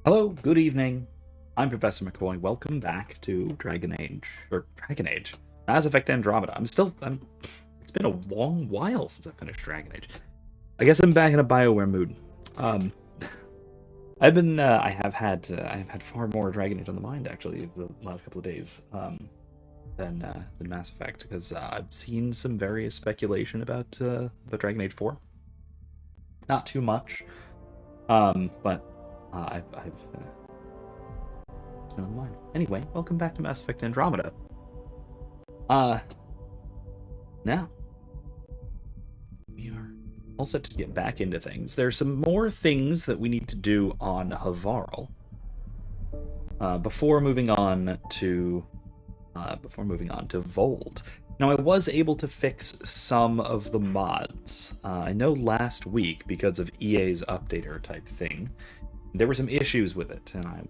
Hello, good evening. I'm Professor McCoy. Welcome back to Dragon Age, Mass Effect Andromeda. It's been a long while since I finished Dragon Age. I guess I'm back in a Bioware mood. Um, I have had far more Dragon Age on the mind actually the last couple of days, than Mass Effect because I've seen some various speculation about Dragon Age 4. Not too much, but I've on the line. Anyway, welcome back to Mass Effect Andromeda. Uh, Now we are all set to get back into things. There's some more things that we need to do on Havarl before moving on to Voeld. Now, I was able to fix some of the mods. I know last week, because of EA's updater type thing, there were some issues with it, and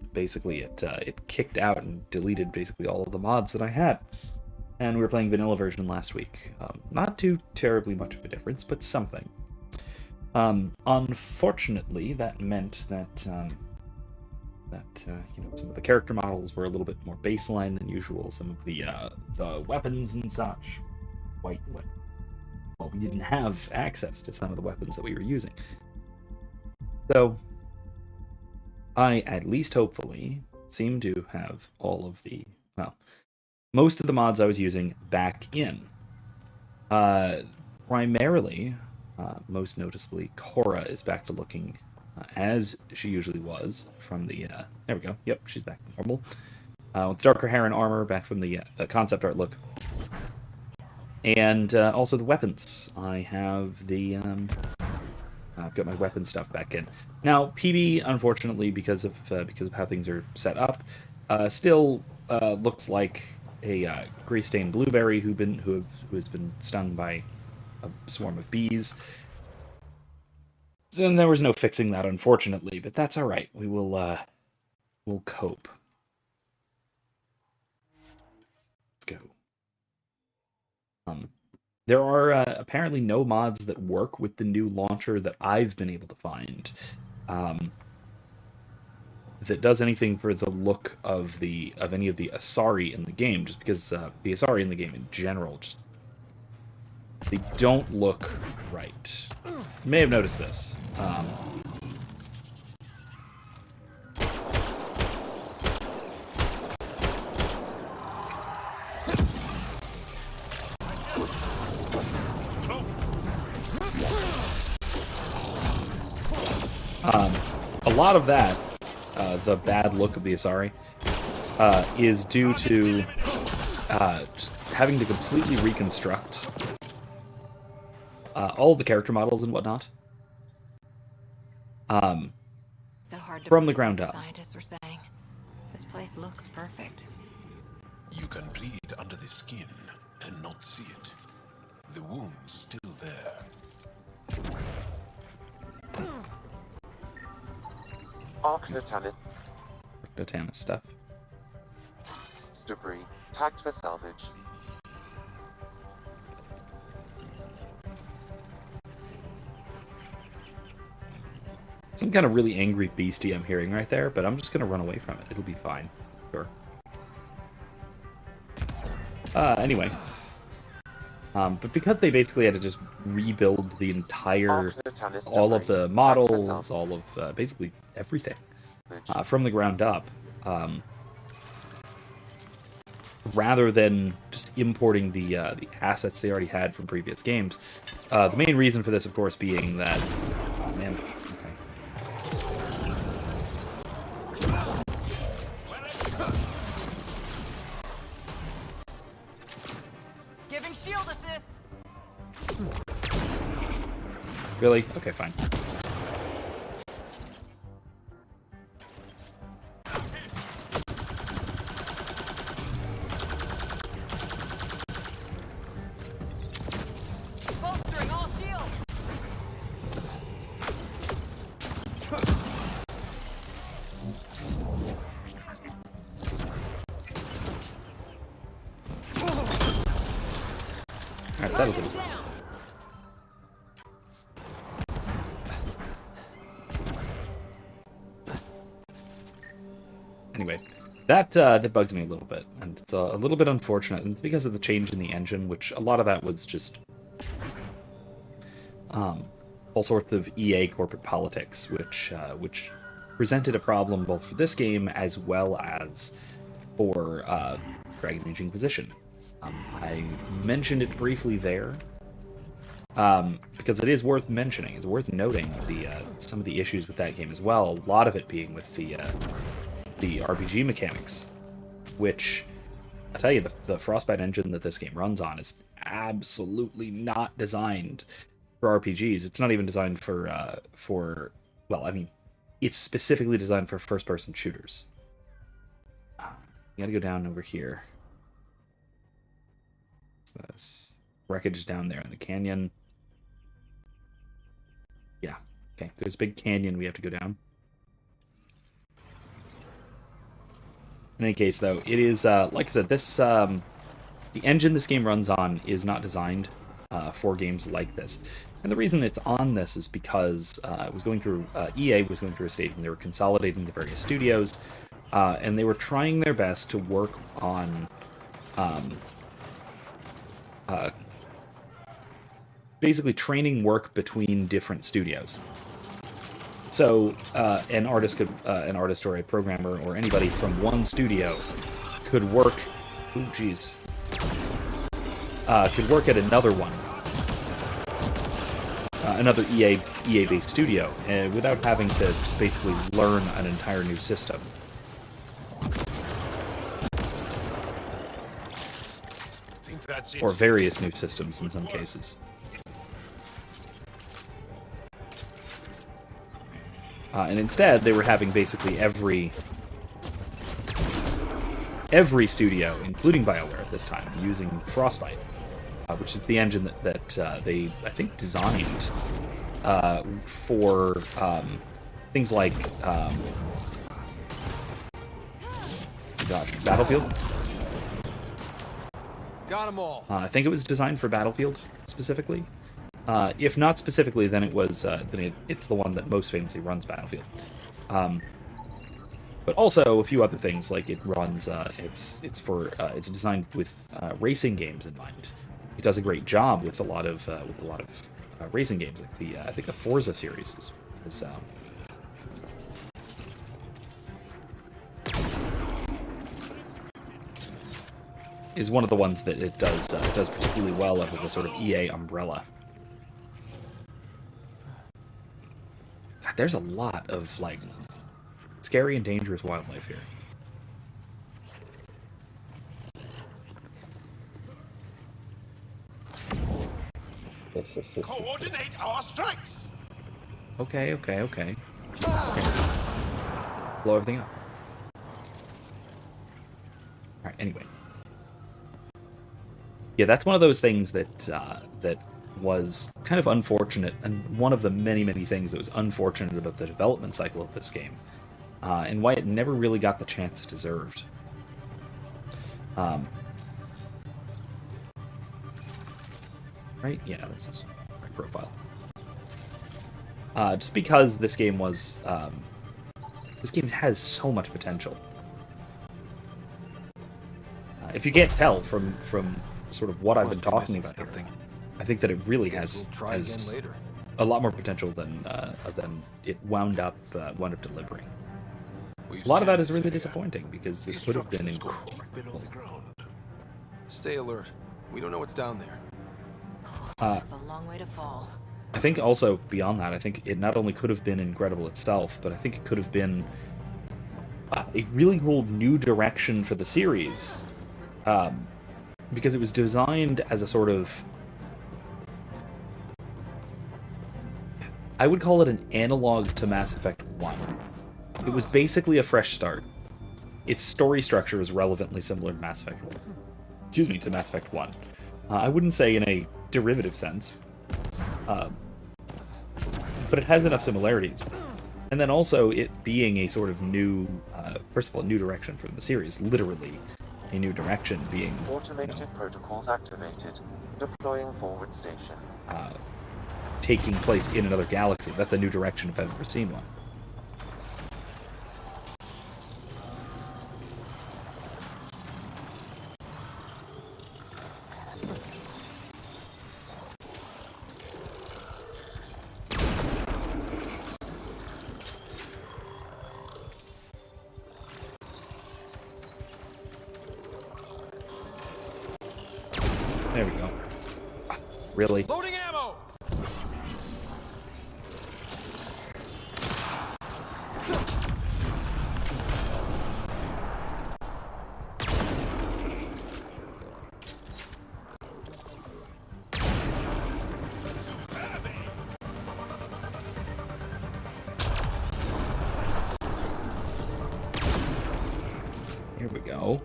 it kicked out and deleted basically all of the mods that I had. And we were playing vanilla version last week. Not too terribly much of a difference, but something. Unfortunately, that meant that some of the character models were a little bit more baseline than usual. Some of the weapons and such, well, we didn't have access to some of the weapons that we were using. So I, at least hopefully, seem to have most of the mods I was using back in. Primarily, most noticeably, Cora is back to looking as she usually was from the. There we go. Yep, she's back to normal. With darker hair and armor, back from the concept art look. And also the weapons. I have I've got my weapon stuff back in. Now, PB, unfortunately, because of how things are set up, still looks like a gray-stained blueberry who has been stung by a swarm of bees. Then there was no fixing that, unfortunately, but that's all right. We'll cope. Let's go. There are apparently no mods that work with the new launcher that I've been able to find. That does anything for the look of any of the Asari in the game, just because the Asari in the game in general they don't look right. You may have noticed this. A lot of that, the bad look of the Asari, is due to just having to completely reconstruct all of the character models and whatnot So hard to from the believe ground what up. Scientists were saying. This place looks perfect. You can bleed under the skin and not see it. The wound's still there. Arcnotanus Dotana stuff. debris tagged for salvage. Some kind of really angry beastie I'm hearing right there, but I'm just gonna run away from it. It'll be fine. Sure. Anyway. But because they basically had to just rebuild the entire, all of the models, all of basically everything from the ground up, rather than just importing the assets they already had from previous games. The main reason for this, of course, being that, oh man, okay. Giving shield assist. Really? Okay, fine. Bolstering all shields. Alright, that'll do. that bugs me a little bit, and it's a little bit unfortunate, and it's because of the change in the engine, which a lot of that was just all sorts of EA corporate politics, which presented a problem both for this game as well as for Dragon Age Inquisition. I mentioned it briefly there because it is worth mentioning. It's worth noting some of the issues with that game as well. A lot of it being with the RPG mechanics, which I tell you, the Frostbite engine that this game runs on is absolutely not designed for RPGs. It's not even designed for well, I mean, it's specifically designed for first-person shooters. You gotta go down over here. What's this? Wreckage down there in the canyon. Yeah, okay. There's a big canyon we have to go down. In any case, though, it is, like I said, this, the engine this game runs on is not designed for games like this. And the reason it's on this is because it was going through, EA was going through a stage when they were consolidating the various studios, and they were trying their best to work on basically training work between different studios. So an artist or a programmer or anybody from one studio could work. Ooh, geez. Could work at another one, another EA-based studio, without having to basically learn an entire new system. Or various new systems in some cases. And instead, they were having basically every studio, including BioWare at this time, using Frostbite, which is the engine that they, I think, designed for things like, Battlefield. Got 'em all. I think it was designed for Battlefield specifically. If not specifically, then it was it's the one that most famously runs Battlefield. But also a few other things, like it runs. It's designed with racing games in mind. It does a great job with a lot of racing games. Like I think the Forza series is one of the ones that it does particularly well under the sort of EA umbrella. God, there's a lot of like scary and dangerous wildlife here. Coordinate our strikes. Okay. Blow everything up. Alright, anyway. Yeah, that's one of those things that that was kind of unfortunate, and one of the many things that was unfortunate about the development cycle of this game, and why it never really got the chance it deserved. Right? Yeah, this is my profile. Just because this game was, this game has so much potential. If you can't tell from sort of what I've been talking about here, I think that it really has a lot more potential than it wound up delivering. A lot of that is really disappointing because this could have been incredible. Stay alert. We don't know what's down there. That's a long way to fall. I think also beyond that, I think it not only could have been incredible itself, but I think it could have been a really cool new direction for the series, because it was designed as a sort of, I would call it an analog to Mass Effect 1. It was basically a fresh start. Its story structure is relevantly similar to Mass Effect 1. Excuse me, to Mass Effect 1. I wouldn't say in a derivative sense, but it has enough similarities. And then also it being a sort of new, first of all, a new direction for the series, literally a new direction, being automated protocols activated, deploying forward station. Taking place in another galaxy. That's a new direction if I've ever seen one. There we go. Really? Loading ammo! Here we go.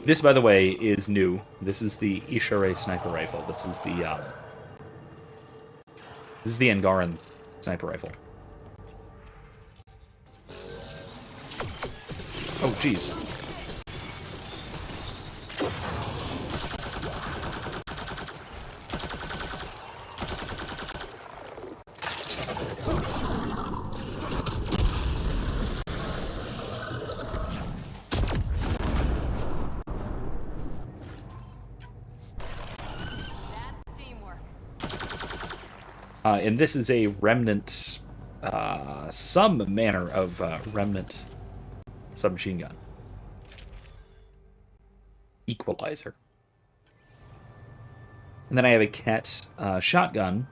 This, by the way, is new. This is the Ishare sniper rifle. This is the Angaran sniper rifle. Oh, jeez. That's teamwork. And this is a remnant, some manner of remnant submachine gun. Equalizer. And then I have a Ket shotgun,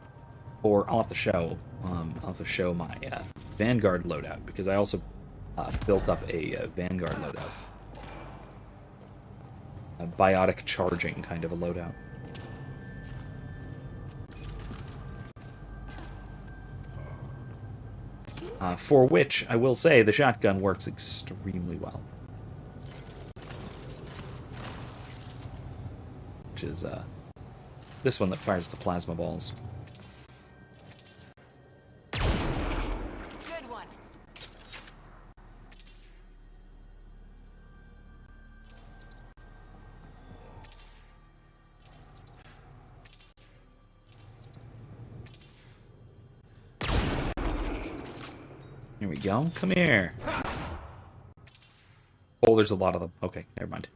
or I'll have to show my Vanguard loadout, because I also built up a Vanguard loadout. A biotic charging kind of a loadout. For which, I will say, the shotgun works extremely well. Which is this one that fires the plasma balls. Good one. Here we go. Come here. Oh, there's a lot of them. Okay, never mind.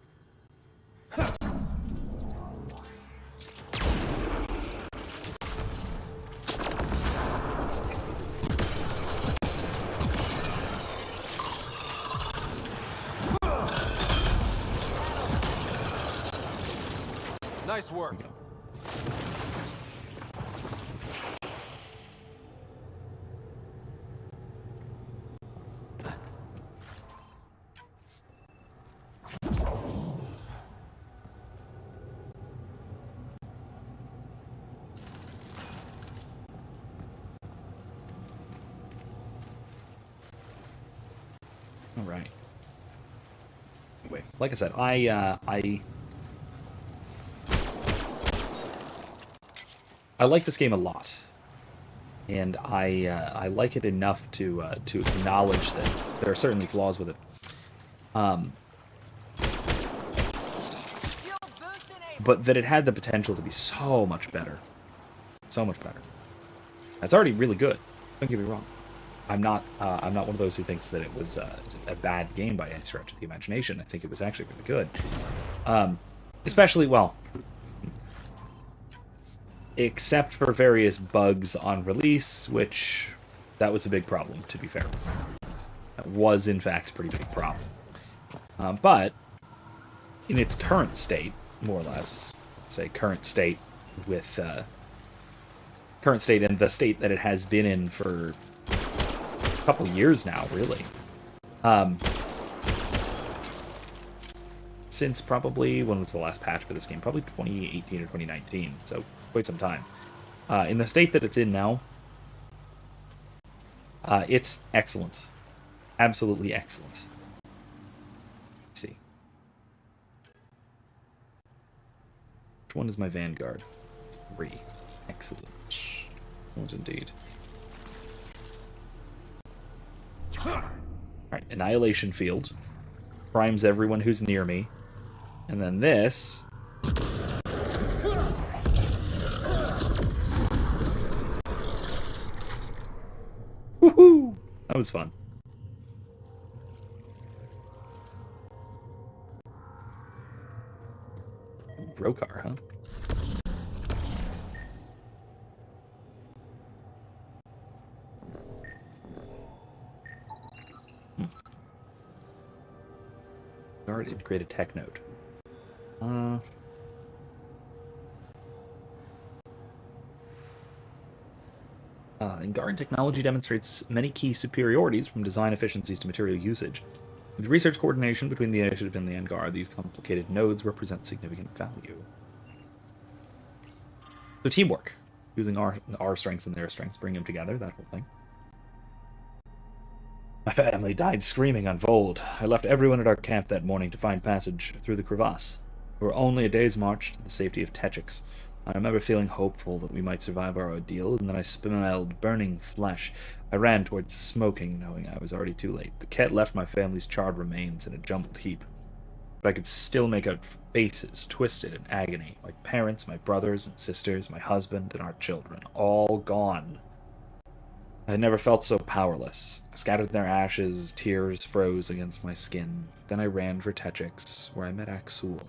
Nice work. Here we go. All right. Anyway, like I said, I like this game a lot, and I like it enough to acknowledge that there are certainly flaws with it. But that it had the potential to be so much better, so much better. It's already really good. Don't get me wrong. I'm not one of those who thinks that it was a bad game by any stretch of the imagination. I think it was actually really good. Especially, well, except for various bugs on release, which that was a big problem, to be fair. That was, in fact, a pretty big problem. But in its current state, more or less, say current state with current state and the state that it has been in for a couple years now, really. Since probably, when was the last patch for this game? Probably 2018 or 2019, so quite some time. In the state that it's in now, it's excellent. Absolutely excellent. Let's see. Which one is my Vanguard? 3. Excellent. What indeed. Alright, Annihilation Field. Primes everyone who's near me. And then this... Woohoo! That was fun. Brokar, huh? Guard integrated tech node. Angaran technology demonstrates many key superiorities from design efficiencies to material usage. With research coordination between the initiative and the Angar, these complicated nodes represent significant value. So teamwork, using our strengths and their strengths, bring them together, that whole thing. My family died screaming on Voeld. I left everyone at our camp that morning to find passage through the crevasse. We were only a day's march to the safety of Techix. I remember feeling hopeful that we might survive our ordeal, and then I smelled burning flesh. I ran towards the smoking, knowing I was already too late. The Ket left my family's charred remains in a jumbled heap. But I could still make out faces twisted in agony. My parents, my brothers and sisters, my husband, and our children, all gone. I had never felt so powerless. Scattered in their ashes, tears froze against my skin. Then I ran for Techix, where I met Axul.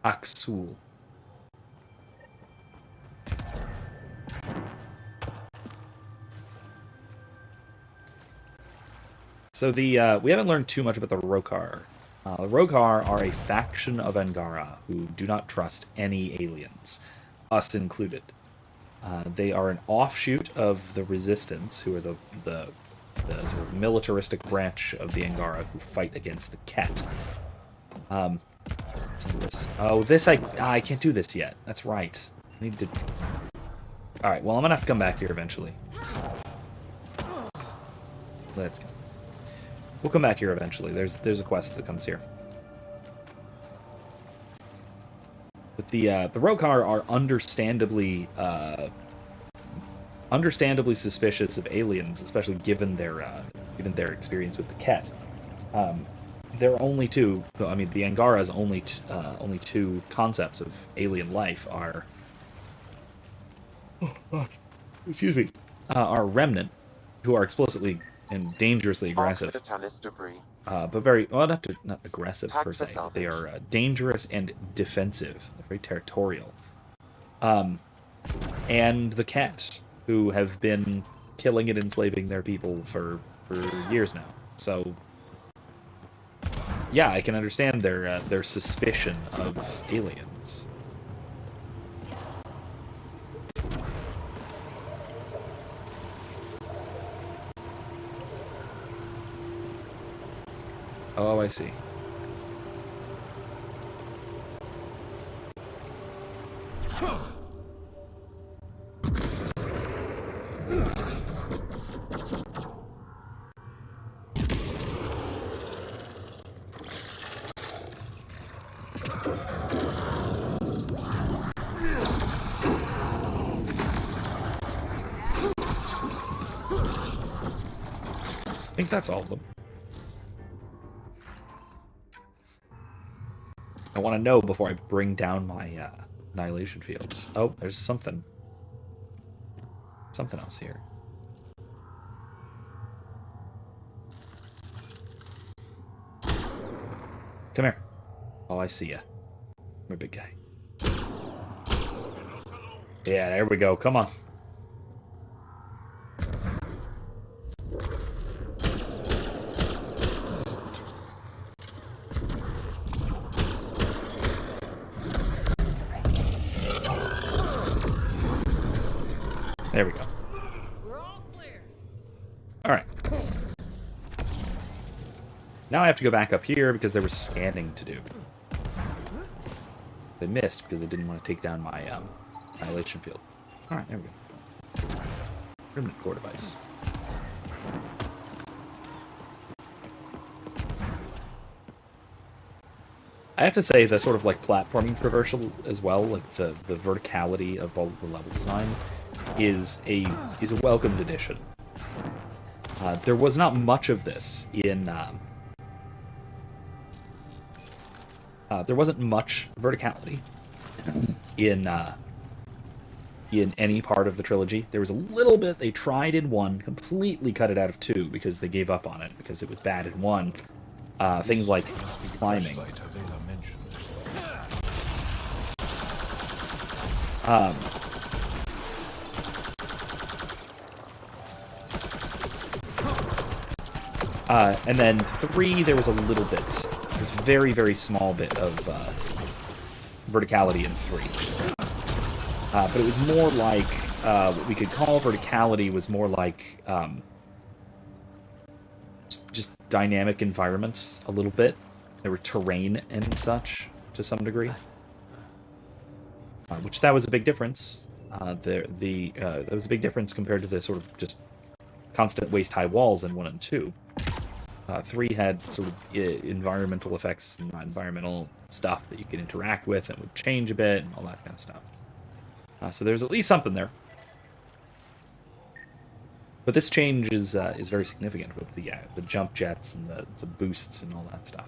Axul. So we haven't learned too much about the Rokar. The Rokar are a faction of Angara who do not trust any aliens, us included. They are an offshoot of the Resistance, who are the sort of militaristic branch of the Angara who fight against the Ket. I can't do this yet. That's right. I need to... Alright, well, I'm gonna have to come back here eventually. Let's go. We'll come back here eventually. There's a quest that comes here. But the Rokar are understandably suspicious of aliens, especially given their experience with the Ket. There are only two. I mean, the Angara's only two concepts of alien life are. Excuse me. Are remnant, who are explicitly and dangerously aggressive. But very well, not aggressive per se. They are dangerous and defensive. They're very territorial. And the Ket, who have been killing and enslaving their people for years now. So. Yeah, I can understand their suspicion of aliens. Oh, I see. I think that's all of them. I want to know before I bring down my annihilation fields. Oh, there's something else here. Come here. Oh, I see ya. You're a big guy. Yeah, there we go. Come on. There we go. We're all clear. All right. Now I have to go back up here because there was scanning to do. They missed because they didn't want to take down my annihilation field. All right, there we go. Remnant core device. I have to say the sort of like platforming traversal as well, like the verticality of all the level design, is a welcomed addition. There was not much of this in. There wasn't much verticality in any part of the trilogy. There was a little bit. They tried in 1, completely cut it out of 2 because they gave up on it because it was bad in 1. Things like climbing. And then 3, there was a little bit. There's a very, very small bit of verticality in 3. But it was more like, what we could call verticality was more like just dynamic environments a little bit. There were terrain and such to some degree. Which that was a big difference. That was a big difference compared to the sort of just constant waist-high walls in 1 and 2. 3 had sort of environmental effects and environmental stuff that you could interact with and would change a bit and all that kind of stuff. So there's at least something there. But this change is very significant with the jump jets and the boosts and all that stuff.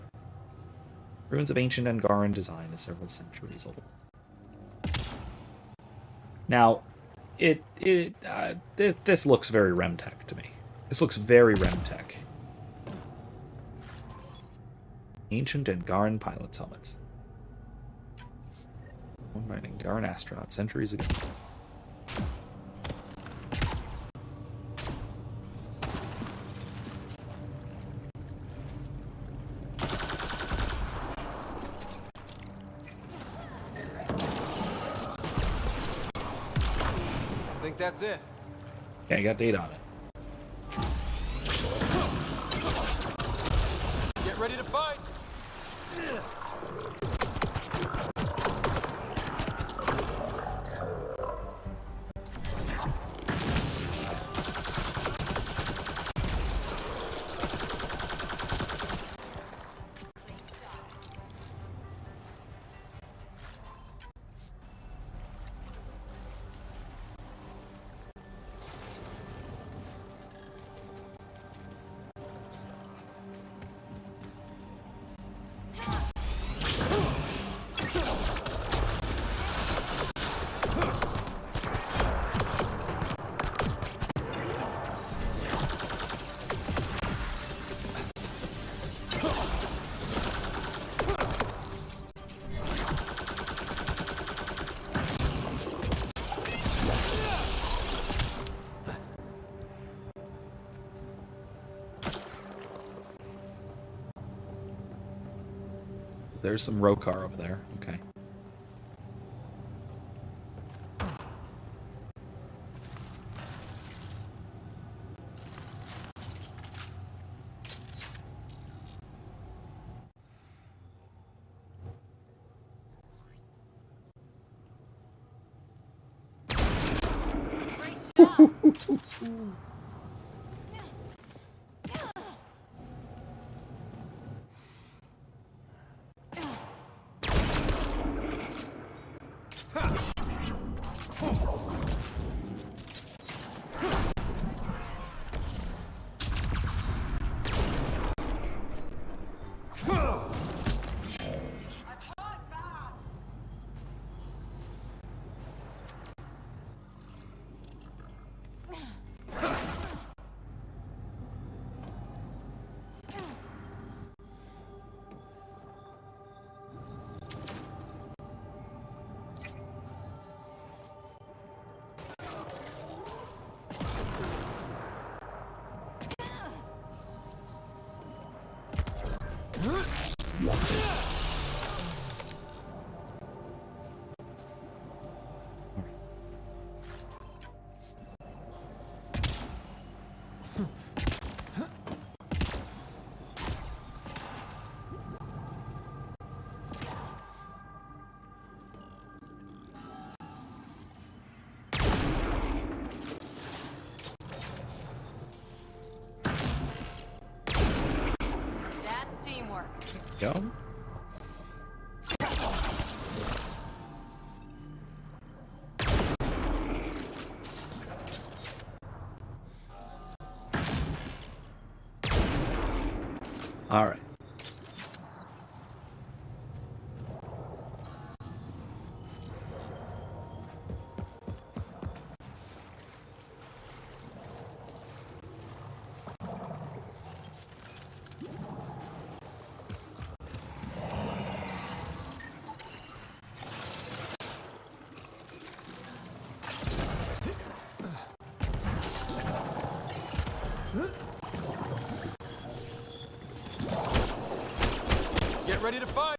Ruins of ancient Angaran design is several centuries old. Now, this looks very Remtech to me. This looks very Remtech. Ancient Angaran pilot's helmets. Worn by an Angaran astronaut centuries ago. I think that's it. Yeah, I got data on it. Get ready to fight! There's some Rokar over there. Okay. That's teamwork. Go. All right. ready to fight.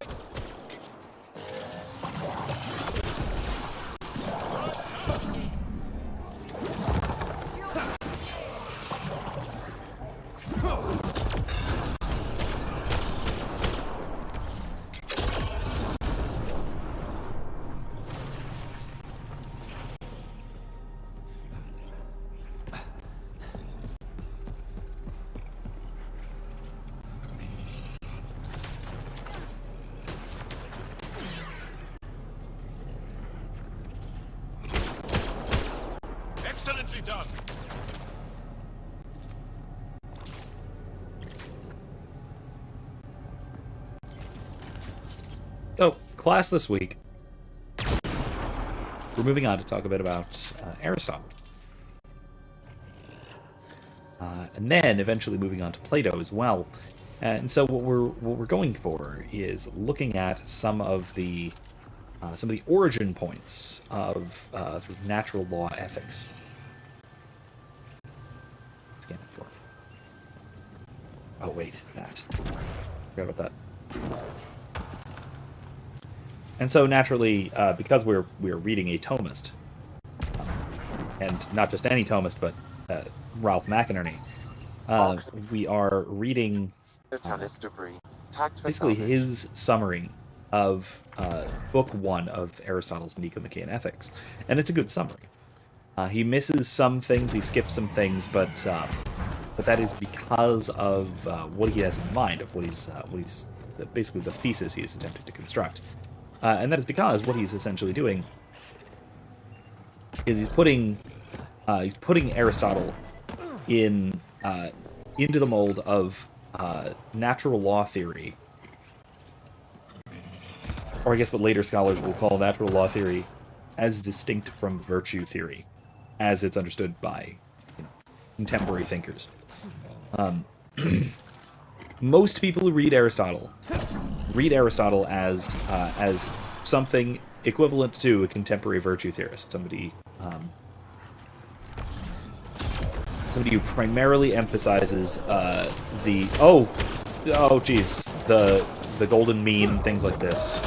Excellently done. So, class this week. We're moving on to talk a bit about Aristotle. And then eventually moving on to Plato as well. And so what we're going for is looking at some of the origin points of sort of natural law ethics. Scan it for. Oh wait, that. Forgot about that. And so naturally, because we're reading a Thomist, and not just any Thomist, but Ralph McInerney, we are reading basically his summary of Book 1 of Aristotle's Nicomachean Ethics, and it's a good summary. He misses some things, he skips some things, but that is because of what he has in mind, of what he's basically the thesis he is attempting to construct. And that is because what he's essentially doing is he's putting Aristotle into the mold of natural law theory, or I guess what later scholars will call natural law theory, as distinct from virtue theory, as it's understood by contemporary thinkers. Most people who read Aristotle as something equivalent to a contemporary virtue theorist, somebody who primarily emphasizes the golden mean, things like this,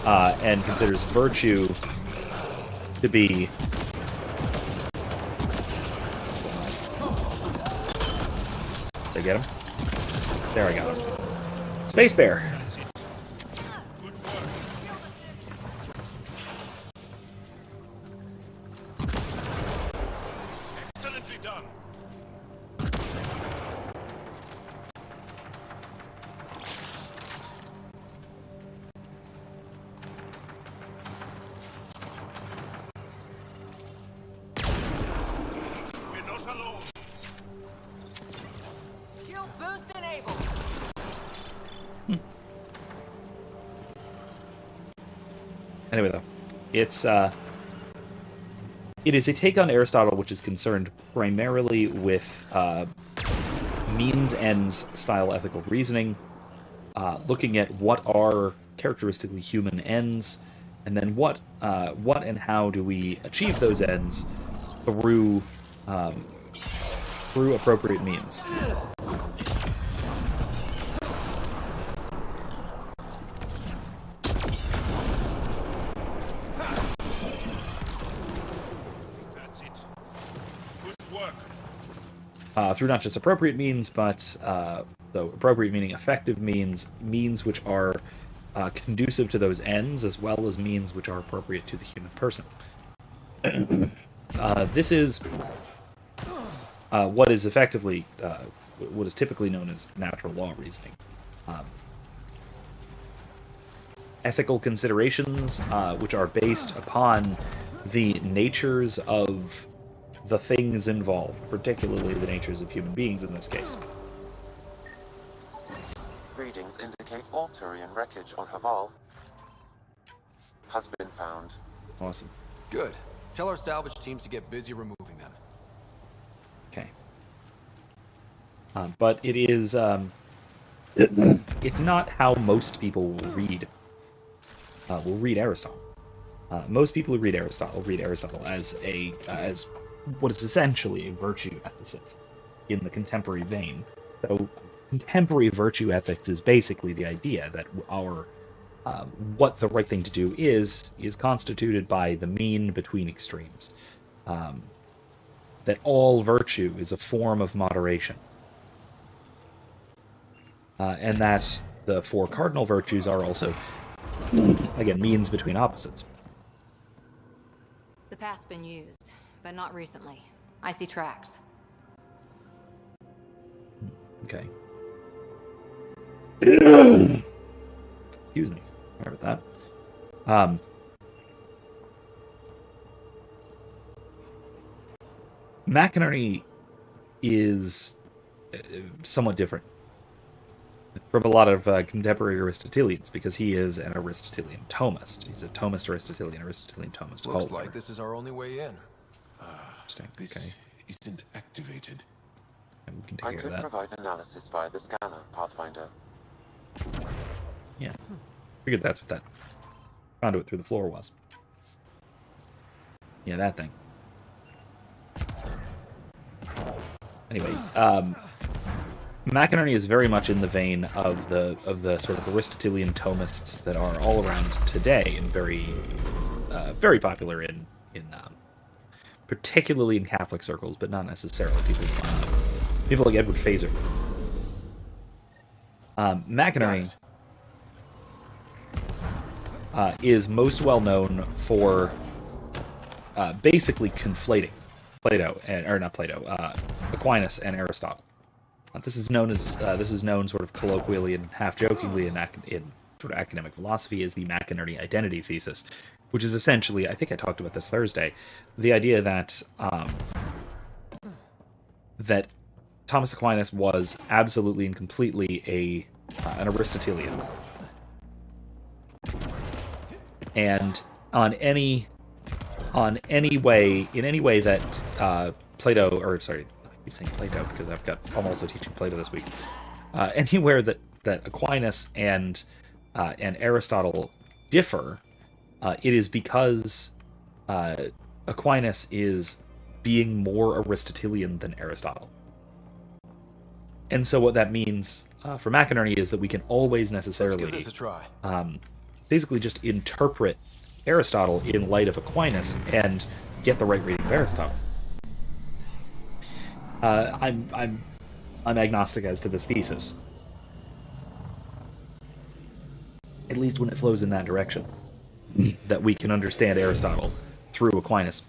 and considers virtue to be Did I get him? There, I got him. Space Bear. Excellently done. We're not alone. Shield boost enabled. Anyway, though, it is a take on Aristotle which is concerned primarily with means-ends style ethical reasoning, looking at what are characteristically human ends, and then what and how do we achieve those ends through appropriate means. That's it. Good work. Through not just appropriate means, but though appropriate meaning effective means which are conducive to those ends, as well as means which are appropriate to the human person. This is what is effectively what is typically known as natural law reasoning. Ethical considerations which are based upon the natures of the things involved, particularly the natures of human beings in this case. Readings indicate all Turian wreckage on Havarl has been found. Awesome. Good. Tell our salvage teams to get busy removing them. Okay. But it is it's not how most people will read Aristotle. Most people who read Aristotle as what is essentially a virtue ethicist in the contemporary vein. So contemporary virtue ethics is basically the idea that our what the right thing to do is constituted by the mean between extremes. That all virtue is a form of moderation. And that the four cardinal virtues are also, again, means between opposites. The path's been used, but not recently. I see tracks. Okay. Excuse me. Sorry about that. McInerney is somewhat different from a lot of contemporary Aristotelians because he is an Aristotelian Thomist. He's a Thomist Aristotelian, Aristotelian Thomist. Looks like this is our only way in. Interesting. This Okay. isn't activated. And we can I take care could of that. provide analysis via the scanner, Pathfinder. Yeah. Figured that's what that conduit through the floor was. Yeah, that thing. Anyway, McInerney is very much in the vein of the sort of Aristotelian Thomists that are all around today and very popular in particularly in Catholic circles, but not necessarily people like Edward Fazer. McInerney is most well known for basically conflating Aquinas and Aristotle. This is known sort of colloquially and half jokingly in sort of academic philosophy as the McInerney identity thesis, which is essentially, I think I talked about this Thursday, the idea that that Thomas Aquinas was absolutely and completely an Aristotelian, in any way that Plato, or sorry, I keep saying Plato because I'm also teaching Plato this week. Anywhere that Aquinas and Aristotle differ, it is because Aquinas is being more Aristotelian than Aristotle. And so what that means for McInerney is that we can always necessarily Let's give this a try. Basically just interpret Aristotle in light of Aquinas and get the right reading of Aristotle. I'm agnostic as to this thesis, at least when it flows in that direction, that we can understand Aristotle through Aquinas.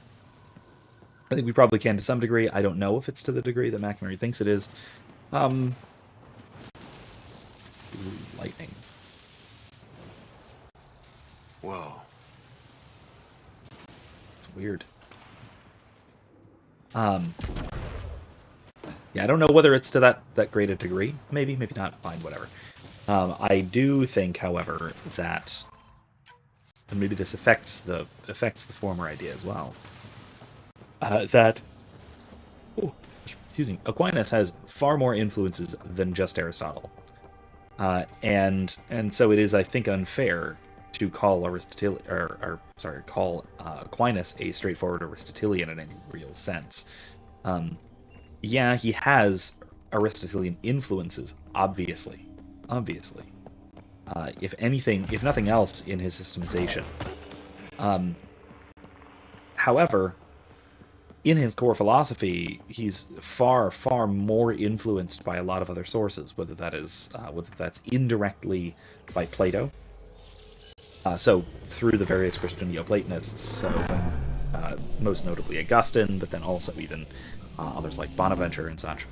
I think we probably can to some degree. I don't know if it's to the degree that McInerney thinks it is. Lightning. Whoa. It's weird. Yeah, I don't know whether it's to that great a degree. Maybe not. Fine, whatever. I do think, however, that, and maybe this affects the former idea as well, that Aquinas has far more influences than just Aristotle, and so it is, I think, unfair to call Aquinas a straightforward Aristotelian in any real sense. Yeah, he has Aristotelian influences, obviously. If nothing else, in his systemization. However, in his core philosophy, he's far, far more influenced by a lot of other sources, whether that's indirectly by Plato, so through the various Christian Neoplatonists, so most notably Augustine, but then also even others like Bonaventure and such.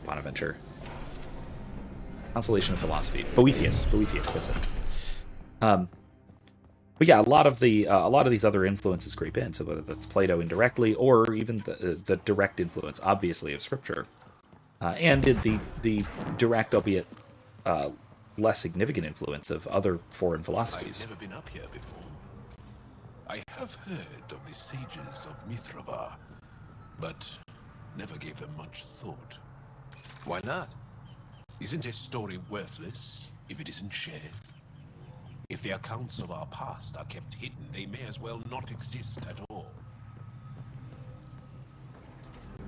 Bonaventure. Consolation of Philosophy. Boethius, that's it. But yeah, a lot of these other influences creep in. So whether that's Plato indirectly, or even the direct influence, obviously, of Scripture, and the direct, albeit less significant, influence of other foreign philosophies. I've never been up here before. I have heard of the sages of Mithravar, but never gave them much thought. Why not? Isn't a story worthless if it isn't shared? If the accounts of our past are kept hidden, they may as well not exist at all.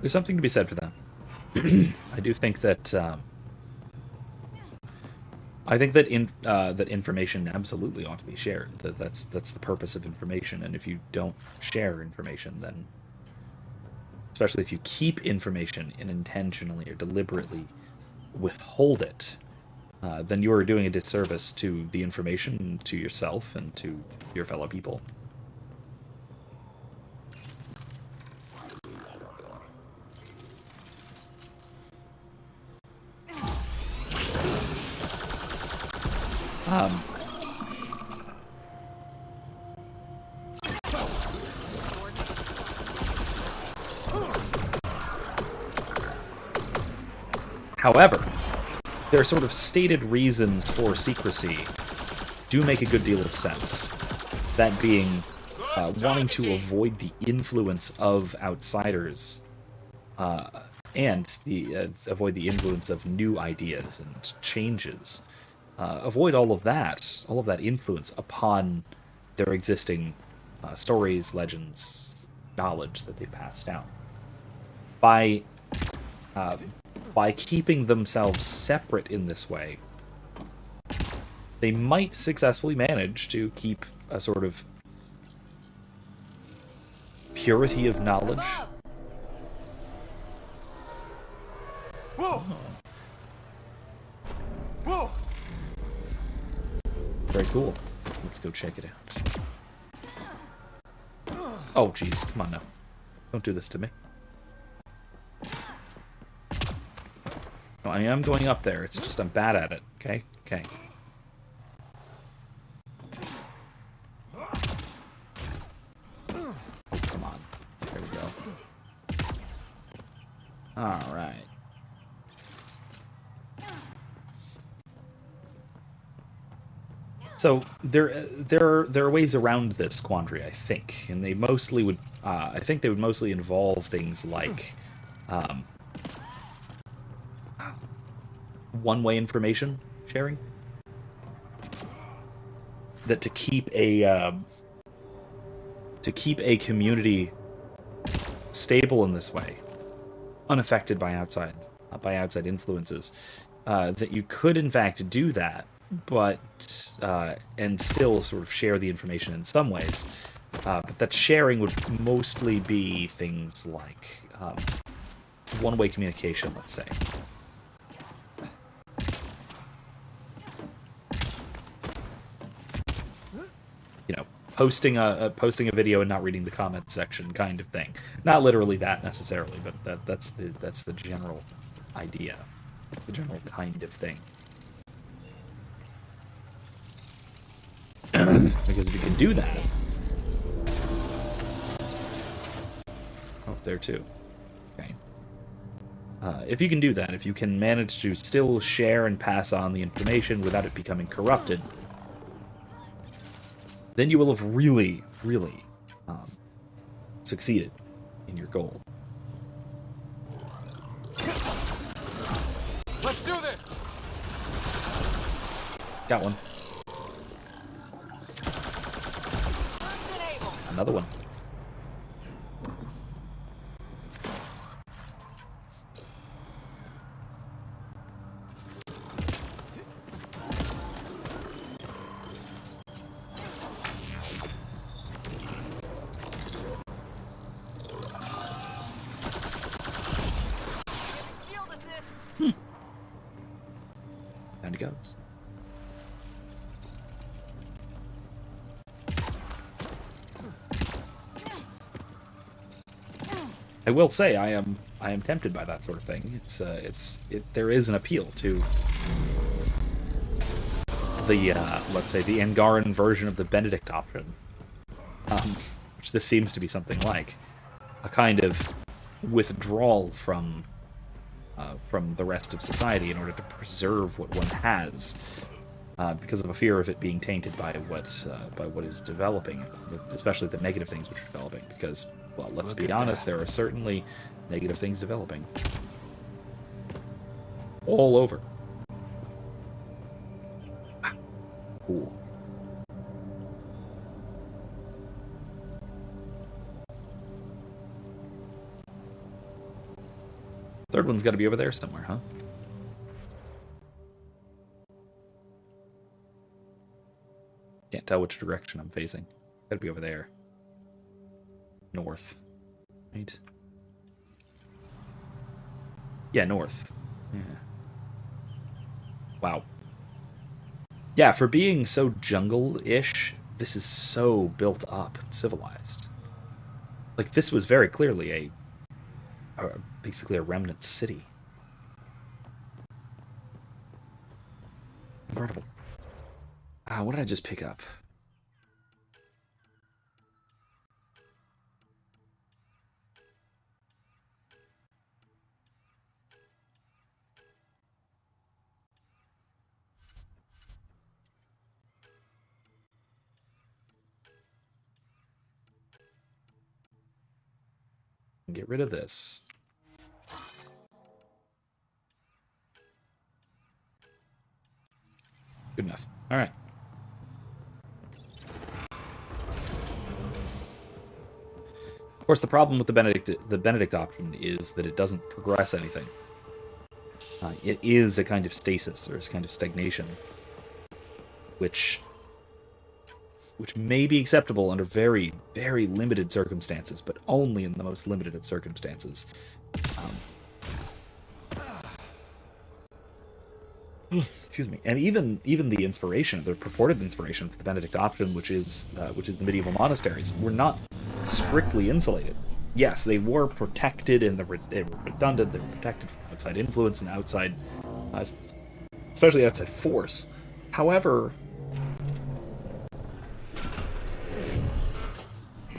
There's something to be said for that. I do think that that information absolutely ought to be shared. That's the purpose of information. And if you don't share information, then especially if you keep information and intentionally or deliberately withhold it, then you are doing a disservice to the information, to yourself, and to your fellow people. However, their sort of stated reasons for secrecy do make a good deal of sense. That being wanting to avoid the influence of outsiders and avoid the influence of new ideas and changes. Avoid all of that influence upon their existing stories, legends, knowledge that they've passed down. By keeping themselves separate in this way, they might successfully manage to keep a sort of purity of knowledge. Whoa! Whoa! Very cool. Let's go check it out. Oh, jeez. Come on now. Don't do this to me. No, I am going up there. It's just I'm bad at it. Okay? Okay. Oh, come on. There we go. Alright. So there are ways around this quandary, I think, and they mostly would. I think they would mostly involve things like one-way information sharing. That to keep a community stable in this way, unaffected by outside influences, that you could in fact do that, but and still sort of share the information in some ways. But that sharing would mostly be things like one-way communication, let's say. You know, posting a video and not reading the comment section kind of thing. Not literally that necessarily, but that's the general idea. It's the general kind of thing. Because if you can do that... Oh, there too. Okay. If you can do that, if you can manage to still share and pass on the information without it becoming corrupted, then you will have really, really succeeded in your goal. Let's do this! Got one. Another one. Down he goes. I will say I am tempted by that sort of thing. There is an appeal to the let's say the Angaran version of the Benedict option, which this seems to be something like a kind of withdrawal from the rest of society in order to preserve what one has, because of a fear of it being tainted by what is developing, especially the negative things which are developing. Because, well, let's be honest, there are certainly negative things developing all over. Cool. Third one's got to be over there somewhere, huh? Can't tell which direction I'm facing. Got to be over there. North. Right? Yeah, north. Yeah. Wow. Yeah, for being so jungle-ish, this is so built up and civilized. Like, this was very clearly basically a remnant city. Incredible. What did I just pick up? Get rid of this. Good enough. All right. Of course, the problem with the Benedict option is that it doesn't progress anything. It is a kind of stasis, or a kind of stagnation, which may be acceptable under very, very limited circumstances, but only in the most limited of circumstances. Excuse me. And even the inspiration, the purported inspiration for the Benedict option, which is the medieval monasteries, were not strictly insulated. Yes, they were protected, and they were redundant. They were protected from outside influence and outside, especially outside force. However,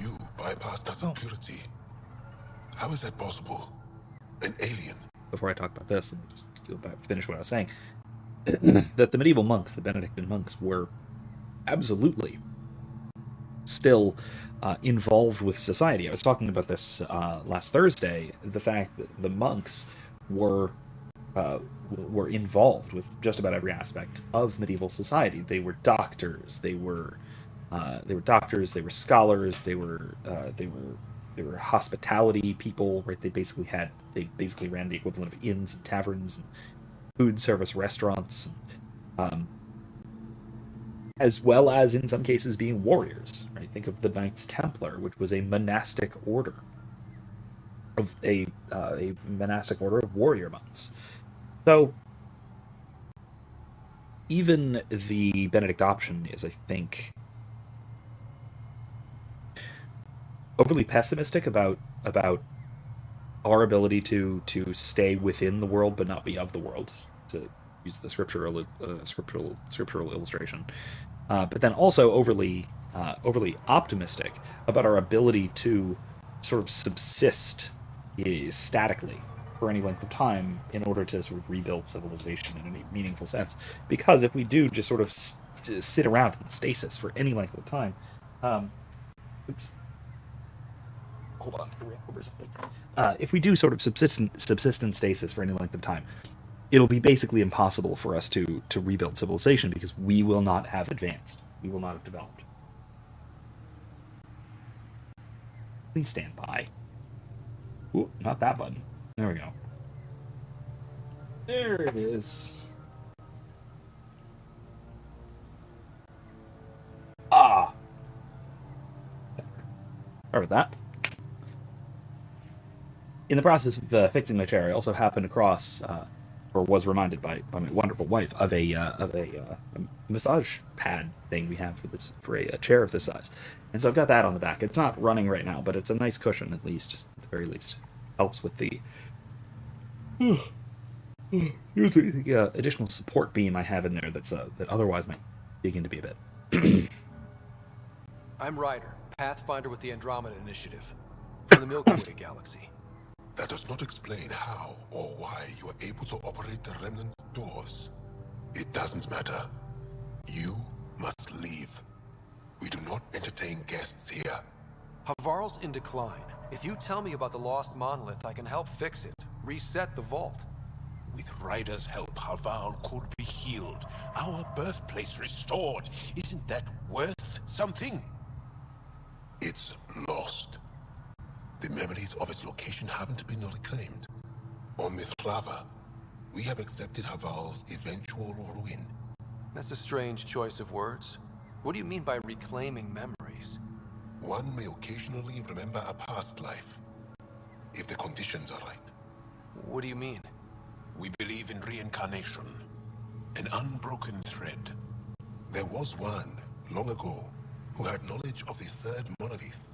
You bypassed that purity. How is that possible? An alien? before I talk about this, let me just finish what I was saying. That the medieval monks, the Benedictine monks, were absolutely still involved with society. I was talking about this last Thursday. The fact that the monks were involved with just about every aspect of medieval society. They were doctors. They were doctors. They were scholars. They were hospitality people. Right? They basically ran the equivalent of inns and taverns and food service restaurants, as well as in some cases being warriors. Right? Think of the Knights Templar, which was a monastic order of a monastic order of warrior monks. So even the Benedict option is, I think, overly pessimistic about our ability to stay within the world but not be of the world, to use the scriptural illustration, but then also overly optimistic about our ability to sort of subsist statically for any length of time in order to sort of rebuild civilization in a meaningful sense. Because if we do just sort of sit around in stasis for any length of time, hold on, over something. If we do sort of subsistent stasis for any length of time, it'll be basically impossible for us to rebuild civilization, because we will not have advanced. We will not have developed. Please stand by. Ooh, not that button. There we go. There it is. Ah! Sorry about that. In the process of fixing my chair, I also happened across, or was reminded by my wonderful wife of a massage pad thing we have for a chair of this size, and so I've got that on the back. It's not running right now, but it's a nice cushion at the very least. Helps with the here's the additional support beam I have in there that otherwise might begin to be a bit. I'm Ryder, Pathfinder with the Andromeda Initiative, from the Milky Way galaxy. That does not explain how or why you are able to operate the remnant doors. It doesn't matter. You must leave. We do not entertain guests here. Havarl's in decline. If you tell me about the lost monolith, I can help fix it. Reset the vault. With Ryder's help, Havarl could be healed. Our birthplace restored. Isn't that worth something? It's lost. The memories of its location haven't been reclaimed. On Mithrava, we have accepted Havarl's eventual ruin. That's a strange choice of words. What do you mean by reclaiming memories? One may occasionally remember a past life, if the conditions are right. What do you mean? We believe in reincarnation, an unbroken thread. There was one, long ago, who had knowledge of the third monolith.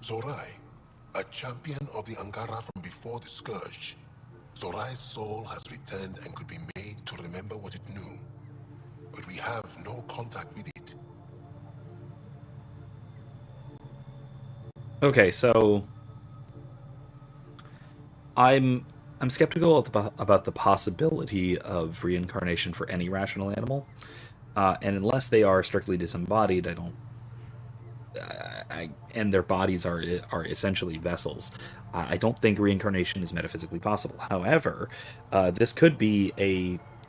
Zorai, a champion of the Angara from before the Scourge. Zorai's soul has returned and could be made to remember what it knew. But we have no contact with it. Okay, so I'm skeptical about the possibility of reincarnation for any rational animal, and unless they are strictly disembodied, I don't. And their bodies are essentially vessels. I don't think reincarnation is metaphysically possible. However, this could be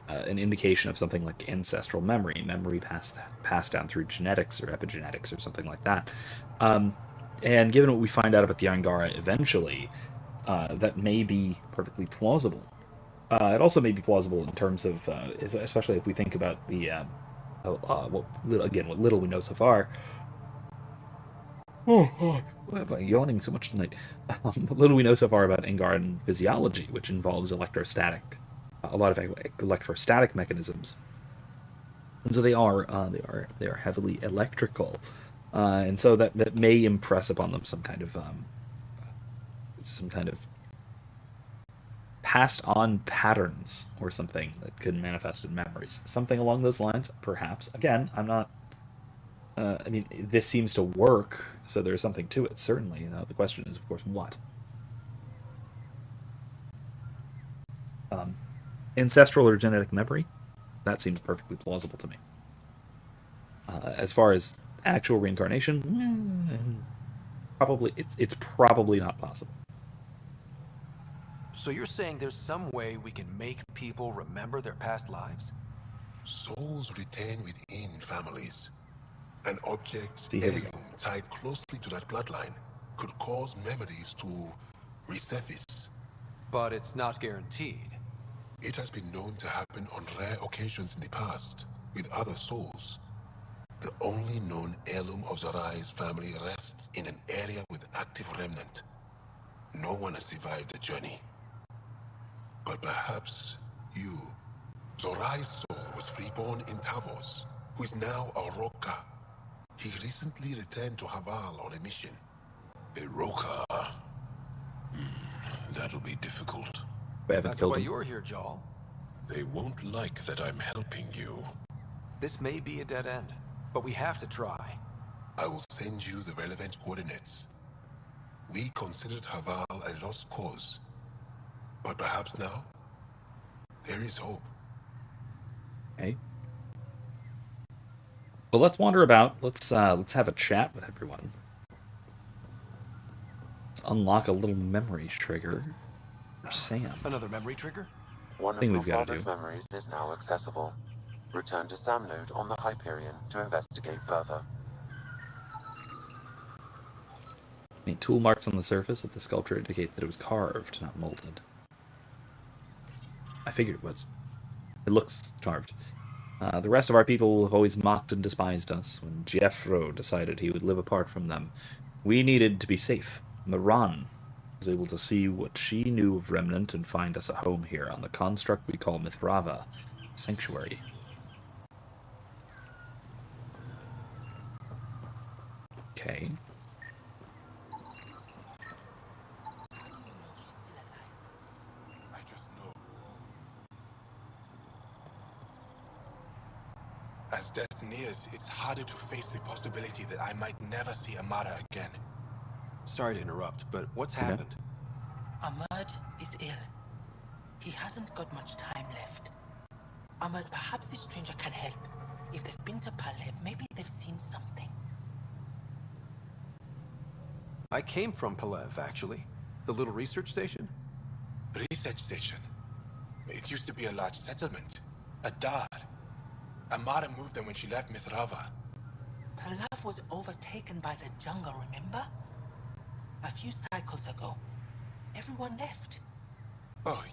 an indication of something like ancestral memory passed down through genetics or epigenetics or something like that. And given what we find out about the Angara eventually, that may be perfectly plausible. It also may be plausible in terms of, especially if we think about the, what little we know so far. Why am I yawning so much tonight? What little we know so far about Angaran physiology, which involves a lot of electrostatic mechanisms, and so they are heavily electrical, and so that may impress upon them some kind of passed on patterns or something that could manifest in memories, something along those lines, perhaps. Again, I'm not. I mean, this seems to work, so there's something to it, certainly. The question is, of course, what? Ancestral or genetic memory? That seems perfectly plausible to me. As far as actual reincarnation, it's probably not possible. So you're saying there's some way we can make people remember their past lives? Souls retain within families. An object, See, here we go. heirloom tied closely to that bloodline could cause memories to resurface. But it's not guaranteed. It has been known to happen on rare occasions in the past, with other souls. The only known heirloom of Zorai's family rests in an area with active remnant. No one has survived the journey. But perhaps you. Zorai's soul was reborn in Tavos, who is now a Roka. He recently returned to Havarl on a mission. A Roka? That'll be difficult. That's why you're here, Jarl. They won't like that I'm helping you. This may be a dead end, but we have to try. I will send you the relevant coordinates. We considered Havarl a lost cause. But perhaps now, there is hope. Okay. Well, let's wander about. Let's have a chat with everyone. Let's unlock a little memory trigger for Sam. Another memory trigger? One of your father's memories is now accessible. Return to Sam Node on the Hyperion to investigate further. Any tool marks on the surface of the sculpture indicate that it was carved, not molded. I figured it was. It looks carved. The rest of our people have always mocked and despised us. When Jeffro decided he would live apart from them, we needed to be safe. Miran was able to see what she knew of Remnant and find us a home here on the construct we call Mithrava, Sanctuary. Okay. As death nears, it's harder to face the possibility that I might never see Amara again. Sorry to interrupt, but what's happened? Ahmad is ill. He hasn't got much time left. Ahmad, perhaps this stranger can help. If they've been to Palev, maybe they've seen something. I came from Palev, actually. The little research station? Research station? It used to be a large settlement. A dar. Amara moved them when she left Mithrava. Palev was overtaken by the jungle, remember? A few cycles ago. Everyone left. Oh,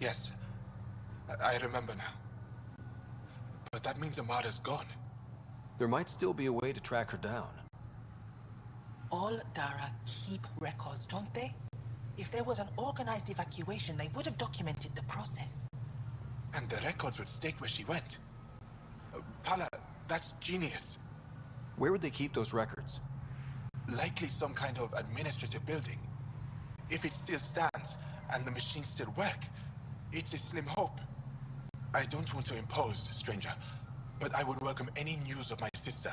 yes. I remember now. But that means Amada's gone. There might still be a way to track her down. All Dara keep records, don't they? If there was an organized evacuation, they would have documented the process. And the records would state where she went. Pala, that's genius. Where would they keep those records? Likely some kind of administrative building. If it still stands, and the machines still work, it's a slim hope. I don't want to impose, stranger, but I would welcome any news of my sister.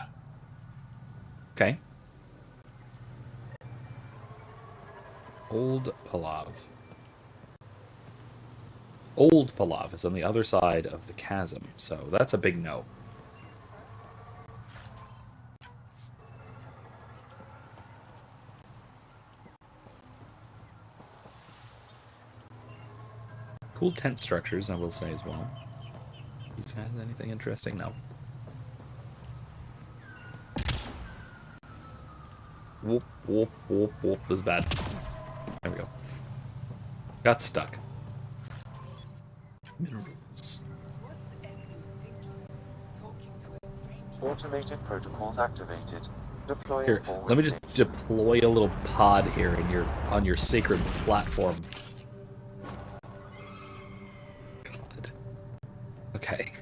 Okay. Old Palav. Old Palav is on the other side of the chasm, so that's a big no. Cool tent structures, I will say as well. These guys, anything interesting? No. Whoop, whoop, whoop, whoop. This is bad. There we go. Got stuck. Minerals. Automated protocols activated. Deploying Here, forward let me just station. deploy a little pod here in on your sacred platform. God. Okay.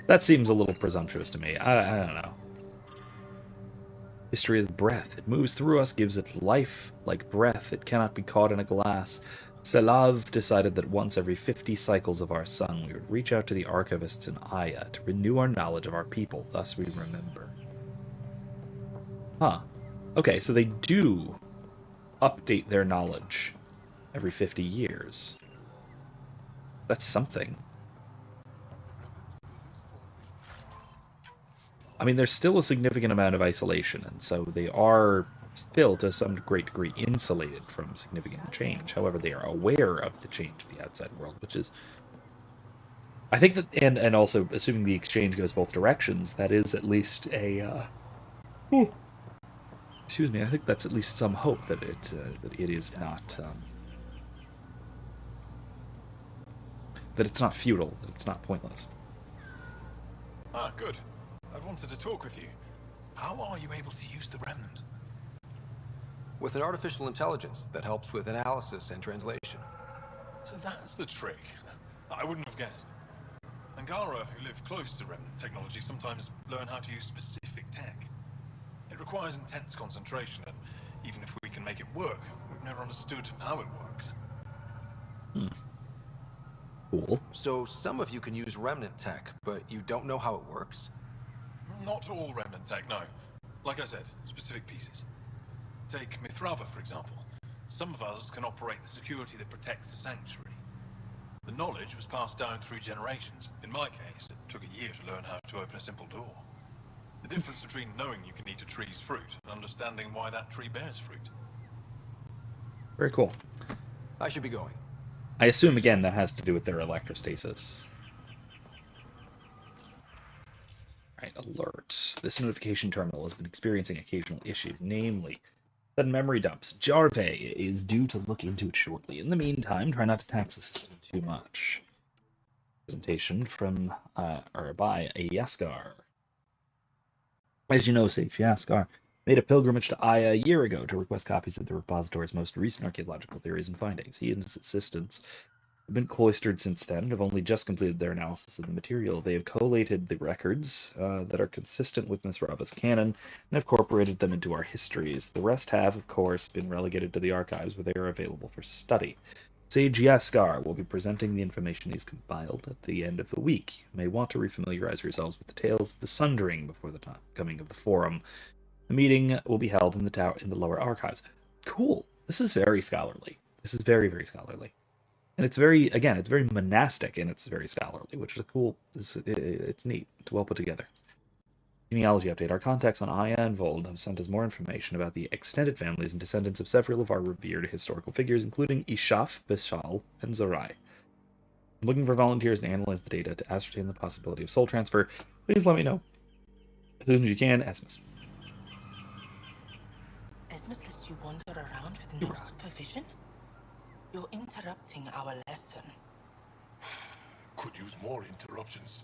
That seems a little presumptuous to me. I don't know. History is breath. It moves through us, gives it life like breath. It cannot be caught in a glass. Selav decided that once every 50 cycles of our sun, we would reach out to the archivists in Aya to renew our knowledge of our people. Thus we remember. Huh. Okay, so they do update their knowledge every 50 years. That's something. I mean, there's still a significant amount of isolation, and so they are still, to some great degree, insulated from significant change. However, they are aware of the change of the outside world, which is... I think that, and also, assuming the exchange goes both directions, that is at least a... excuse me, I think that's at least some hope that it is not... that it's not futile, that it's not pointless. Ah, good. I wanted to talk with you. How are you able to use the Remnant? With an artificial intelligence that helps with analysis and translation. So that's the trick. I wouldn't have guessed. Angara, who live close to Remnant technology, sometimes learn how to use specific tech. It requires intense concentration, and even if we can make it work, we've never understood how it works. Cool. So some of you can use Remnant tech, but you don't know how it works? Not all Remnant tech, no. Like I said, specific pieces. Take Mithrava, for example. Some of us can operate the security that protects the sanctuary. The knowledge was passed down through generations. In my case, it took a year to learn how to open a simple door. The difference between knowing you can eat a tree's fruit and understanding why that tree bears fruit. Very cool. I should be going. I assume, again, that has to do with their electrostasis. Right, alert. This notification terminal has been experiencing occasional issues, namely sudden memory dumps. Jarve is due to look into it shortly. In the meantime, try not to tax the system too much. Presentation from, or by a Yaskar. As you know, Sage Yaskar made a pilgrimage to Aya a year ago to request copies of the repository's most recent archaeological theories and findings. He and his assistants have been cloistered since then and have only just completed their analysis of the material. They have collated the records that are consistent with Mithrava's canon and have incorporated them into our histories. The rest have, of course, been relegated to the archives where they are available for study. Sage Yaskar will be presenting the information he's compiled at the end of the week. You may want to refamiliarize yourselves with the tales of the Sundering before the coming of the Forum. The meeting will be held in the lower archives. Cool. This is very scholarly. This is very, very scholarly. And it's very, again, it's very monastic and it's very scholarly, which is a cool, it's neat. It's well put together. Genealogy update. Our contacts on Aya and Voeld have sent us more information about the extended families and descendants of several of our revered historical figures, including Ishaf, Bishal, and Zarai. I'm looking for volunteers to analyze the data to ascertain the possibility of soul transfer. Please let me know as soon as you can, Esmus. Esmus lets you wander around with no supervision? You're interrupting our lesson. Could use more interruptions.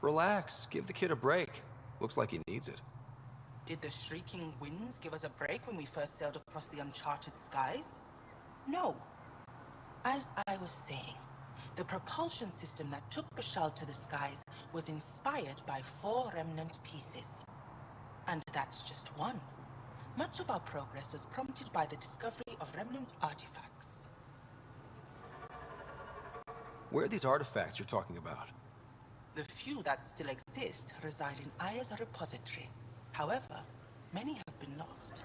Relax. Give the kid a break. Looks like he needs it. Did the shrieking winds give us a break when we first sailed across the uncharted skies? No. As I was saying, the propulsion system that took Bashal to the skies was inspired by 4 remnant pieces. And that's just one. Much of our progress was prompted by the discovery of remnant artifacts. Where are these artifacts you're talking about? The few that still exist reside in Aya's repository. However, many have been lost.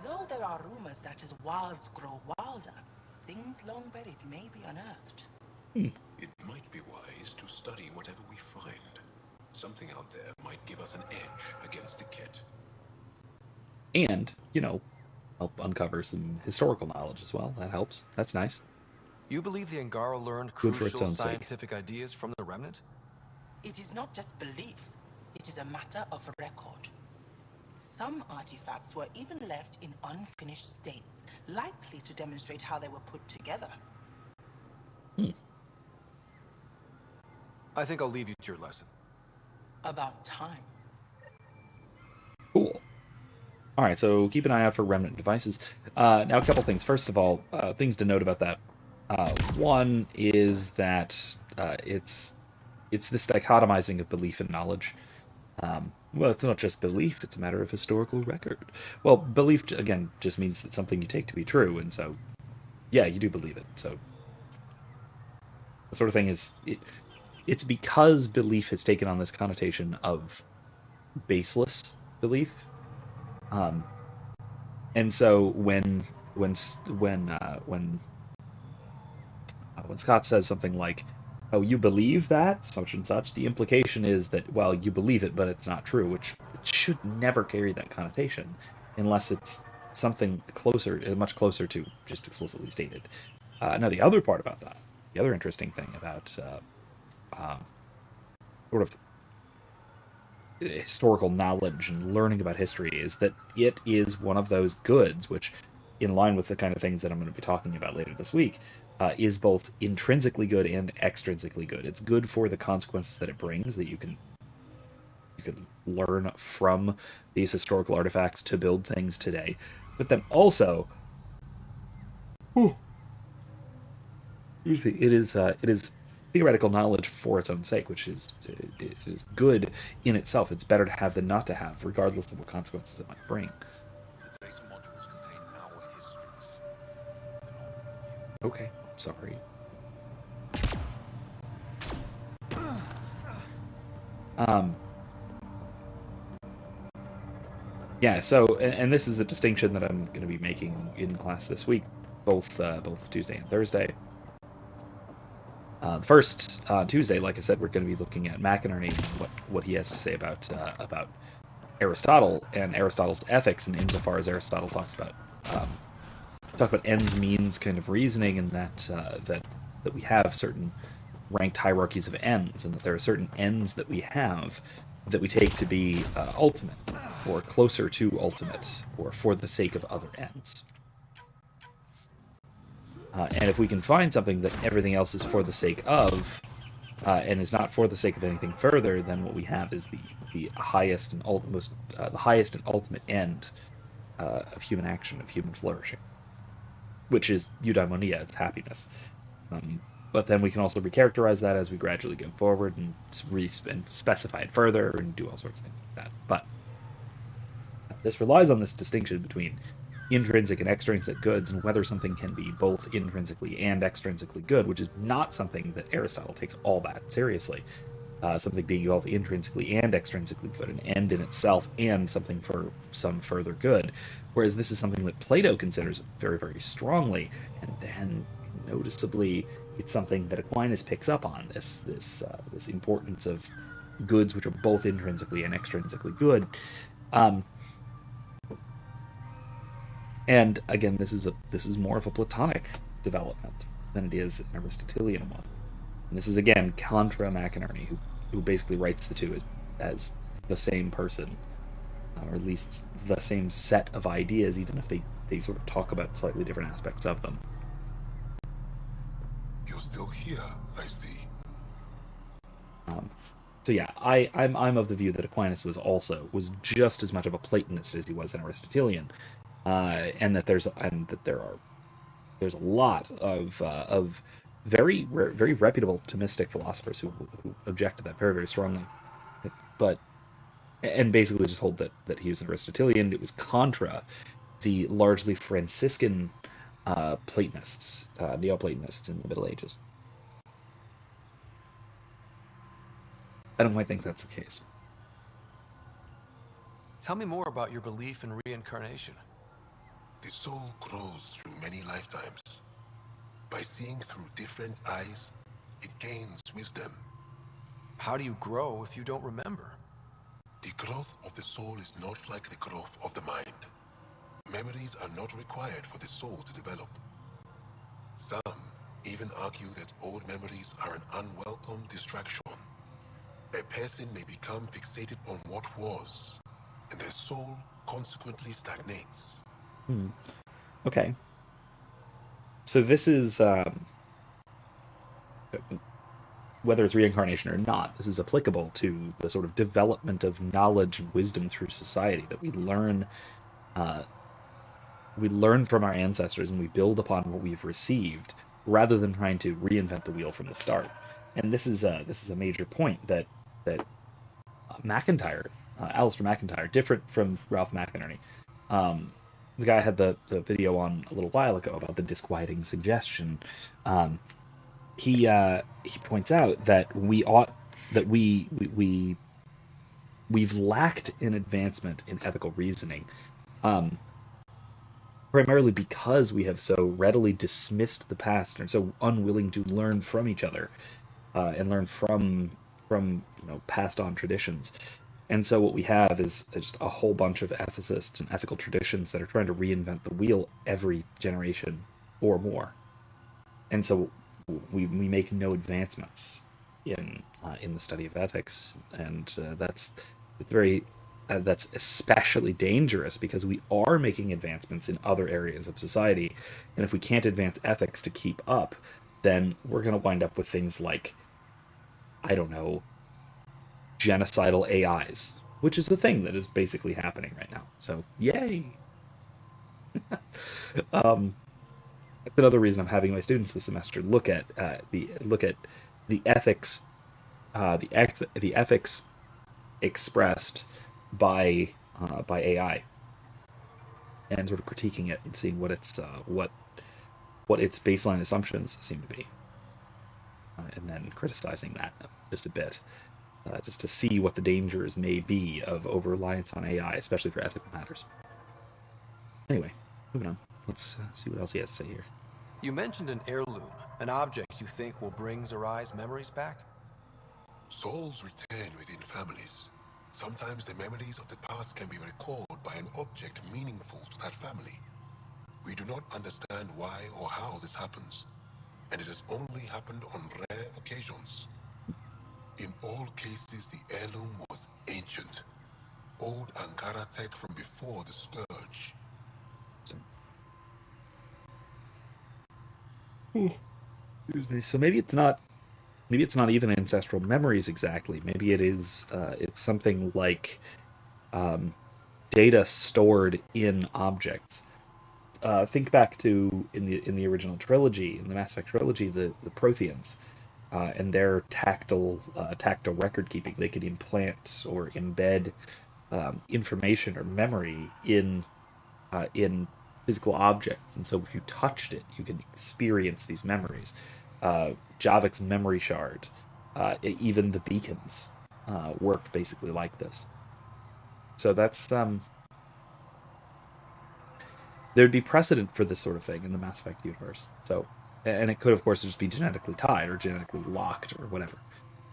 Though there are rumors that as wilds grow wilder, things long buried may be unearthed. It might be wise to study whatever we find. Something out there might give us an edge against the kit. And, you know, help uncover some historical knowledge as well. That helps. That's nice. You believe the Angara learned Good for its crucial own sake. scientific ideas from the Remnant? It is not just belief, it is a matter of record. Some artifacts were even left in unfinished states, likely to demonstrate how they were put together. I think I'll leave you to your lesson. About time. Cool. All right, so keep an eye out for remnant devices. Now, a couple things. First of all, things to note about that. One is that it's this dichotomizing of belief and knowledge. Well, it's not just belief, it's a matter of historical record. Well, belief, again, just means that something you take to be true, and so, yeah, you do believe it. So, the sort of thing is, it's because belief has taken on this connotation of baseless belief. And so when Scott says something like, "Oh, you believe that such and such," the implication is that, well, you believe it, but it's not true, which it should never carry that connotation, unless it's something closer, much closer to just explicitly stated. Now, the other part about that, the other interesting thing about sort of historical knowledge and learning about history is that it is one of those goods which, in line with the kind of things that I'm going to be talking about later this week, is both intrinsically good and extrinsically good. It's good for the consequences that it brings, that you can learn from these historical artifacts to build things today, but then also, it is theoretical knowledge for its own sake, which is good in itself. It's better to have than not to have, regardless of what consequences it might bring. The data modules contain our histories. Okay, sorry. Yeah, so, and this is the distinction that I'm going to be making in class this week, both Tuesday and Thursday. The first Tuesday, like I said, we're going to be looking at McInerney and what he has to say about Aristotle and Aristotle's ethics, and insofar as Aristotle talks about ends means kind of reasoning, and that we have certain ranked hierarchies of ends, and that there are certain ends that we have that we take to be ultimate, or closer to ultimate, or for the sake of other ends. And if we can find something that everything else is for the sake of, and is not for the sake of anything further, then what we have is the highest and ultimate end of human action, of human flourishing, which is eudaimonia, it's happiness. But then we can also recharacterize that as we gradually go forward and specify it further and do all sorts of things like that. But this relies on this distinction between intrinsic and extrinsic goods, and whether something can be both intrinsically and extrinsically good, which is not something that Aristotle takes all that seriously. Something being both intrinsically and extrinsically good, an end in itself and something for some further good. Whereas this is something that Plato considers very, very strongly, and then noticeably it's something that Aquinas picks up on, this importance of goods which are both intrinsically and extrinsically good. And again, this is more of a Platonic development than it is an Aristotelian one. And this is again contra McInerney, who basically writes the two as the same person. or at least the same set of ideas, even if they sort of talk about slightly different aspects of them. You're still here, I see. So yeah, I'm of the view that Aquinas was just as much of a Platonist as he was an Aristotelian, and that there's a lot of very reputable Thomistic philosophers who object to that very, very strongly, but and basically just hold that he was an Aristotelian. It was contra the largely Franciscan Platonists, Neoplatonists in the Middle Ages. I don't quite think that's the case. Tell me more about your belief in reincarnation. The soul grows through many lifetimes. By seeing through different eyes, it gains wisdom. How do you grow if you don't remember? The growth of the soul is not like the growth of the mind. Memories are not required for the soul to develop. Some even argue that old memories are an unwelcome distraction. A person may become fixated on what was, and their soul consequently stagnates. Okay. So this is, whether it's reincarnation or not, this is applicable to the sort of development of knowledge and wisdom through society, that we learn from our ancestors and we build upon what we've received, rather than trying to reinvent the wheel from the start. And this is a major point that McIntyre, Alistair McIntyre, different from Ralph McInerney. The guy had the video on a little while ago about the disquieting suggestion. He points out that we've lacked in advancement in ethical reasoning, primarily because we have so readily dismissed the past and are so unwilling to learn from each other, and learn from passed on traditions. And so what we have is just a whole bunch of ethicists and ethical traditions that are trying to reinvent the wheel every generation or more. And so we make no advancements in the study of ethics, and that's especially dangerous, because we are making advancements in other areas of society, and if we can't advance ethics to keep up, then we're going to wind up with things like, I don't know, genocidal AIs, which is the thing that is basically happening right now. So yay. That's another reason I'm having my students this semester look at the ethics, the ethics expressed by AI, and sort of critiquing it and seeing what its baseline assumptions seem to be, and then criticizing that just a bit, just to see what the dangers may be of over-reliance on AI, especially for ethical matters. Anyway, moving on. Let's see what else he has to say here. You mentioned an heirloom, an object you think will bring Zorai's memories back? Souls return within families. Sometimes the memories of the past can be recalled by an object meaningful to that family. We do not understand why or how this happens, and it has only happened on rare occasions. In all cases, the heirloom was ancient. Old Angara tech from before the Scourge. Excuse me. So maybe it's not even ancestral memories exactly. Maybe it is. It's something like data stored in objects. Think back to in the original trilogy, in the Mass Effect Trilogy, the Protheans, and their tactile record keeping. They could implant or embed information or memory in physical objects, and so if you touched it, you can experience these memories. Javik's memory shard, even the beacons, worked basically like this. So that's there'd be precedent for this sort of thing in the Mass Effect universe. So, and it could, of course, just be genetically tied or genetically locked or whatever.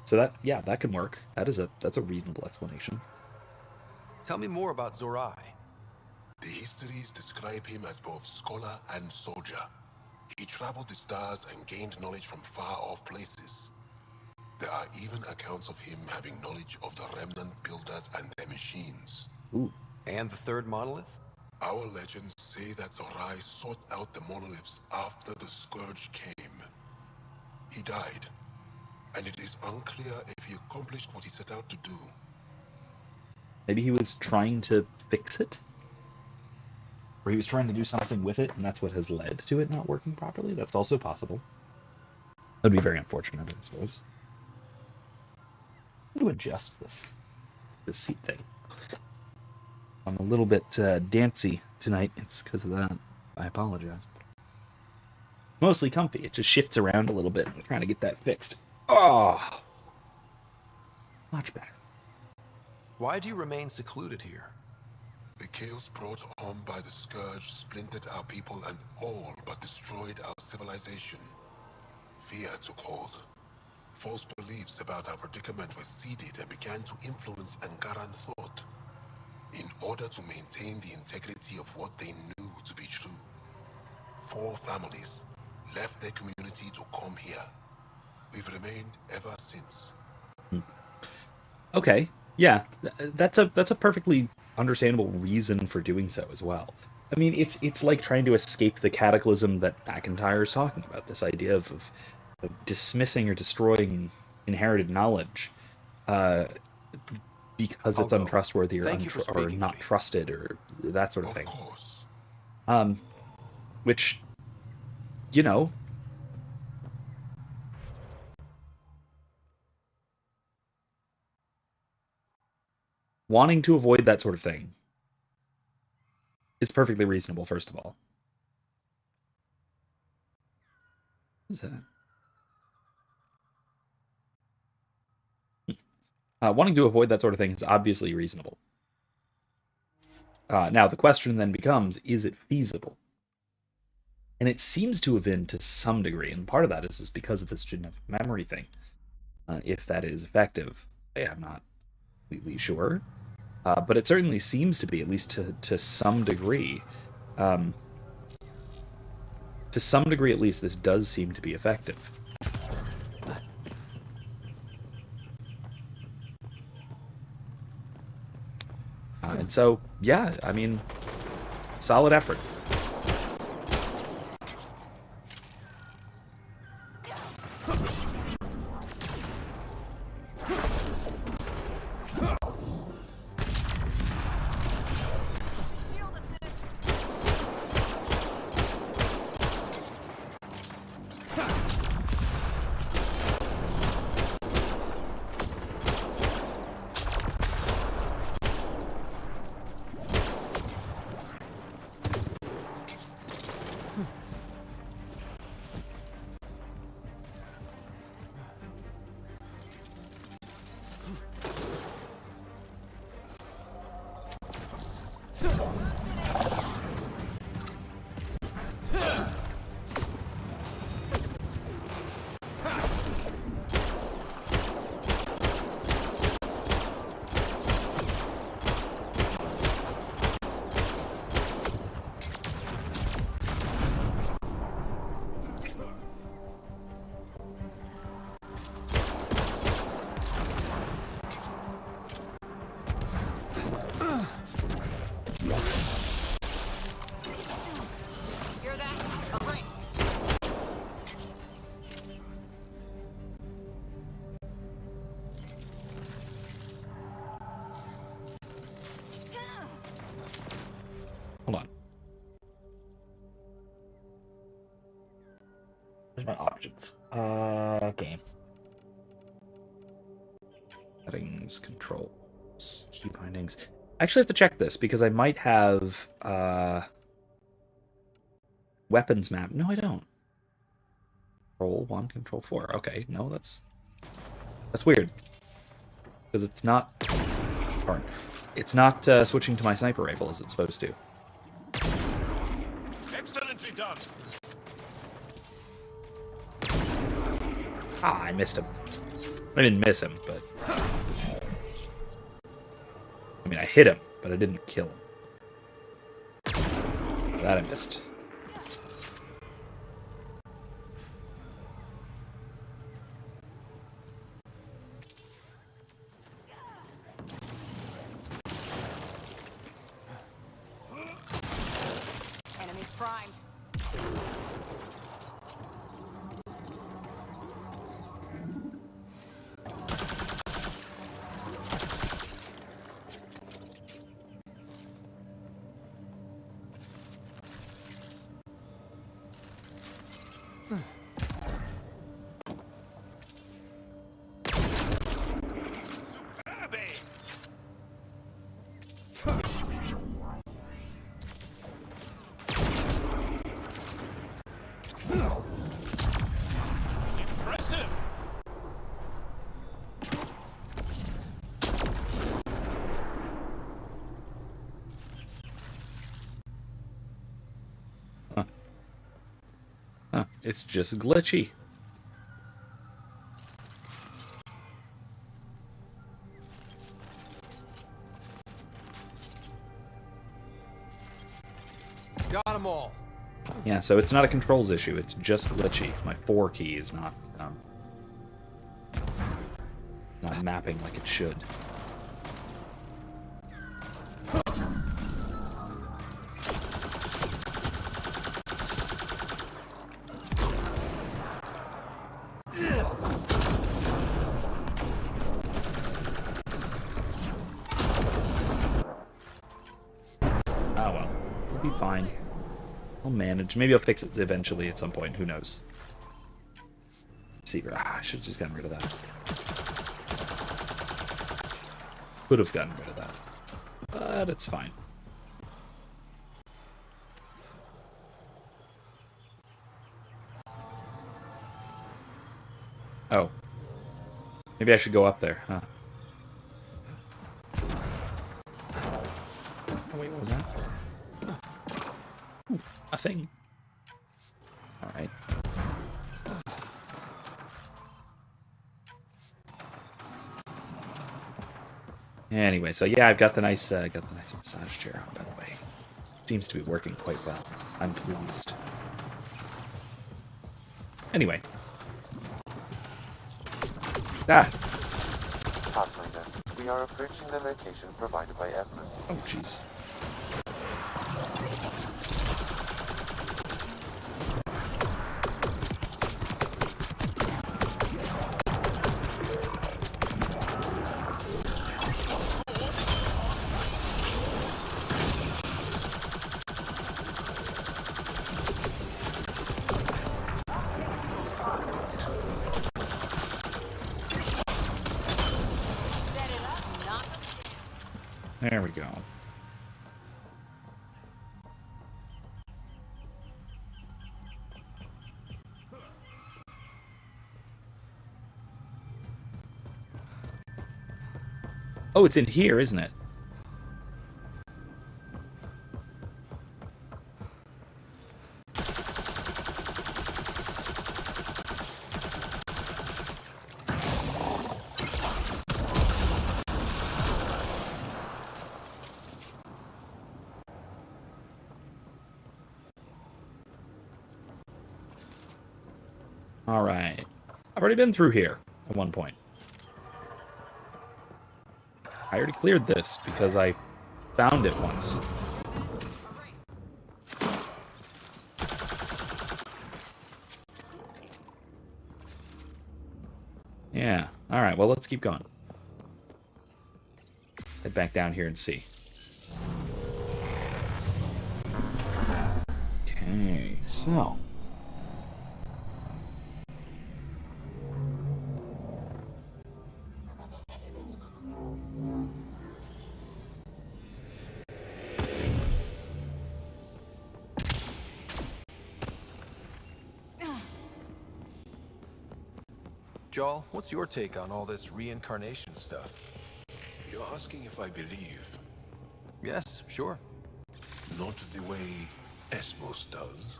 So that can work. That's a reasonable explanation. Tell me more about Zorai. The histories describe him as both scholar and soldier. He traveled the stars and gained knowledge from far-off places. There are even accounts of him having knowledge of the remnant builders and their machines. Ooh. And the third monolith? Our legends say that Zorai sought out the monoliths after the Scourge came. He died, and it is unclear if he accomplished what he set out to do. Maybe he was trying to fix it? Or he was trying to do something with it, and that's what has led to it not working properly? That's also possible. That would be very unfortunate, I suppose. I'm going to adjust this seat thing. I'm a little bit dancy tonight. It's because of that. I apologize. Mostly comfy. It just shifts around a little bit. I'm trying to get that fixed. Oh! Much better. Why do you remain secluded here? The chaos brought on by the Scourge splintered our people and all but destroyed our civilization. Fear took hold. False beliefs about our predicament were seeded and began to influence Angaran thought. In order to maintain the integrity of what they knew to be true, 4 families left their community to come here. We've remained ever since. Okay, yeah, that's a perfectly understandable reason for doing so as well. I mean, it's like trying to escape the cataclysm that McIntyre is talking about. This idea of dismissing or destroying inherited knowledge, because it's untrustworthy or, or not trusted or that sort of thing. Course. Which, you know, wanting to avoid that sort of thing is perfectly reasonable, first of all. What is that? Wanting to avoid that sort of thing is obviously reasonable. Now, the question then becomes, is it feasible? And it seems to have been to some degree, and part of that is just because of this genetic memory thing. If that is effective, I'm not completely sure. But it certainly seems to be, at least to some degree. To some degree, at least, this does seem to be effective. And so, yeah, I mean, solid effort. Hold on. Where's my options? Game. Settings, controls, key bindings. I actually have to check this because I might have weapons map. No, I don't. Control 1, control 4. Okay, no, that's weird. Because it's not... Darn. It's not switching to my sniper rifle as it's supposed to. Excellently done. Ah, I missed him. I didn't miss him, but... I mean, I hit him, but I didn't kill him. That I missed. primed. Impressive! Huh, it's just glitchy. Got them all. Yeah, so it's not a controls issue, it's just glitchy. My 4 key is not mapping like it should. Oh well, it'll be fine. I'll manage. Maybe I'll fix it eventually at some point. Who knows? See, I should have just gotten rid of that. Could have gotten rid of that. But it's fine. Oh. Maybe I should go up there, huh? Oh, wait, what was that? Ooh, a thing. Alright. Anyway, so yeah, I've got the nice massage chair on, by the way. Seems to be working quite well. I'm pleased. Anyway. Ah! Pathfinder, we are approaching the location provided by Esmus. Oh, jeez. There we go. Oh, it's in here, isn't it? Alright. I've already been through here at one point. I already cleared this because I found it once. Yeah. Alright, well, let's keep going. Head back down here and see. Okay, so... Joel, what's your take on all this reincarnation stuff? You're asking if I believe, Yes, sure. not the way Esmos does.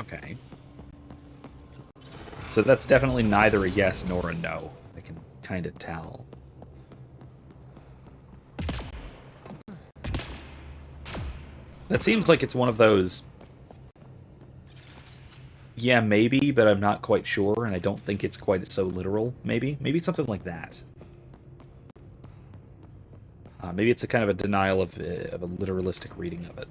Okay. So that's definitely neither a yes nor a no. I can kind of tell. That seems like it's one of those... Yeah, maybe, but I'm not quite sure, and I don't think it's quite so literal, maybe? Maybe it's something like that. Maybe it's a kind of a denial of a literalistic reading of it.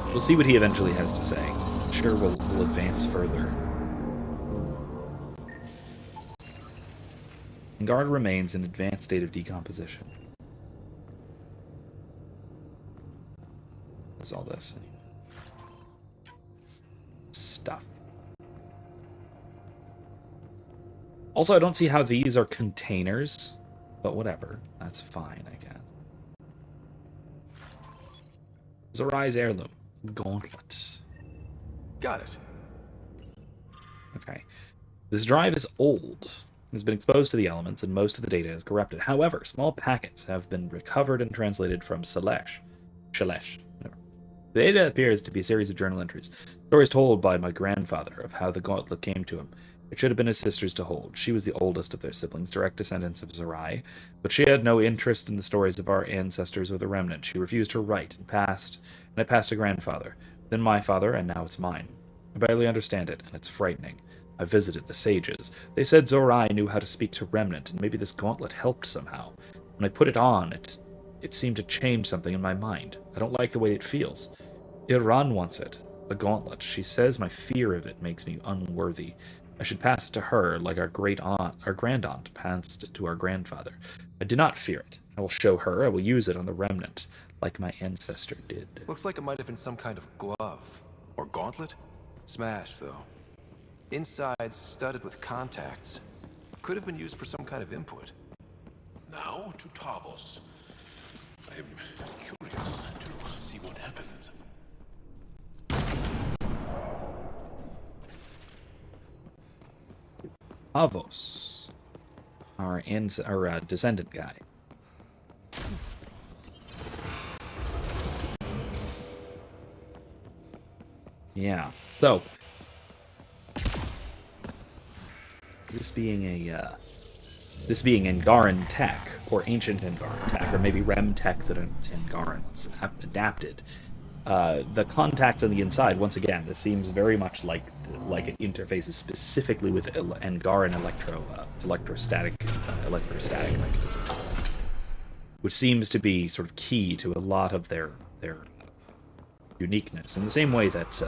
We'll see what he eventually has to say. I'm sure we'll advance further. Angaran remains in advanced state of decomposition. What's all this? Stuff. Also, I don't see how these are containers, but whatever. That's fine, I guess. Zorai's heirloom. Gauntlet. Got it. Okay. This drive is old. It has been exposed to the elements, and most of the data is corrupted. However, small packets have been recovered and translated from Shalesh. The data appears to be a series of journal entries. Stories told by my grandfather of how the gauntlet came to him. It should have been his sister's to hold. She was the oldest of their siblings, direct descendants of Zorai, but she had no interest in the stories of our ancestors or the remnant. She refused to write and it passed to grandfather, then my father, and now it's mine. I barely understand it, and it's frightening. I visited the sages. They said Zorai knew how to speak to remnant, and maybe this gauntlet helped somehow. When I put it on, it seemed to change something in my mind. I don't like the way it feels. Iran wants it. A gauntlet. She says my fear of it makes me unworthy. I should pass it to her, like our grand-aunt passed it to our grandfather. I do not fear it. I will show her. I will use it on the remnant, like my ancestor did. Looks like it might have been some kind of glove. Or gauntlet? Smashed, though. Inside studded with contacts. Could have been used for some kind of input. Now to Tavos. I am curious to see what happens. Avos, our descendant guy. Yeah. So this being Angaran tech, or ancient Angaran tech, or maybe Rem tech that Angaran's adapted. The contacts on the inside, once again, this seems very much like it interfaces specifically with Angaran electrostatic mechanisms, which seems to be sort of key to a lot of their uniqueness. In the same way that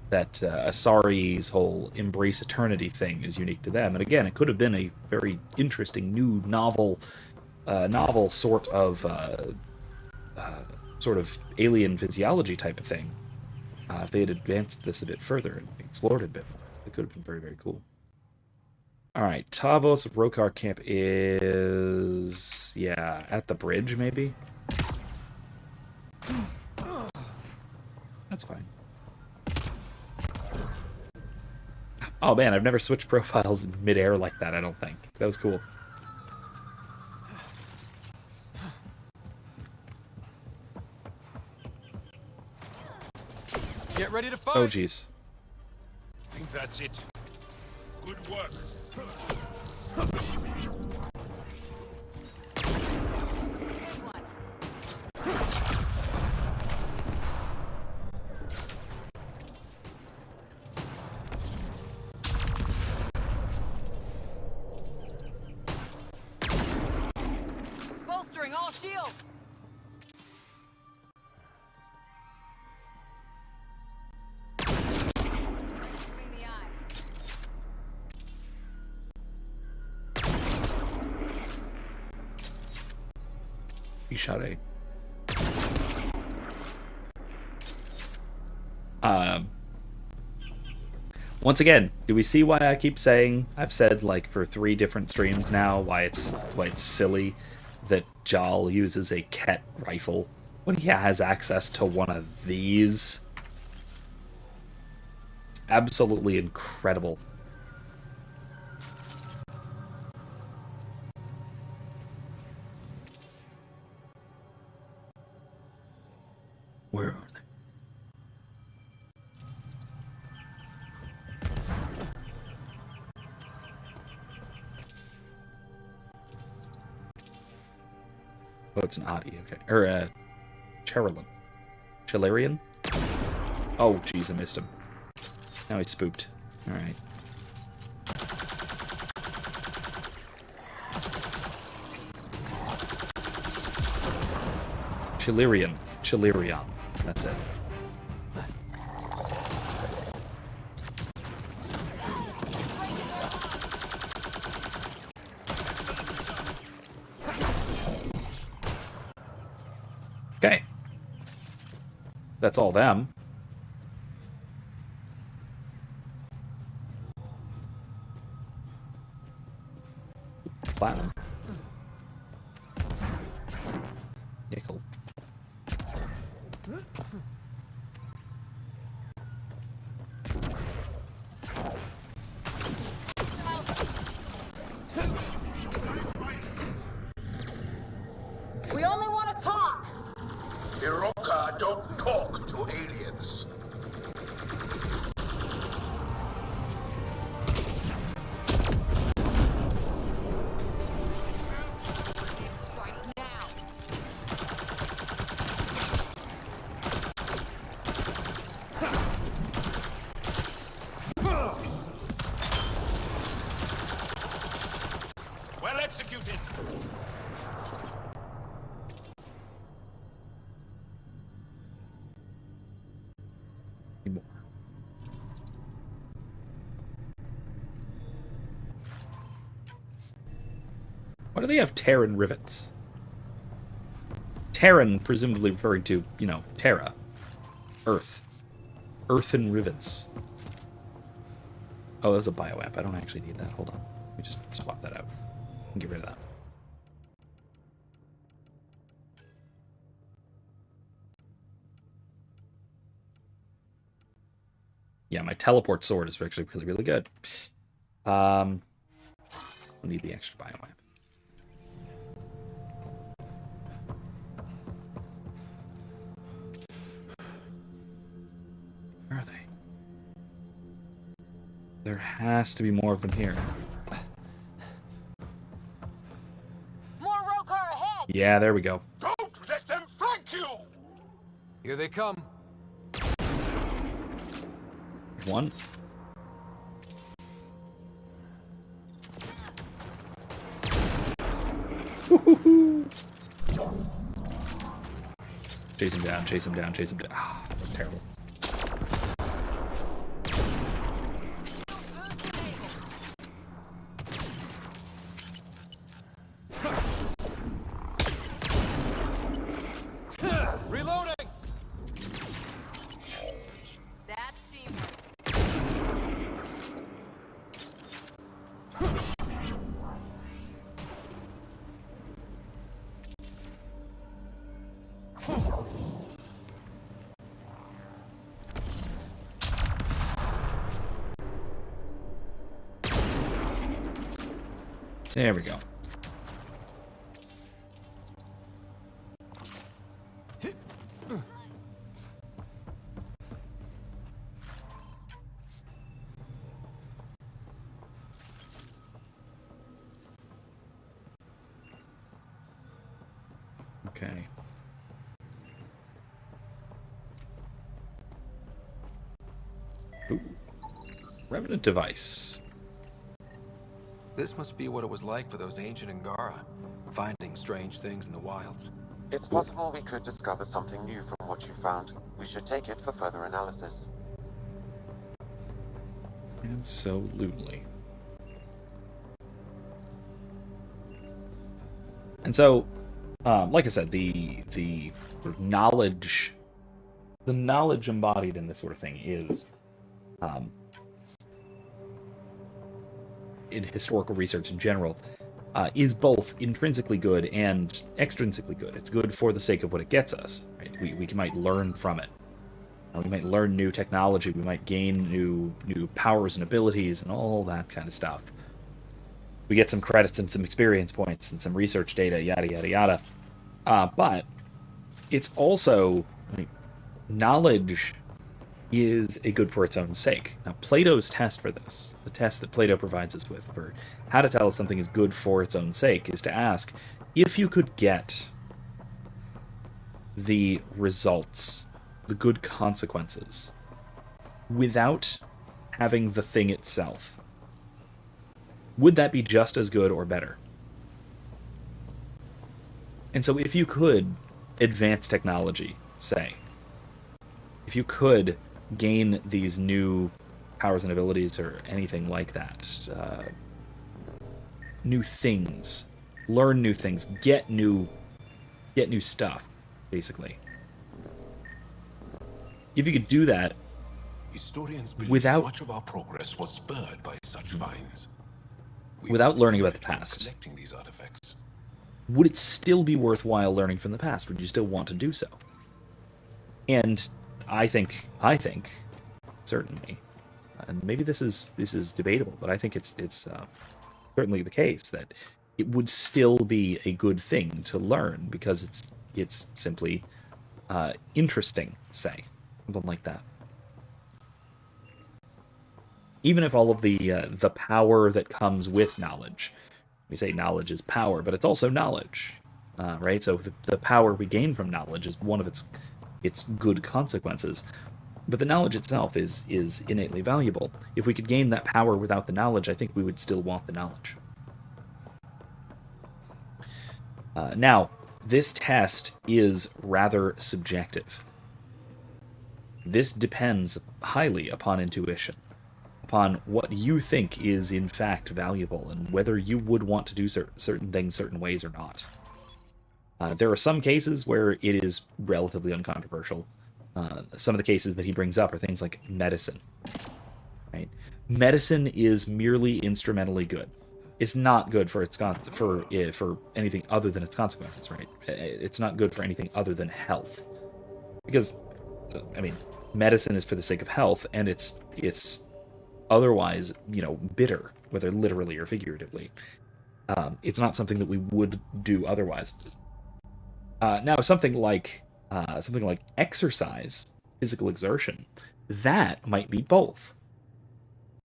Asari's whole embrace eternity thing is unique to them. And again, it could have been a very interesting new novel sort of alien physiology type of thing. If they had advanced this a bit further and explored it a bit more, it could have been very, very cool. All right, Tavos Rokar camp is at the bridge, maybe. That's fine. Oh man, I've never switched profiles in midair like that. I don't think that was cool. Get ready to fight! Oh jeez. I think that's it. Good work. Bolstering all shields! Ishare. Once again, do we see why I keep saying, I've said like for 3 different streams now, why it's silly that Jal uses a Ket rifle when he has access to one of these? Absolutely incredible. Where are they? Oh, it's an Adi, okay. Or, Cherylin. Chelarian? Oh, jeez, I missed him. Now he's spooked. All right. Chilirion. That's it. Okay. That's all them. Platinum. Nickel. We only want to talk. Hiroka don't talk to aliens. Well executed. More. Why do they have Terran rivets? Terran, presumably referring to, Terra. Earth. Earthen rivets. Oh, that's a bioapp. I don't actually need that. Hold on. Let me just swap that out and get rid of that. Yeah, my teleport sword is actually really, really good. I need the extra bioapp. Where are they? There has to be more of them here. More Rokar ahead. Yeah, there we go. Don't let them flank you! Here they come. One. Chase him down, chase him down, chase him down. Ah, that was terrible. Reloading! That's teamwork. There we go. Okay. Ooh. Revenant device. This must be what it was like for those ancient Angara, finding strange things in the wilds. It's possible we could discover something new from what you found. We should take it for further analysis. Absolutely. And so, like I said, the sort of knowledge embodied in this sort of thing is, in historical research in general, is both intrinsically good and extrinsically good. It's good for the sake of what it gets us. Right? We might learn from it. We might learn new technology. We might gain new powers and abilities and all that kind of stuff. We get some credits and some experience points and some research data, yada, yada, yada. But it's also, knowledge is a good for its own sake. Now, Plato's test for this, the test that Plato provides us with for how to tell if something is good for its own sake, is to ask if you could get the results, the good consequences, without having the thing itself, would that be just as good or better? And so if you could advance technology, say, if you could gain these new powers and abilities or anything like that, new things, learn new things, get new stuff, basically. If you could do that Historians believe without much of our progress was spurred by such finds. without learning about the past, Collecting these artifacts. would it still be worthwhile learning from the past? Would you still want to do so? And I think, certainly, and maybe this is debatable, but I think it's certainly the case that it would still be a good thing to learn because it's simply interesting, say, something like that. Even if all of the power that comes with knowledge, we say knowledge is power, but it's also knowledge, right? So the power we gain from knowledge is one of its good consequences. But the knowledge itself is innately valuable. If we could gain that power without the knowledge, I think we would still want the knowledge. Now, this test is rather subjective. This depends highly upon intuition, upon what you think is in fact valuable, and whether you would want to do certain things certain ways or not. There are some cases where it is relatively uncontroversial. Some of the cases that he brings up are things like medicine. Right? Medicine is merely instrumentally good. It's not good for anything other than its consequences. Right? It's not good for anything other than health, because medicine is for the sake of health, and it's otherwise bitter, whether literally or figuratively. It's not something that we would do otherwise. Now, something like exercise, physical exertion, that might be both.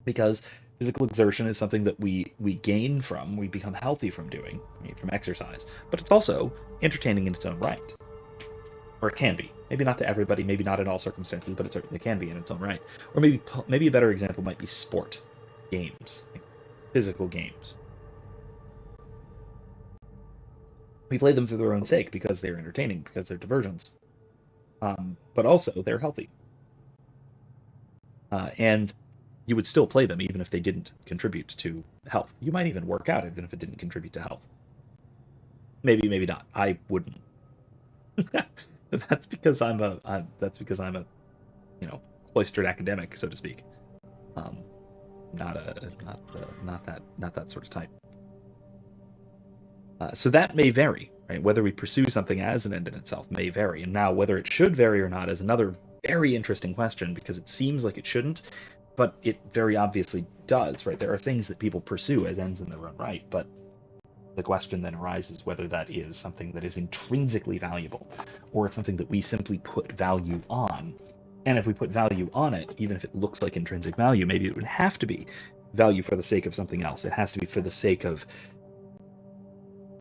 Because physical exertion is something that we gain from, we become healthy from doing, from exercise. But it's also entertaining in its own right. Or it can be. Maybe not to everybody, maybe not in all circumstances, but it certainly can be in its own right. Or maybe a better example might be sport, games, physical games. We play them for their own sake because they're entertaining, because they're diversions. But also, they're healthy. And you would still play them even if they didn't contribute to health. You might even work out even if it didn't contribute to health. Maybe, maybe not. I wouldn't. That's because I'm a cloistered academic, so to speak. Not that sort of type. So that may vary, right? Whether we pursue something as an end in itself may vary. And now whether it should vary or not is another very interesting question, because it seems like it shouldn't, but it very obviously does, right? There are things that people pursue as ends in their own right, but the question then arises whether that is something that is intrinsically valuable, or it's something that we simply put value on. And if we put value on it, even if it looks like intrinsic value, maybe it would have to be value for the sake of something else. It has to be for the sake of,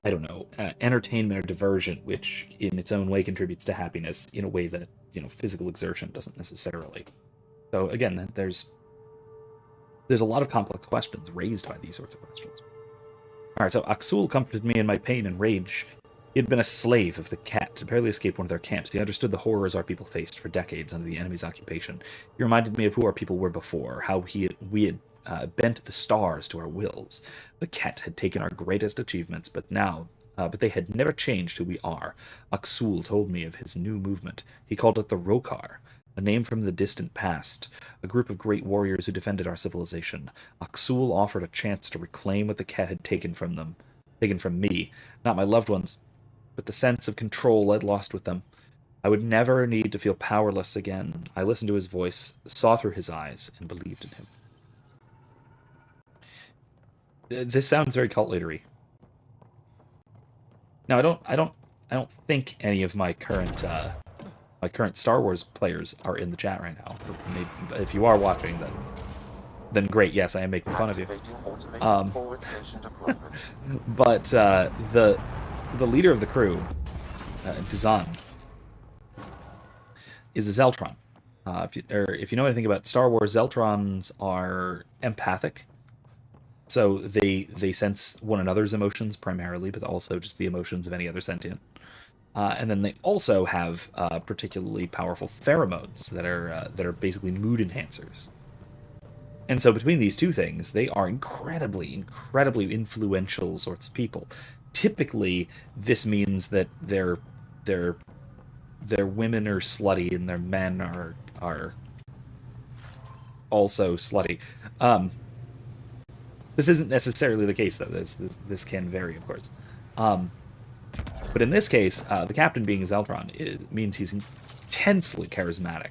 I don't know, entertainment or diversion, which in its own way contributes to happiness in a way that, physical exertion doesn't necessarily. So again, there's a lot of complex questions raised by these sorts of questions. All right, so Aksul comforted me in my pain and rage. He had been a slave of the Cat and barely escaped one of their camps. He understood the horrors our people faced for decades under the enemy's occupation. He reminded me of who our people were before, how we had bent the stars to our wills. The Cat had taken our greatest achievements, but they had never changed who we are. Aksul told me of his new movement. He called it the Rokar, a name from the distant past, a group of great warriors who defended our civilization. Aksul offered a chance to reclaim what the Cat had taken from me, not my loved ones, but the sense of control I'd lost with them. I would never need to feel powerless again. I listened to his voice, saw through his eyes, and believed in him. This sounds very cult leadery. Now, I don't think any of my current Star Wars players are in the chat right now. If you are watching, then great. Yes, I am making fun of you. But the leader of the crew, Dazan, is a Zeltron, If you know anything about Star Wars, Zeltrons are empathic. So they sense one another's emotions primarily, but also just the emotions of any other sentient. And then they also have particularly powerful pheromones that are basically mood enhancers. And so between these two things, they are incredibly, incredibly influential sorts of people. Typically, this means that their women are slutty and their men are also slutty. This isn't necessarily the case, though. This can vary, of course. But in this case, the captain being Zeltron, it means he's intensely charismatic.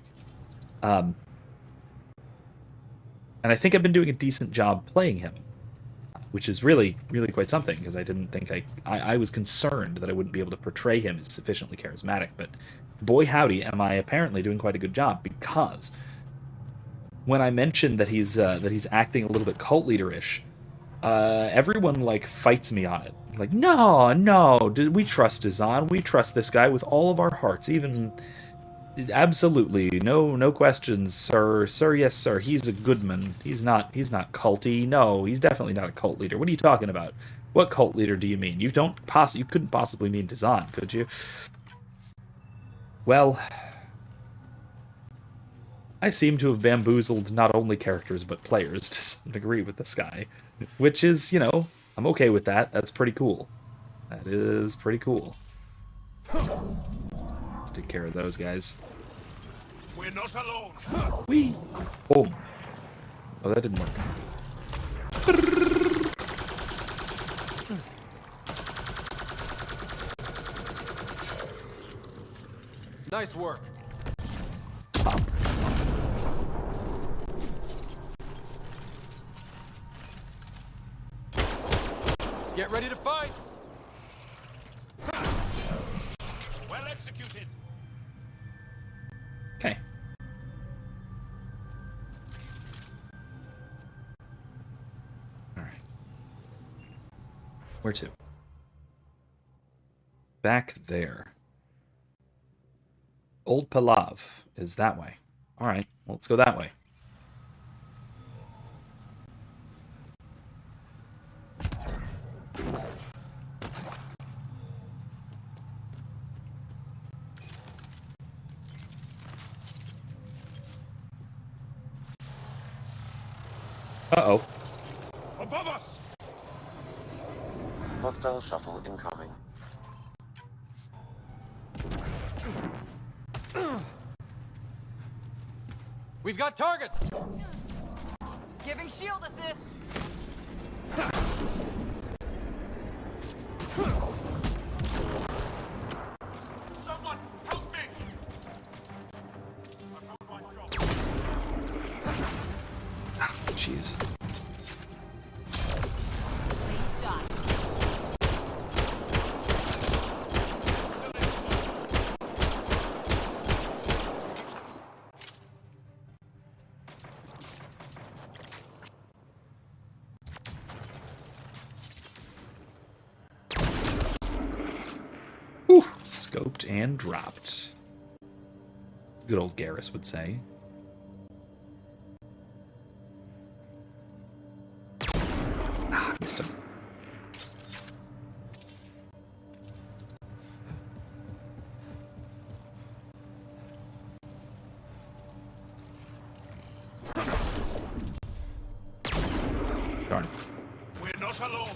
And I think I've been doing a decent job playing him, which is really, really quite something, because I didn't think I was concerned that I wouldn't be able to portray him as sufficiently charismatic, but boy howdy, am I apparently doing quite a good job, because when I mentioned that he's acting a little bit cult leader-ish, everyone like fights me on it. Like, no, we trust Dazan. We trust this guy with all of our hearts. Even, absolutely, no questions, sir. Sir, yes, sir. He's a good man. He's not culty. No, he's definitely not a cult leader. What are you talking about? What cult leader do you mean? You couldn't possibly mean Dazan, could you? Well, I seem to have bamboozled not only characters but players to some degree with this guy, which is, I'm okay with that. That's pretty cool. That is pretty cool. Let's take care of those guys. We're not alone. Whee! Boom. Oh, that didn't work. Nice work. Get ready to fight! Well executed. Okay. Alright. Where to? Back there. Old Palav is that way. Alright, well, let's go that way. Uh-oh. Above us! Hostile shuttle incoming. We've got targets! Giving shield assist. Someone help me! Jeez. Lead shot. Whew. Scoped and dropped. Good old Garrus would say. Ah, missed him. Darn. We're not alone.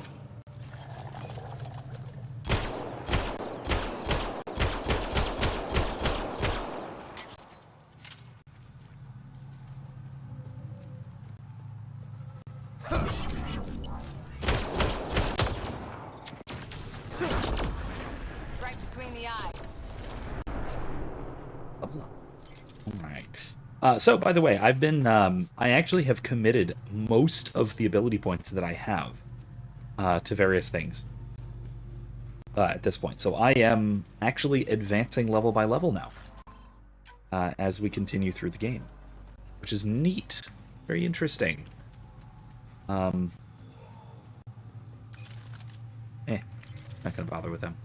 Right between the eyes. Alright. So, by the way, I've been, I actually have committed most of the ability points that I have to various things at this point. So I am actually advancing level by level now as we continue through the game, which is neat. Very interesting. Not gonna bother with them.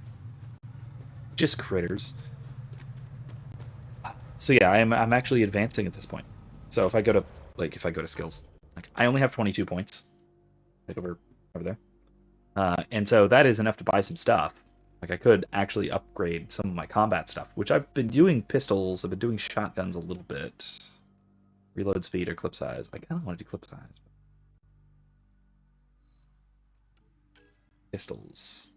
Just critters. So yeah, I'm actually advancing at this point. So if I go to skills, like I only have 22 points, like over there, and so that is enough to buy some stuff. Like I could actually upgrade some of my combat stuff, which I've been doing pistols. I've been doing shotguns a little bit. Reload speed or clip size. I kind of want to do clip size. Pistols.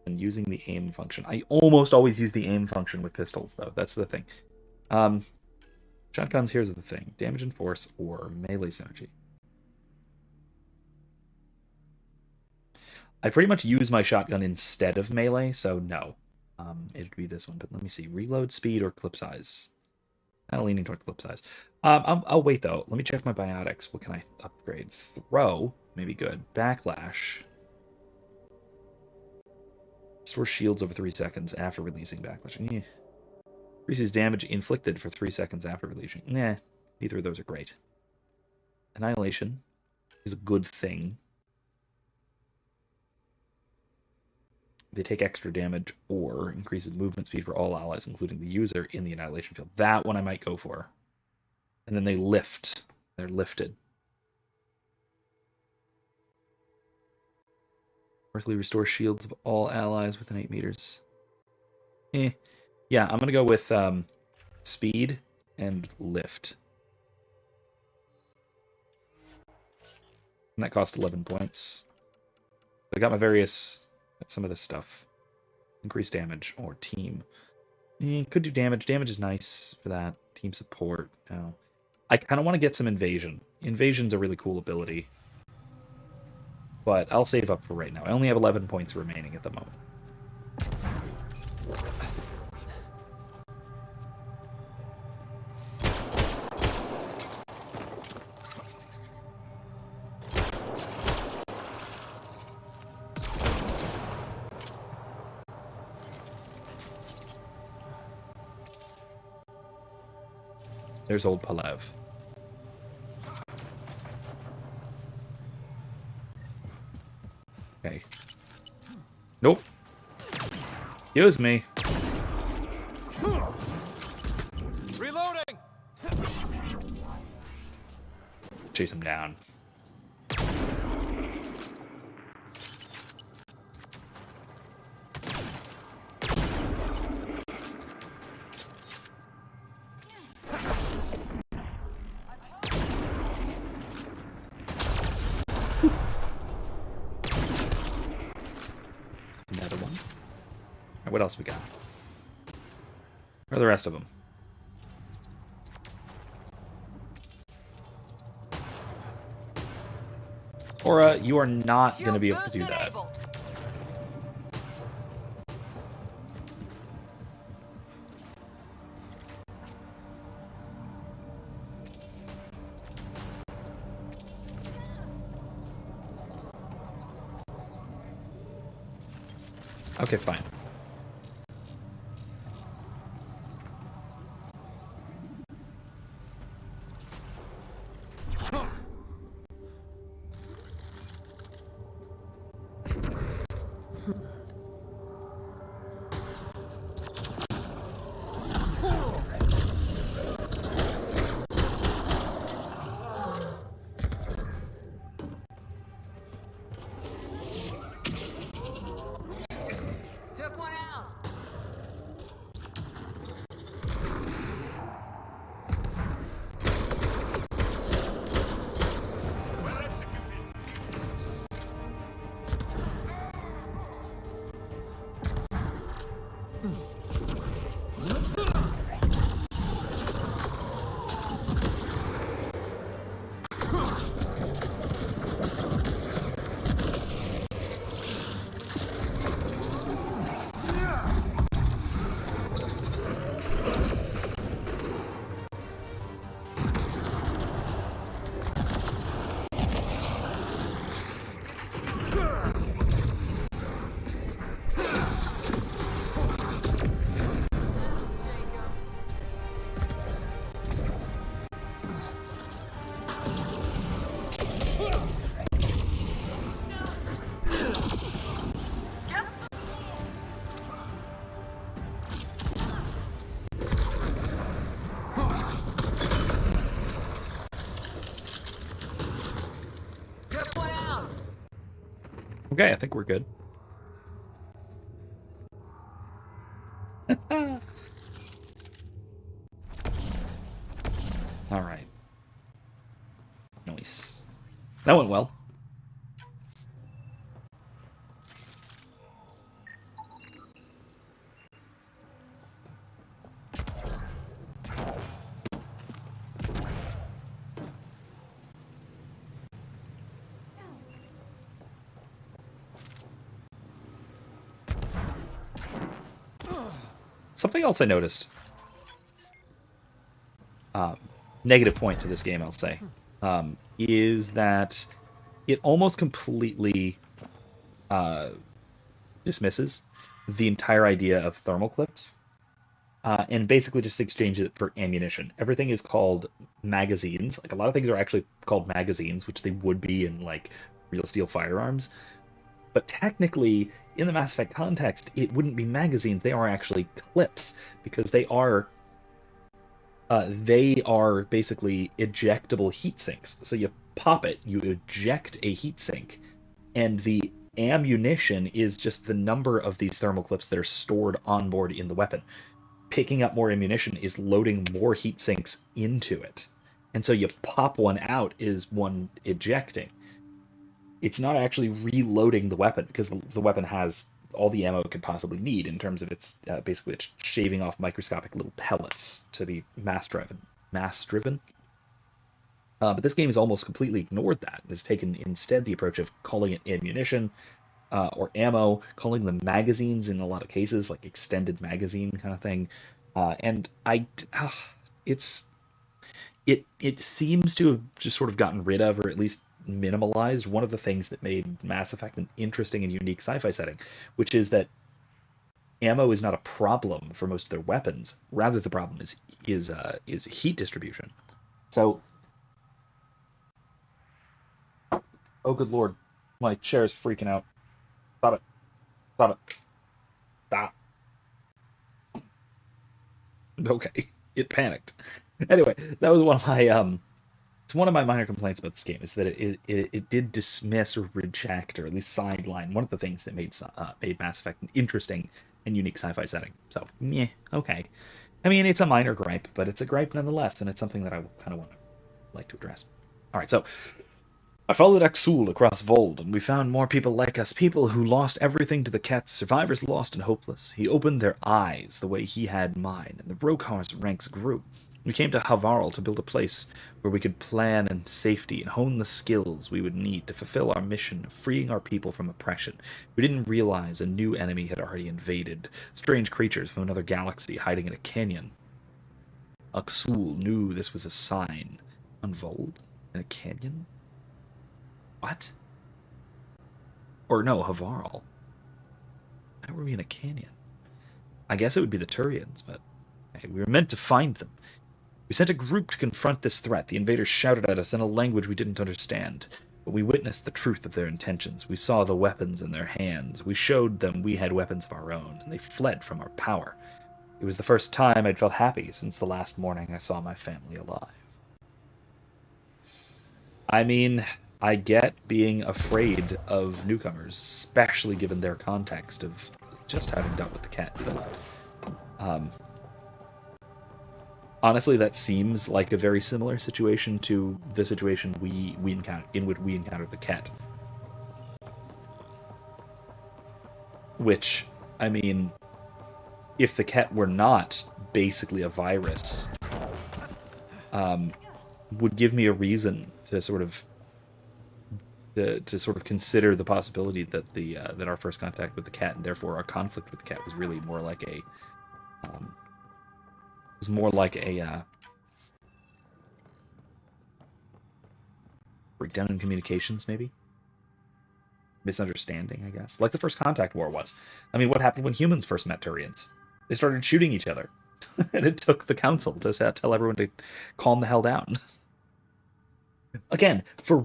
And using the aim function. I almost always use the aim function with pistols, though. That's the thing. Shotguns, here's the thing. Damage and force or melee synergy. I pretty much use my shotgun instead of melee, so no. It'd be this one, but let me see. Reload speed or clip size? I'm leaning toward clip size. I'll wait, though. Let me check my biotics. What can I upgrade? Throw, maybe good. Backlash. Restore shields over 3 seconds after releasing backlash. Increases damage inflicted for 3 seconds after releasing. Nah, neither of those are great. Annihilation is a good thing. They take extra damage or increases movement speed for all allies, including the user, in the annihilation field. That one I might go for. And then they lift. They're lifted. Earthly restore shields of all allies within 8 meters. Yeah, I'm going to go with speed and lift. And that cost 11 points. I got my various... some of this stuff. Increased damage or team. Could do damage. Damage is nice for that. Team support. Oh. I kind of want to get some invasion. Invasion's a really cool ability. But I'll save up for right now. I only have 11 points remaining at the moment. There's old Palev. Okay. Nope. Excuse me. Reloading. Chase him down. What else we got? Where are the rest of them? Aura, you are not going to be able to do that. Okay, fine. Okay, I think we're good. All right. Nice. That went well. Something else I noticed. Negative point to this game, I'll say, is that it almost completely dismisses the entire idea of thermal clips, and basically just exchanges it for ammunition. Everything is called magazines. Like, a lot of things are actually called magazines, which they would be in like real steel firearms. But technically, in the Mass Effect context, it wouldn't be magazines. They are actually clips, because they are basically ejectable heat sinks. So you pop it, you eject a heat sink, and the ammunition is just the number of these thermal clips that are stored on board in the weapon. Picking up more ammunition is loading more heat sinks into it. And so you pop one out is one ejecting. It's not actually reloading the weapon, because the weapon has all the ammo it could possibly need in terms of its basically it's shaving off microscopic little pellets to be mass driven. But this game has almost completely ignored that. It's taken instead the approach of calling it ammunition or ammo, calling them magazines in a lot of cases, like extended magazine kind of thing. It seems to have just sort of gotten rid of, or at least minimalized, one of the things that made Mass Effect an interesting and unique sci-fi setting, which is that ammo is not a problem for most of their weapons. Rather, the problem is heat distribution. So, oh good lord, my chair is freaking out. Stop it! Stop it! Stop! Okay, it panicked. Anyway, that was one of my it's one of my minor complaints about this game, is that it did dismiss or reject, or at least sideline, one of the things that made Mass Effect an interesting and unique sci-fi setting. So, meh, okay. I mean, it's a minor gripe, but it's a gripe nonetheless, and it's something that I kind of like to address. All right, so I followed Axul across Voeld, and we found more people like us, people who lost everything to the Kett, survivors lost and hopeless. He opened their eyes the way he had mine, and the Rokar's ranks grew. We came to Havarl to build a place where we could plan in safety and hone the skills we would need to fulfill our mission of freeing our people from oppression. We didn't realize a new enemy had already invaded, strange creatures from another galaxy hiding in a canyon. Axul knew this was a sign. On Voeld? In a canyon? What? Or no, Havarl. Why were we in a canyon? I guess it would be the Turians, but hey, we were meant to find them. We sent a group to confront this threat. The invaders shouted at us in a language we didn't understand, but we witnessed the truth of their intentions. We saw the weapons in their hands. We showed them we had weapons of our own, and they fled from our power. It was the first time I'd felt happy since the last morning I saw my family alive. I mean, I get being afraid of newcomers, especially given their context of just having dealt with the Kett, but honestly, that seems like a very similar situation to the situation we encountered, in which we encountered the Kett. Which, I mean, if the Kett were not basically a virus, would give me a reason to sort of consider the possibility that that our first contact with the Kett, and therefore our conflict with the Kett, was really more like a breakdown in communications, maybe? Misunderstanding, I guess. Like the first contact war was. I mean, what happened when humans first met Turians? They started shooting each other. And it took the council to tell everyone to calm the hell down. Again, for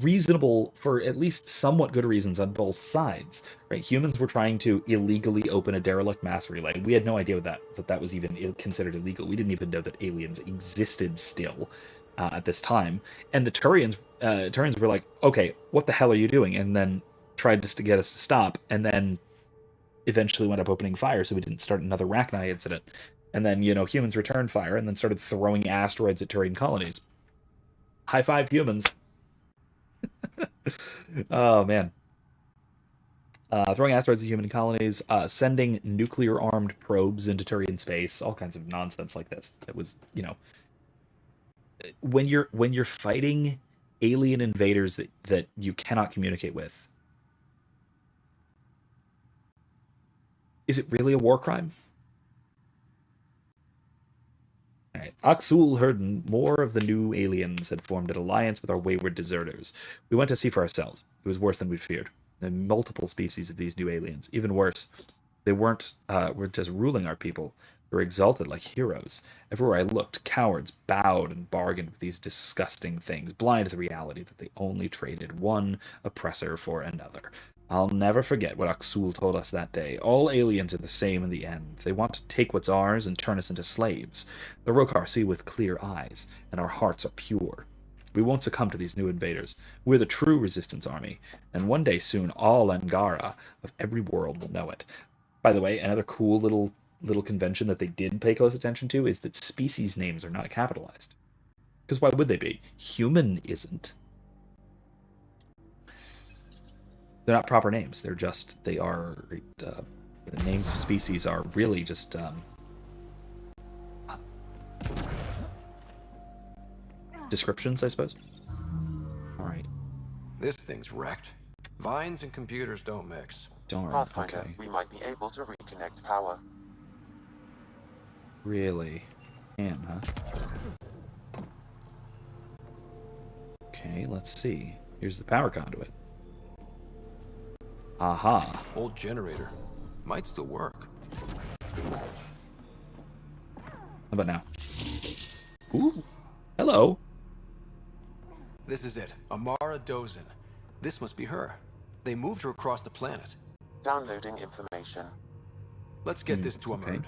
at least somewhat good reasons on both sides, right? Humans were trying to illegally open a derelict mass relay. We had no idea that was even considered illegal. We didn't even know that aliens existed still at this time. And the Turians were like, okay, what the hell are you doing? And then tried to get us to stop, and then eventually went up opening fire so we didn't start another Rachni incident. And then, humans returned fire and then started throwing asteroids at Turian colonies. High five, humans. Oh, man. Throwing asteroids at human colonies, sending nuclear-armed probes into Turian space, all kinds of nonsense like this. It was, when you're fighting alien invaders that you cannot communicate with, is it really a war crime? All right. Aksul heard more of the new aliens had formed an alliance with our wayward deserters. We went to see for ourselves. It was worse than we'd feared. There are multiple species of these new aliens. Even worse, they weren't just ruling our people. They were exalted like heroes. Everywhere I looked, cowards bowed and bargained with these disgusting things, blind to the reality that they only traded one oppressor for another. I'll never forget what Aksul told us that day. All aliens are the same in the end. They want to take what's ours and turn us into slaves. The Rokar see with clear eyes, and our hearts are pure. We won't succumb to these new invaders. We're the true resistance army, and one day soon all Angara of every world will know it. By the way, another cool little convention that they did pay close attention to is that species names are not capitalized. Because why would they be? Human isn't. They're not proper names. The names of species are really just descriptions, I suppose. All right. This thing's wrecked. Vines and computers don't mix. Darn. Pathfinder, Okay. we might be able to reconnect power. Really? Can, huh? Okay, let's see. Here's the power conduit. Aha. Old generator. Might still work. How about now? Ooh. Hello. This is it. Amara Dozin. This must be her. They moved her across the planet. Downloading information. Let's get this to okay. Amerd.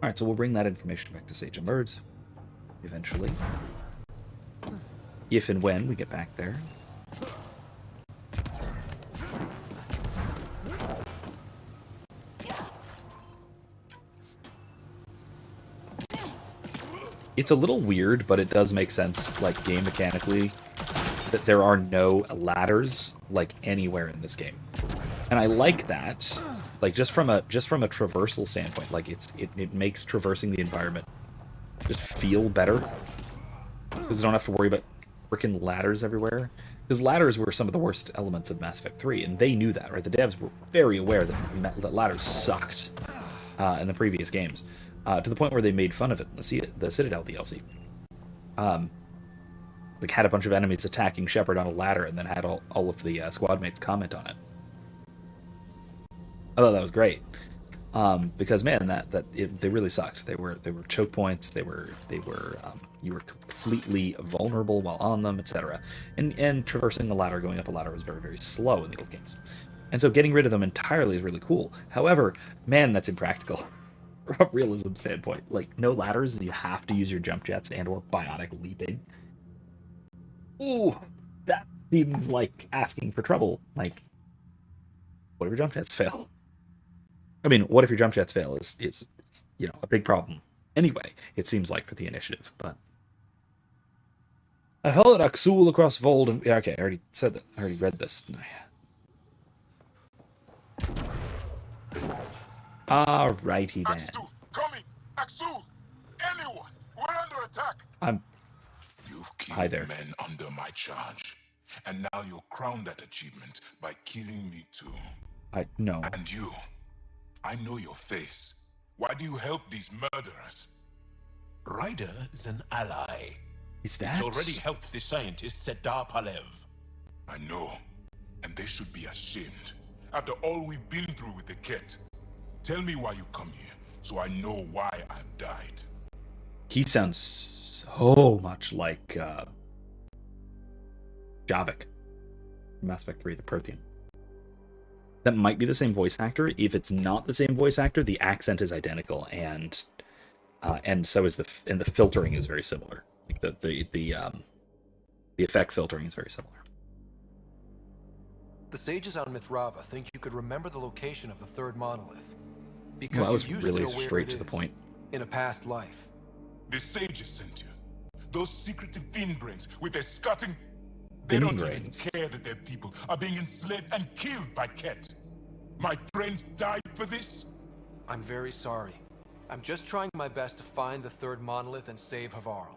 Alright, so we'll bring that information back to Sage Amerd. Eventually. If and when we get back there. It's a little weird, but it does make sense, like, game mechanically, that there are no ladders, like, anywhere in this game. And I like that, like, just from a traversal standpoint, like, it makes traversing the environment just feel better, because you don't have to worry about freaking ladders everywhere. Because ladders were some of the worst elements of Mass Effect 3, and they knew that, right? The devs were very aware that ladders sucked in the previous games, to the point where they made fun of it in the Citadel DLC. Like, had a bunch of enemies attacking Shepard on a ladder, and then had all of the squad mates comment on it. I thought that was great. Because man, they really sucked. They were choke points. They were you were completely vulnerable while on them, etc. And traversing the ladder, going up a ladder, was very, very slow in the old games. And so getting rid of them entirely is really cool. However, man, that's impractical from a realism standpoint. Like, no ladders, you have to use your jump jets and/or bionic leaping. Ooh, that seems like asking for trouble. Like, what if your jump jets fail? I mean, what if your jump jets fail is a big problem. Anyway, it seems like for the initiative, but I followed Aksul across Voeld and okay, I already said that. I already read this. Alrighty then. Axel, coming! Axel! Anyone! We're under attack! You've Hi killed there. men under my charge. And now you'll crown that achievement by killing me too. No. And you. I know your face. Why do you help these murderers? Ryder is an ally. Is that? He's already helped the scientists at Dar Palev. I know. And they should be ashamed. After all we've been through with the Ket. Tell me why you come here, so I know why I've died. He sounds so much like Javik from Mass Effect 3, the Prothean. That might be the same voice actor. If it's not the same voice actor, the accent is identical, and so is the filtering is very similar. Like the The effects filtering is very similar. The sages on Mithrava think you could remember the location of the third monolith. Because Well, that was you used really to know where straight it to the is point. in a past life. The sages sent you. Those secretive fin brains with their scutting. They Fin don't brains. even care that their people are being enslaved and killed by Ket. My friends died for this? I'm very sorry. I'm just trying my best to find the third monolith and save Havarl.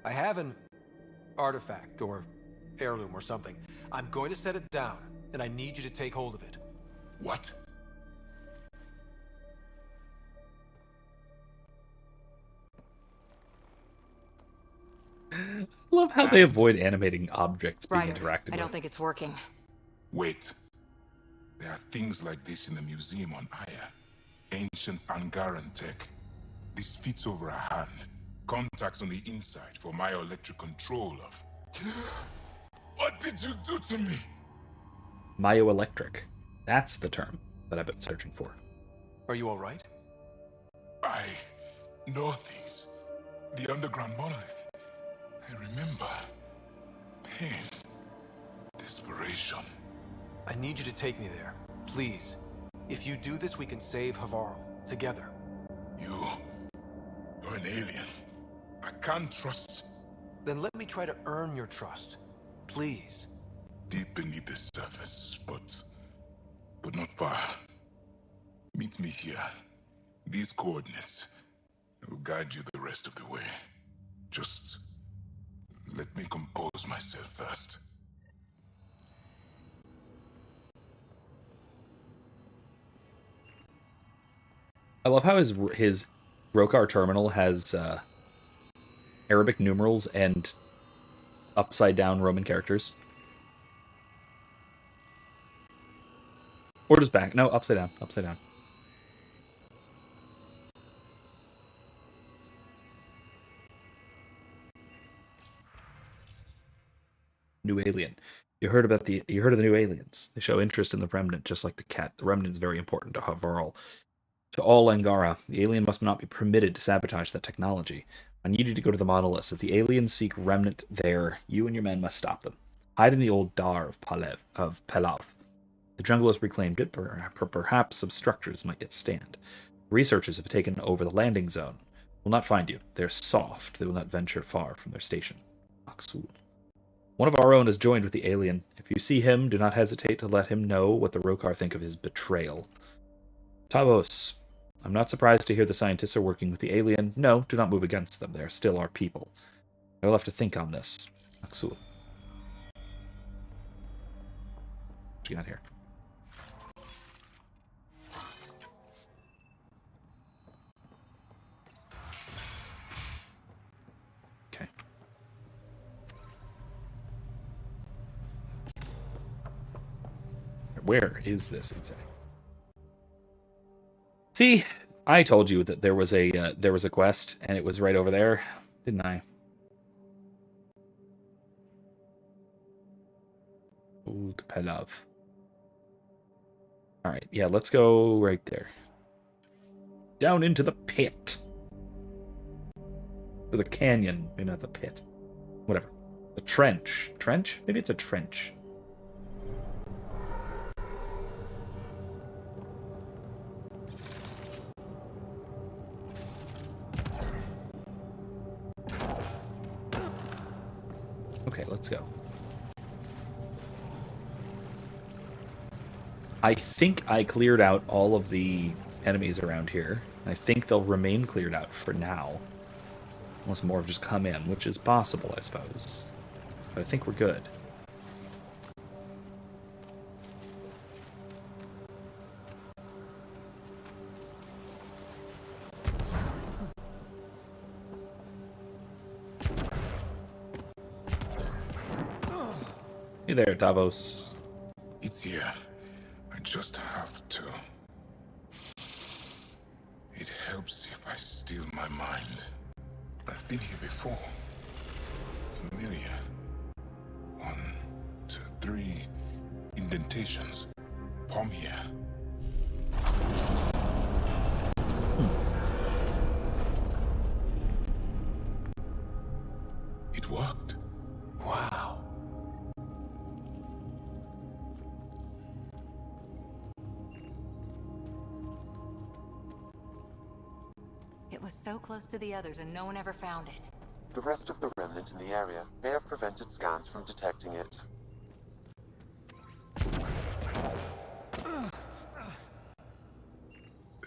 I have an artifact or heirloom or something. I'm going to set it down, and I need you to take hold of it. What? I love how they avoid animating objects being Ryder, interacted I don't with. think it's working. Wait. There are things like this in the museum on Aya. Ancient Angaran tech. This fits over a hand. Contacts on the inside for myoelectric control of... What did you do to me? Myoelectric. That's the term that I've been searching for. Are you all right? I know these. The underground monolith. I remember. Pain. Desperation. I need you to take me there, please. If you do this, we can save Havarl together. You're an alien. I can't trust. Then let me try to earn your trust. Please. Deep beneath the surface, but not far. Meet me here. These coordinates. I will guide you the rest of the way. Just let me compose myself first. I love how his Rokar terminal has Arabic numerals and upside down Roman characters. Or just back. No, upside down. Upside down. New alien. You heard of the new aliens. They show interest in the remnant, just like the cat. The remnant is very important to Havarl. To all Angara, the alien must not be permitted to sabotage that technology. I need you to go to the monolith. If the aliens seek remnant there, you and your men must stop them. Hide in the old Dar of Pelav. The jungle has reclaimed it, perhaps some structures might yet stand. Researchers have taken over the landing zone. Will not find you. They're soft. They will not venture far from their station. Aksul. One of our own has joined with the alien. If you see him, do not hesitate to let him know what the Rokar think of his betrayal. Tavos. I'm not surprised to hear the scientists are working with the alien. No, do not move against them. They are still our people. I will have to think on this. Aksul. What you got here? Okay. Where is this exactly? See, I told you that there was a quest, and it was right over there, didn't I? Old Pelav. All right, yeah, let's go right there. Down into the pit. Or the canyon, maybe not the pit. Whatever. The trench. Trench? Maybe it's a trench. Okay, let's go. I think I cleared out all of the enemies around here. I think they'll remain cleared out for now. Unless more have just come in, which is possible, I suppose. But I think we're good. Hey there, Davos. It's here. I just have to. It helps if I still my mind. I've been here before. Familiar. 1, 2, 3 indentations. Palm here. It worked. Wow. was so close to the others and no one ever found it. The rest of the remnant in the area may have prevented scans from detecting it.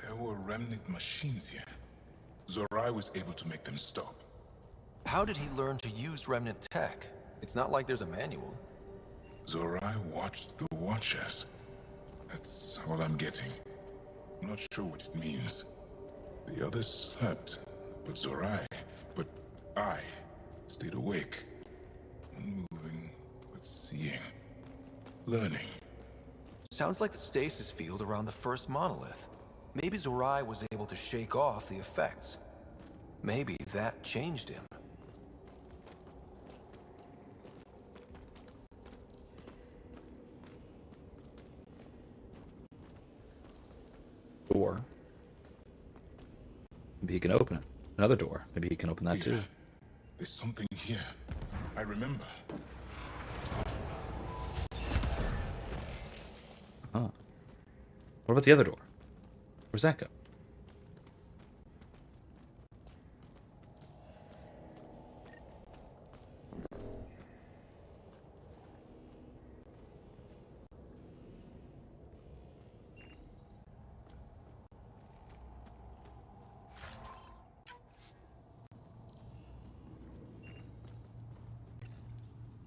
There were remnant machines here. Zorai was able to make them stop. How did he learn to use remnant tech? It's not like there's a manual. Zorai watched the Watchers. That's all I'm getting. I'm not sure what it means. The others slept, but I stayed awake. Unmoving, but seeing. Learning. Sounds like the stasis field around the first monolith. Maybe Zorai was able to shake off the effects. Maybe that changed him. Door. Maybe he can open it. Another door. Maybe he can open that too. There's something here. I remember. Huh. What about the other door? Where's that go?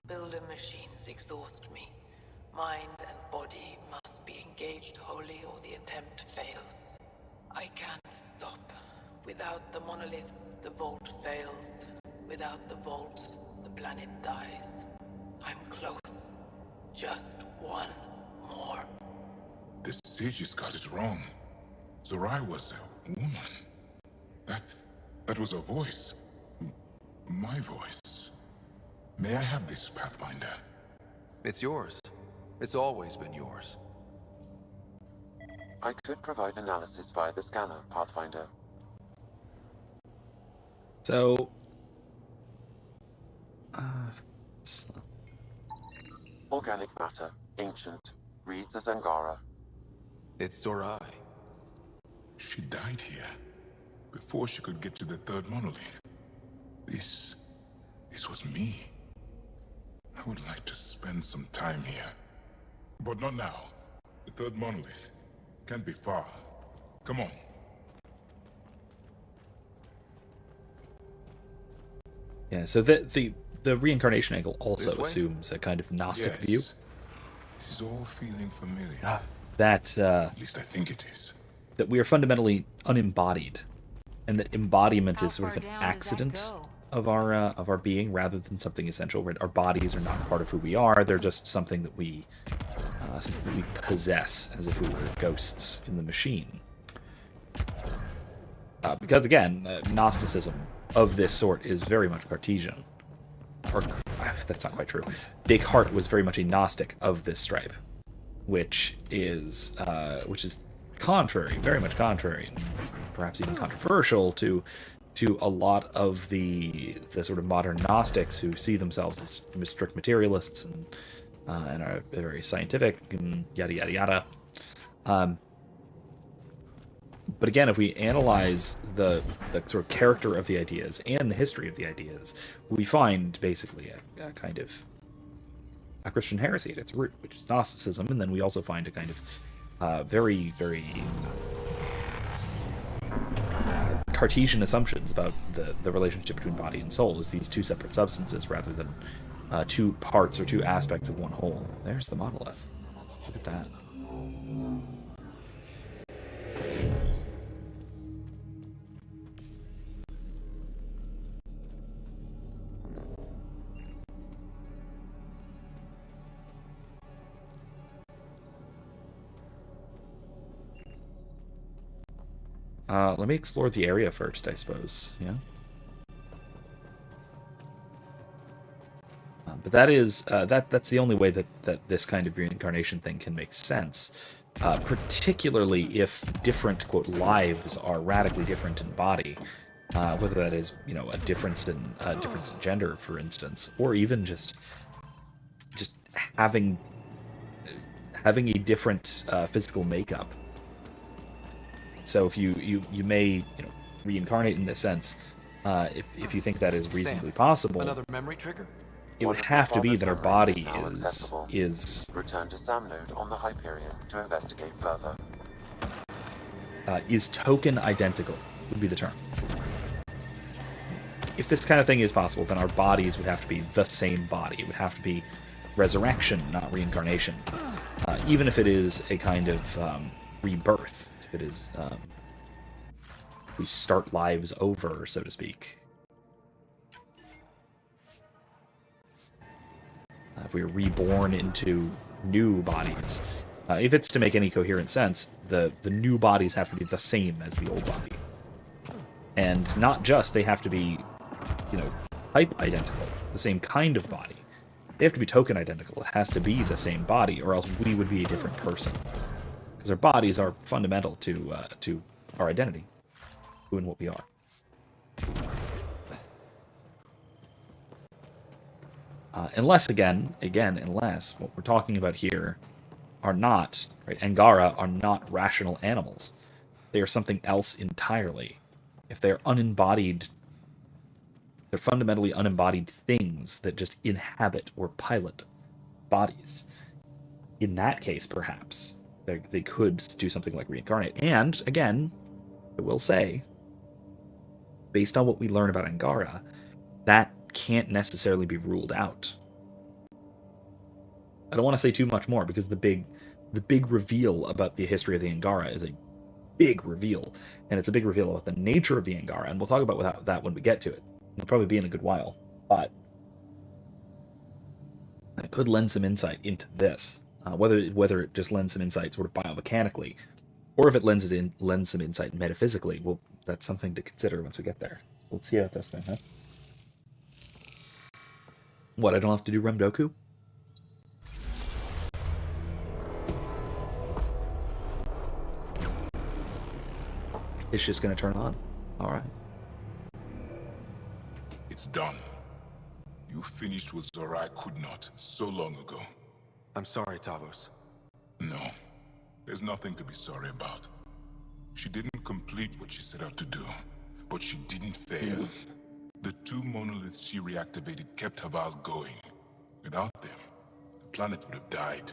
Builder machines exhaust me. Mind and body must be engaged wholly or the attempt fails. I can't stop. Without the monoliths, the vault fails. Without the vault, the planet dies. I'm close. Just one more. The sages got it wrong. Zorai was a woman. That was a voice. My voice. May I have this, Pathfinder? It's yours. It's always been yours. I could provide analysis via the scanner, Pathfinder. So... Organic matter, ancient, reads as Angara. It's Zorai. She died here, before she could get to the third monolith. This was me. I would like to spend some time here. But not now. The third monolith can't be far. Come on. Yeah, so the reincarnation angle also This way? assumes a kind of Gnostic Yes. view. This is all feeling familiar. That At least I think it is. that we are fundamentally unembodied, and that embodiment How is sort far of an down does that accident go? of our being rather than something essential. Our bodies are not part of who we are; they're just something that we possess, as if we were ghosts in the machine. Because again, Gnosticism of this sort is very much Cartesian. Or that's not quite true. Descartes was very much a Gnostic of this stripe, which is contrary, very much contrary, and perhaps even controversial to a lot of the sort of modern Gnostics who see themselves as strict materialists and are very scientific and yada yada yada. But again, if we analyze the sort of character of the ideas and the history of the ideas, we find basically a kind of a Christian heresy at its root, which is Gnosticism, and then we also find a kind of very, very Cartesian assumptions about the relationship between body and soul as these two separate substances rather than two parts or two aspects of one whole. There's the monolith. Look at that. Let me explore the area first, I suppose. Yeah. But that is that's the only way that this kind of reincarnation thing can make sense. Particularly if different quote lives are radically different in body, whether that is a difference in gender, for instance, or even just having a different physical makeup. So if you may reincarnate in this sense, if you think that is reasonably possible, Another memory trigger? it would have to be that our body Now accessible. is Return to Sam node on the Hyperion to investigate further. is token identical, would be the term. If this kind of thing is possible, then our bodies would have to be the same body. It would have to be resurrection, not reincarnation. Even if it is a kind of rebirth, if it is, if we start lives over, so to speak. If we are reborn into new bodies. If it's to make any coherent sense, the new bodies have to be the same as the old body. And not just, they have to be, type identical, the same kind of body. They have to be token identical. It has to be the same body, or else we would be a different person. Because our bodies are fundamental to our identity, who and what we are. Unless, unless what we're talking about here are not, right, Angara are not rational animals. They are something else entirely. If they're unembodied, they're fundamentally unembodied things that just inhabit or pilot bodies. In that case, perhaps, they could do something like reincarnate. And, again, I will say, based on what we learn about Angara, that can't necessarily be ruled out. I don't want to say too much more, because the big reveal about the history of the Angara is a big reveal, and it's a big reveal about the nature of the Angara, and we'll talk about that when we get to it. It'll probably be in a good while, but it could lend some insight into this. Whether it just lends some insight sort of biomechanically, or if it lends some insight metaphysically, well, that's something to consider once we get there. Let's see how it does then, huh? What, I don't have to do Remdoku? It's just going to turn on. All right. It's done. You finished what Zorai could not so long ago. I'm sorry, Tavos. No, there's nothing to be sorry about. She didn't complete what she set out to do, but she didn't fail. The two monoliths she reactivated kept Havarl going. Without them, the planet would have died.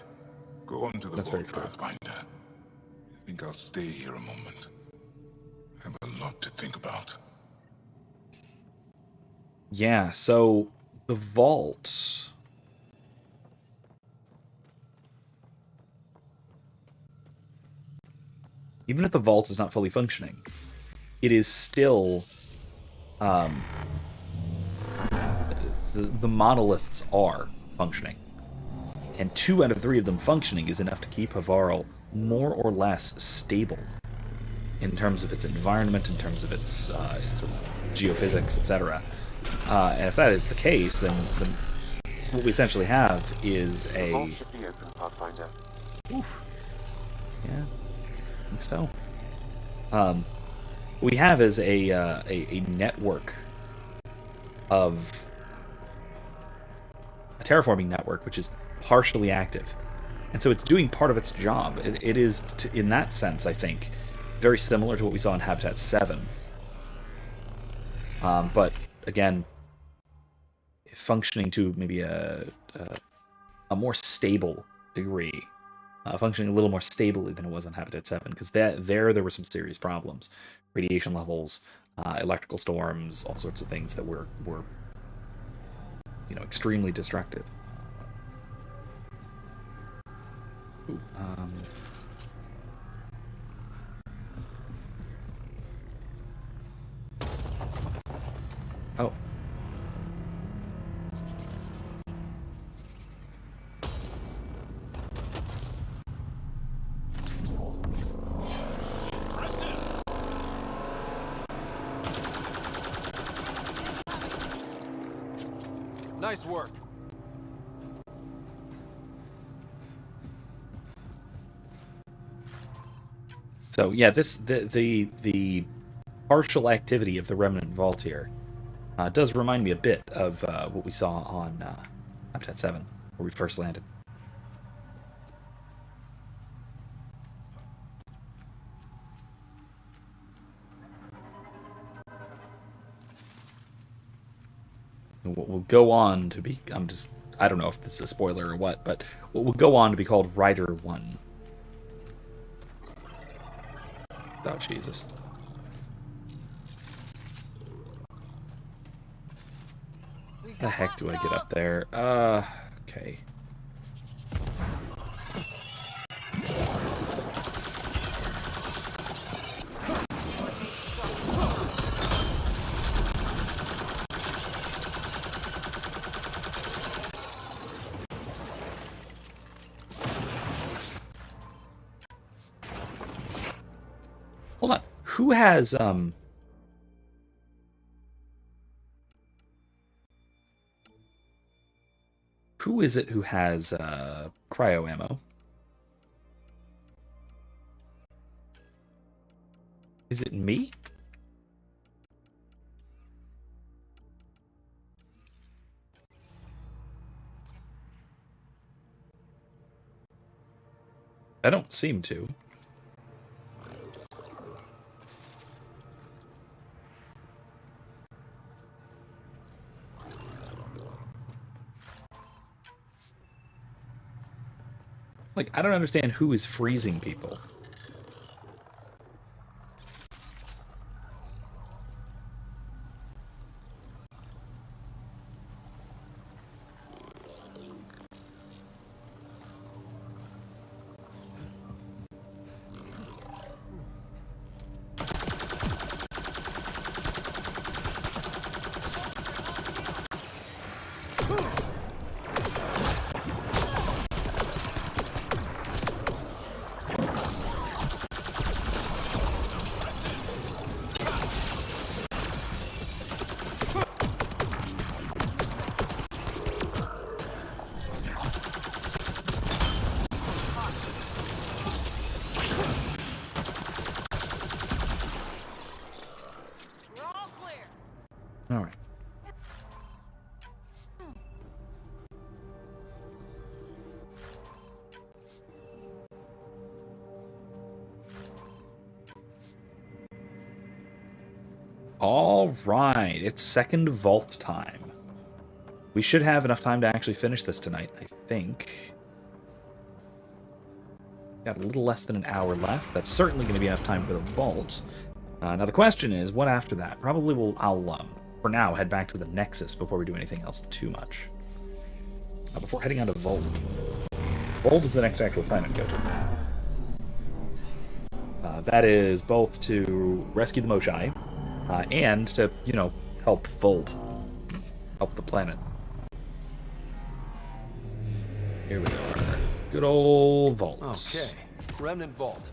Go on to the Voeld, Pathfinder. I think I'll stay here a moment. I have a lot to think about. Yeah, so the vault. Even if the vault is not fully functioning, it is still the monoliths are functioning. And 2 out of 3 of them functioning is enough to keep Havarl more or less stable in terms of its environment, in terms of its sort of geophysics, etc. And if that is the case, then what we essentially have is a... The vault should be open, Pathfinder. Oof. Yeah, I think so. What we have is a network of... a terraforming network, which is partially active. And so it's doing part of its job. It is, in that sense, I think, very similar to what we saw in Habitat 7. But, again, functioning to maybe a more stable degree. Functioning a little more stably than it was in Habitat 7, because there were some serious problems. Radiation levels, electrical storms, all sorts of things that were extremely destructive. Ooh, Oh. Nice work. So yeah, the partial activity of the Remnant Vault here does remind me a bit of what we saw on Habitat 7, where we first landed. what will go on to be... I don't know if this is a spoiler or what, but what will go on to be called Rider 1. Oh, Jesus. How the heck do I get up there? Okay. Hold on. Who has, who is it who has, cryo ammo? Is it me? I don't seem to. Like, I don't understand who is freezing people. All right. All right, it's second vault time. We should have enough time to actually finish this tonight, I think. Got a little less than an hour left. That's certainly going to be enough time for the vault. Now the question is, what after that? Probably I'll for now, head back to the Nexus before we do anything else too much. Before heading on to Voeld. Voeld is the next actual planet to go to. That is both to rescue the Moshae, and to, you know, help Voeld. Help the planet. Here we are. Good old Vault. Okay, Remnant Vault.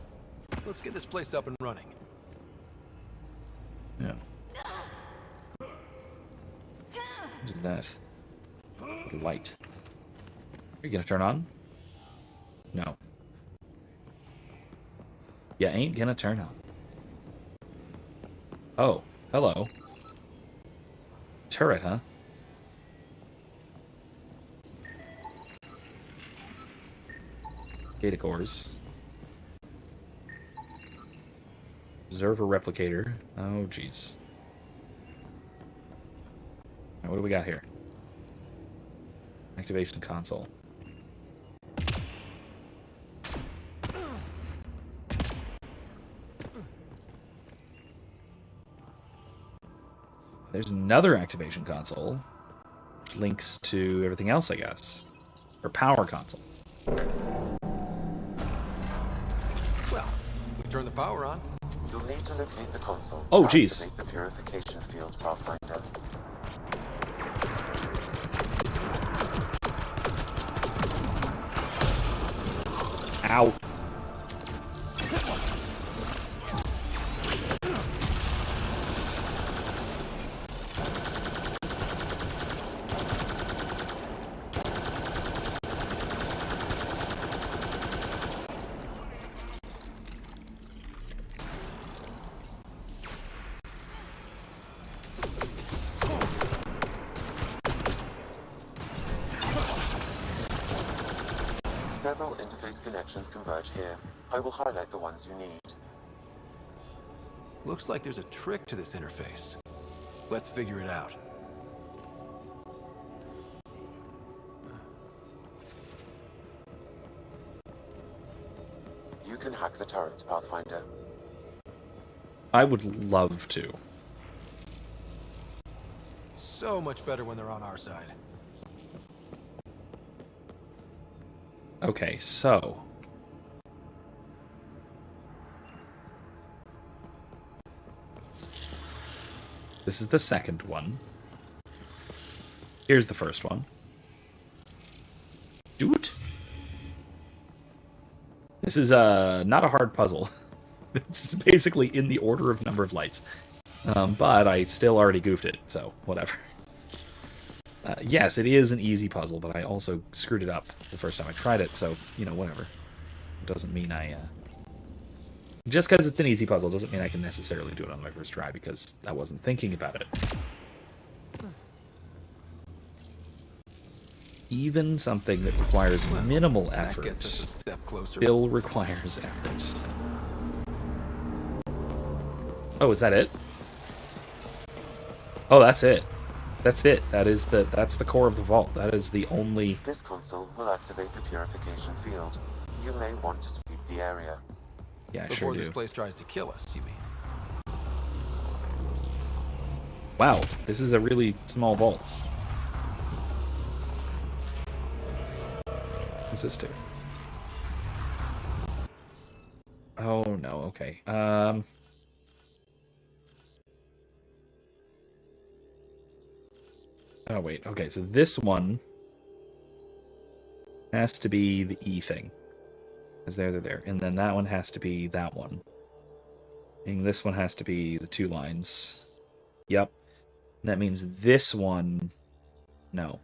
Let's get this place up and running. Yeah. What is that? The light. Are you gonna turn on? No. You ain't gonna turn on. Oh, hello. Turret, huh? Data cores. Observer replicator. Oh, jeez. What do we got here? Activation console. There's another activation console. Which links to everything else, I guess. Or power console. Well, we turn the power on. You'll need to locate the console. Oh, jeez. Activate the purification field, Pathfinder. Ow. Several interface connections converge here. I will highlight the ones you need. Looks like there's a trick to this interface. Let's figure it out. can hack the turret, Pathfinder. I would love to. So much better when they're on our side. Okay, so... this is the second one. Here's the first one. Doot. This is not a hard puzzle. This is basically in the order of number of lights. But I still already goofed it, so whatever. Yes, it is an easy puzzle, but I also screwed it up the first time I tried it, so, you know, whatever. It doesn't mean I... just because it's an easy puzzle doesn't mean I can necessarily do it on my first try, because I wasn't thinking about it. Even something that requires minimal effort still requires effort. Oh, is that it? Oh, that's it. That's it. That's the core of the vault. That is the only... This console will activate the purification field. You may want to sweep the area. Yeah, I Before sure do. this place tries to kill us, you mean? Wow, this is a really small vault. What's this do? Oh no, okay. Oh wait, okay, so this one has to be the E thing. Because they're there. And then that one has to be that one. And this one has to be the 2 lines. Yep. And that means this one... no.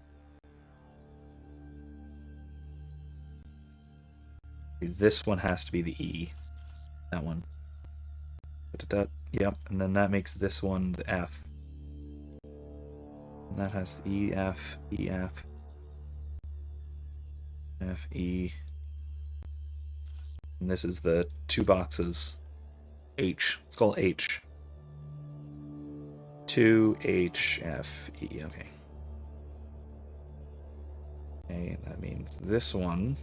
This one has to be the E. That one. Da-da-da. Yep. And then that makes this one the F. And that has the E, F, E, F. F, E. And this is the 2 boxes. H. Let's call it H. 2, H, F, E. Okay. Okay, that means this one...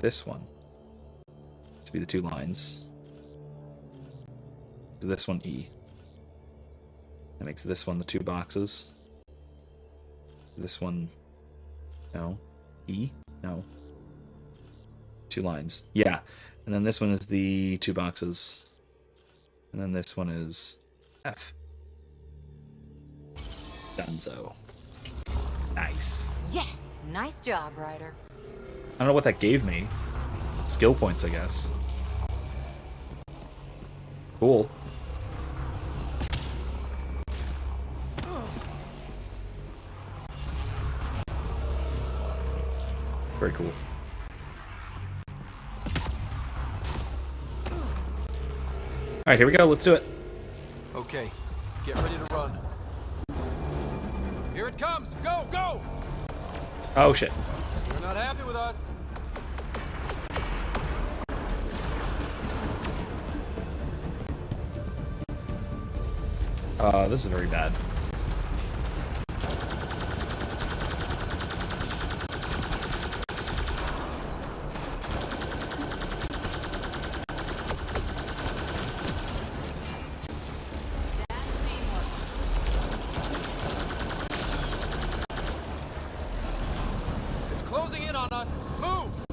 this one to be the 2 lines. So this one E. That makes this one the 2 boxes. This one, no. E? No. 2 lines. Yeah. And then this one is the 2 boxes. And then this one is F. Dunzo. Nice. Yes! Nice job, Ryder. I don't know what that gave me. Skill points, I guess. Cool. Very cool. Alright, here we go. Let's do it. Okay, get ready to run. Here it comes! Go, go! Oh, shit. You're not happy with us. This is very bad. It's closing in on us. Move!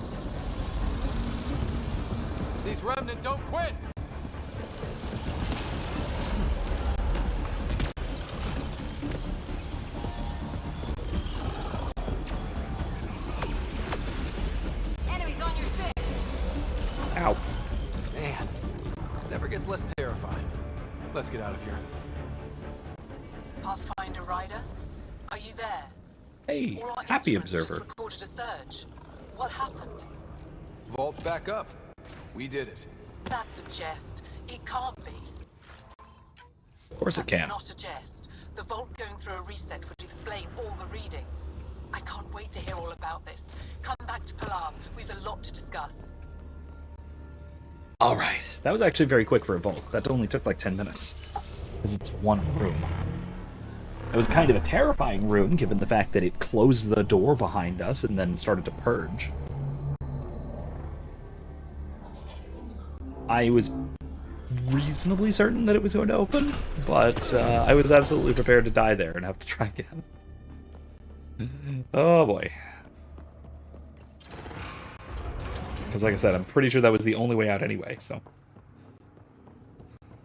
These remnant don't quit! Enemies on your six! Ow. Man, never gets less terrifying. Let's get out of here. Pathfinder Ryder, are you there? Hey, All our happy instruments observer. just recorded a surge. What happened? Vault's back up. We did it. That's a jest. It can't be. Of course it can. Not a jest. The vault going through a reset would explain all the readings. I can't wait to hear all about this. Come back to Palav. We've a lot to discuss. Alright. That was actually very quick for a vault. That only took like 10 minutes. Because it's one room. It was kind of a terrifying room, given the fact that it closed the door behind us and then started to purge. I was reasonably certain that it was going to open, but I was absolutely prepared to die there and have to try again. Oh boy. Because like I said, I'm pretty sure that was the only way out anyway, so...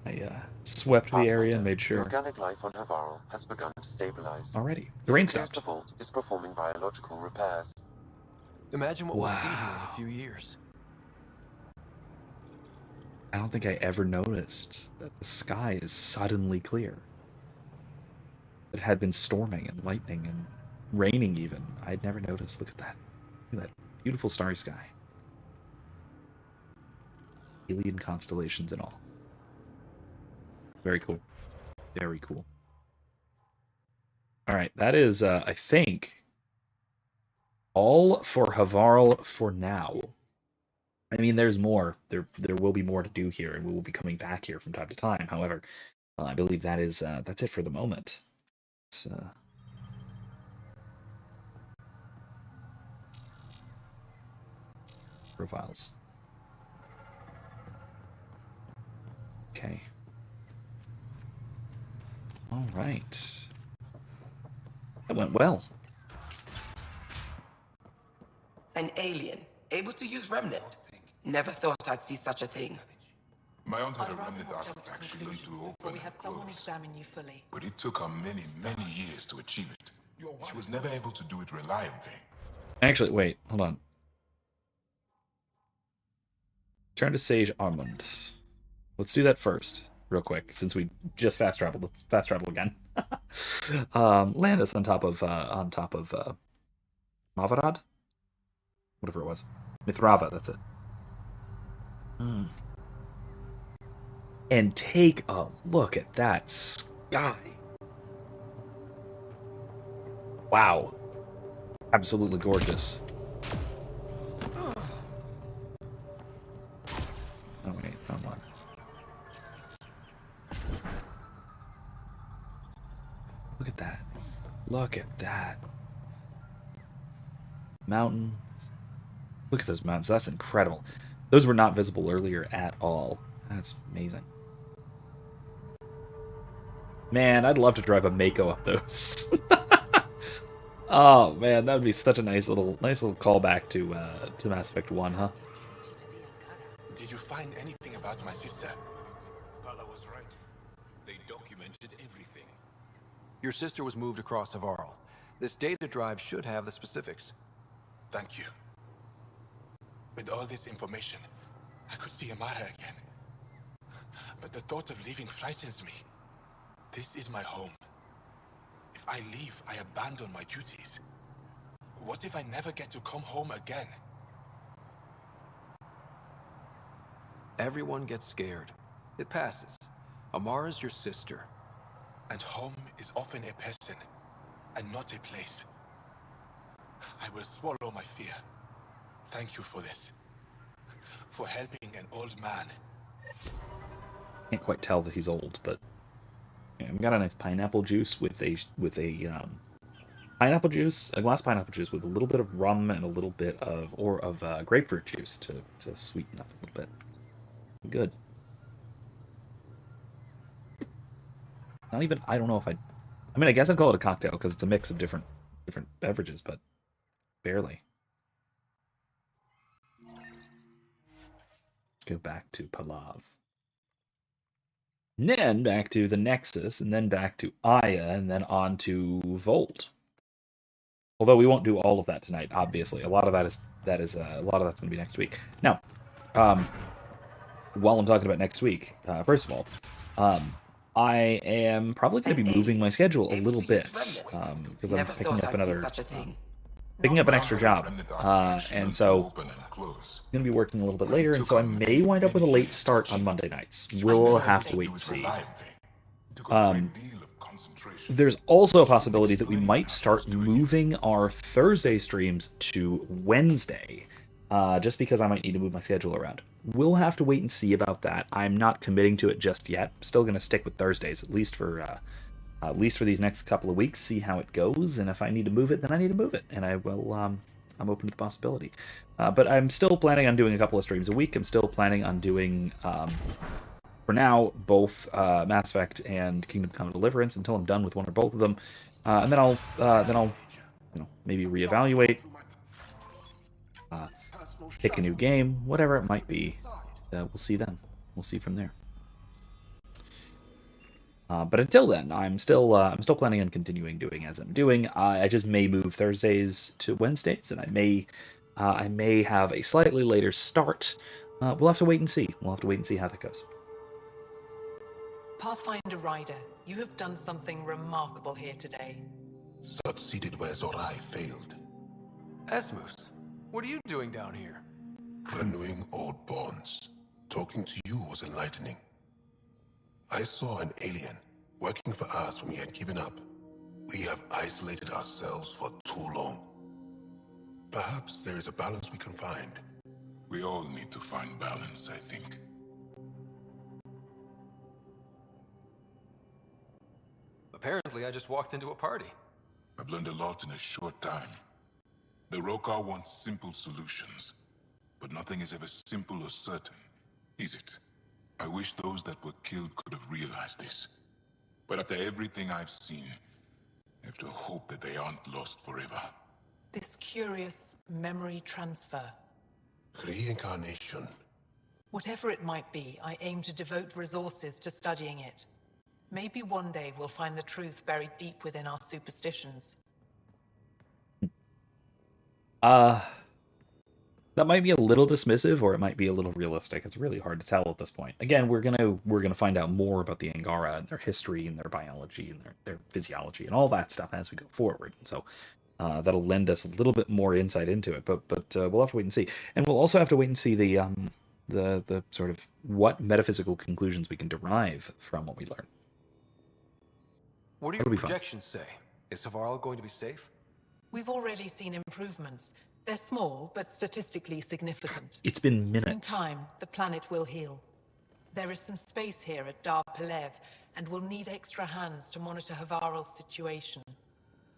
I swept the area and made sure. The organic life on Havarl has begun to stabilize. Alrighty. The rain stopped. The Vault is performing biological repairs. Imagine what we'll see here in a few years. I don't think I ever noticed that the sky is suddenly clear. It had been storming and lightning and raining even. I'd never noticed. Look at that. Look at that beautiful starry sky. Alien constellations and all. Very cool. Very cool. Alright, that is, I think, all for Havarl for now. I mean, there's more. There will be more to do here, and we will be coming back here from time to time. However, I believe that is that's it for the moment. It's, profiles. Okay. All right. That went well. An alien, able to use Remnant. Never thought I'd see such a thing. My aunt had a I'd rather remnant not jump to artifact she learned to conclusions before open we and have someone close. examine you fully. But it took her many, many years to achieve it. She was never able to do it reliably. Actually, wait, hold on. Turn to Sage Armand. Let's do that first, real quick, since we just fast traveled. Let's fast travel again. Land us on top of Mavarad? Whatever it was. Mithrava, that's it. And take a look at that sky. Wow. Absolutely gorgeous. Oh wait, hold on. Look at that. Look at that. Mountains. Look at those mountains. That's incredible. Those were not visible earlier at all. That's amazing. Man, I'd love to drive a Mako up those. Oh man, that would be such a nice little callback to Mass Effect 1, huh? Did you find anything about my sister? Pala was right. They documented everything. Your sister was moved across Havarl. This data drive should have the specifics. Thank you. With all this information, I could see Amara again. But the thought of leaving frightens me. This is my home. If I leave, I abandon my duties. What if I never get to come home again? Everyone gets scared. It passes. Amara's your sister. And home is often a person, and not a place. I will swallow my fear. Thank you for this. For helping an old man. Can't quite tell that he's old, but yeah, we got a nice pineapple juice with a pineapple juice, a glass pineapple juice with a little bit of rum and a little bit of grapefruit juice to sweeten up a little bit. Good. Not even, I don't know if I mean, I guess I'd call it a cocktail because it's a mix of different beverages, but barely. Let's go back to Palav. And then back to the Nexus, and then back to Aya, and then on to Voeld. Although we won't do all of that tonight, obviously. A lot of that's going to be next week. Now, while I'm talking about next week, first of all, I am probably going to be moving my schedule a little bit because I'm picking up an extra job, and so I'm going to be working a little bit later, and so I may wind up with a late start on Monday nights. We'll have to wait and see. There's also a possibility that we might start moving our Thursday streams to Wednesday, just because I might need to move my schedule around. We'll have to wait and see about that. I'm not committing to it just yet. I'm still going to stick with Thursdays, at least for these next couple of weeks, see how it goes, and if I need to move it, then I need to move it, and I I'm open to the possibility. But I'm still planning on doing a couple of streams a week. I'm still planning on doing, for now, both Mass Effect and Kingdom Come Deliverance until I'm done with one or both of them, and then I'll maybe reevaluate, pick a new game, whatever it might be. We'll see then. We'll see from there. But until then, I'm still planning on continuing doing as I'm doing. I just may move Thursdays to Wednesdays, and I may have a slightly later start. We'll have to wait and see. We'll have to wait and see how that goes. Pathfinder Rider, you have done something remarkable here today. Succeeded where Zorai failed. Esmus, what are you doing down here? Renewing old bonds. Talking to you was enlightening. I saw an alien working for us when we had given up. We have isolated ourselves for too long. Perhaps there is a balance we can find. We all need to find balance, I think. Apparently, I just walked into a party. I've learned a lot in a short time. The Rokar want simple solutions, but nothing is ever simple or certain, is it? I wish those that were killed could have realized this. But after everything I've seen, I have to hope that they aren't lost forever. This curious memory transfer. Reincarnation. Whatever it might be, I aim to devote resources to studying it. Maybe one day we'll find the truth buried deep within our superstitions. That might be a little dismissive, or it might be a little realistic. It's really hard to tell at this point. Again, we're gonna find out more about the Angara and their history and their biology and their physiology and all that stuff as we go forward. And so that'll lend us a little bit more insight into it. But we'll have to wait and see, and we'll also have to wait and see the sort of what metaphysical conclusions we can derive from what we learn. What do your projections say? Is Havarl going to be safe? We've already seen improvements. They're small, but statistically significant. It's been minutes. In time, the planet will heal. There is some space here at Dar Pelev, and we'll need extra hands to monitor Havarl's situation.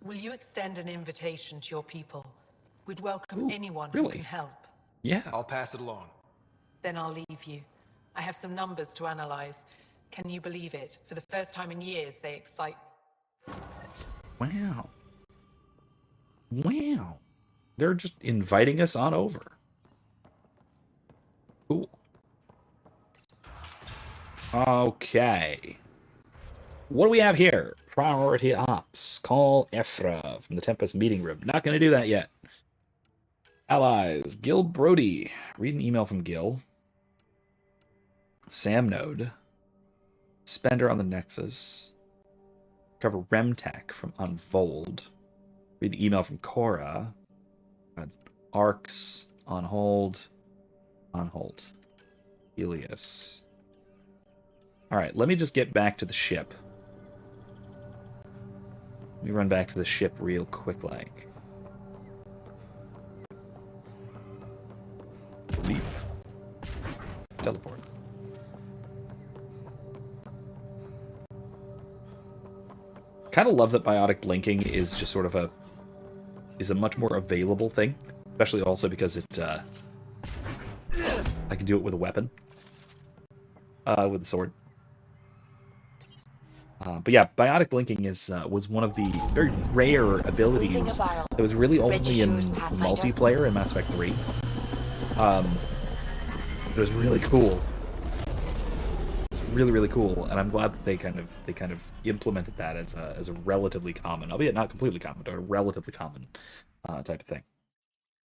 Will you extend an invitation to your people? We'd welcome anyone who can help. Yeah. I'll pass it along. Then I'll leave you. I have some numbers to analyze. Can you believe it? For the first time in years, they excite me. Wow. Wow. They're just inviting us on over. Cool. Okay. What do we have here? Priority ops. Call Ephra from the Tempest meeting room. Not going to do that yet. Allies. Gil Brody. Read an email from Gil. Sam Node. Spender on the Nexus. Cover Remtech from Voeld. Read the email from Cora. Arcs on hold. On hold. Helios. Alright, let me just get back to the ship. Let me run back to the ship real quick like. Leap. Teleport. Kind of love that biotic blinking is just sort of a much more available thing, especially also because it I can do it with a weapon, with a sword. But yeah, biotic blinking was one of the very rare abilities that was really only in multiplayer in Mass Effect 3. It was really cool. Really cool, and I'm glad that they kind of implemented that as a relatively common, albeit not completely common, but a relatively common type of thing,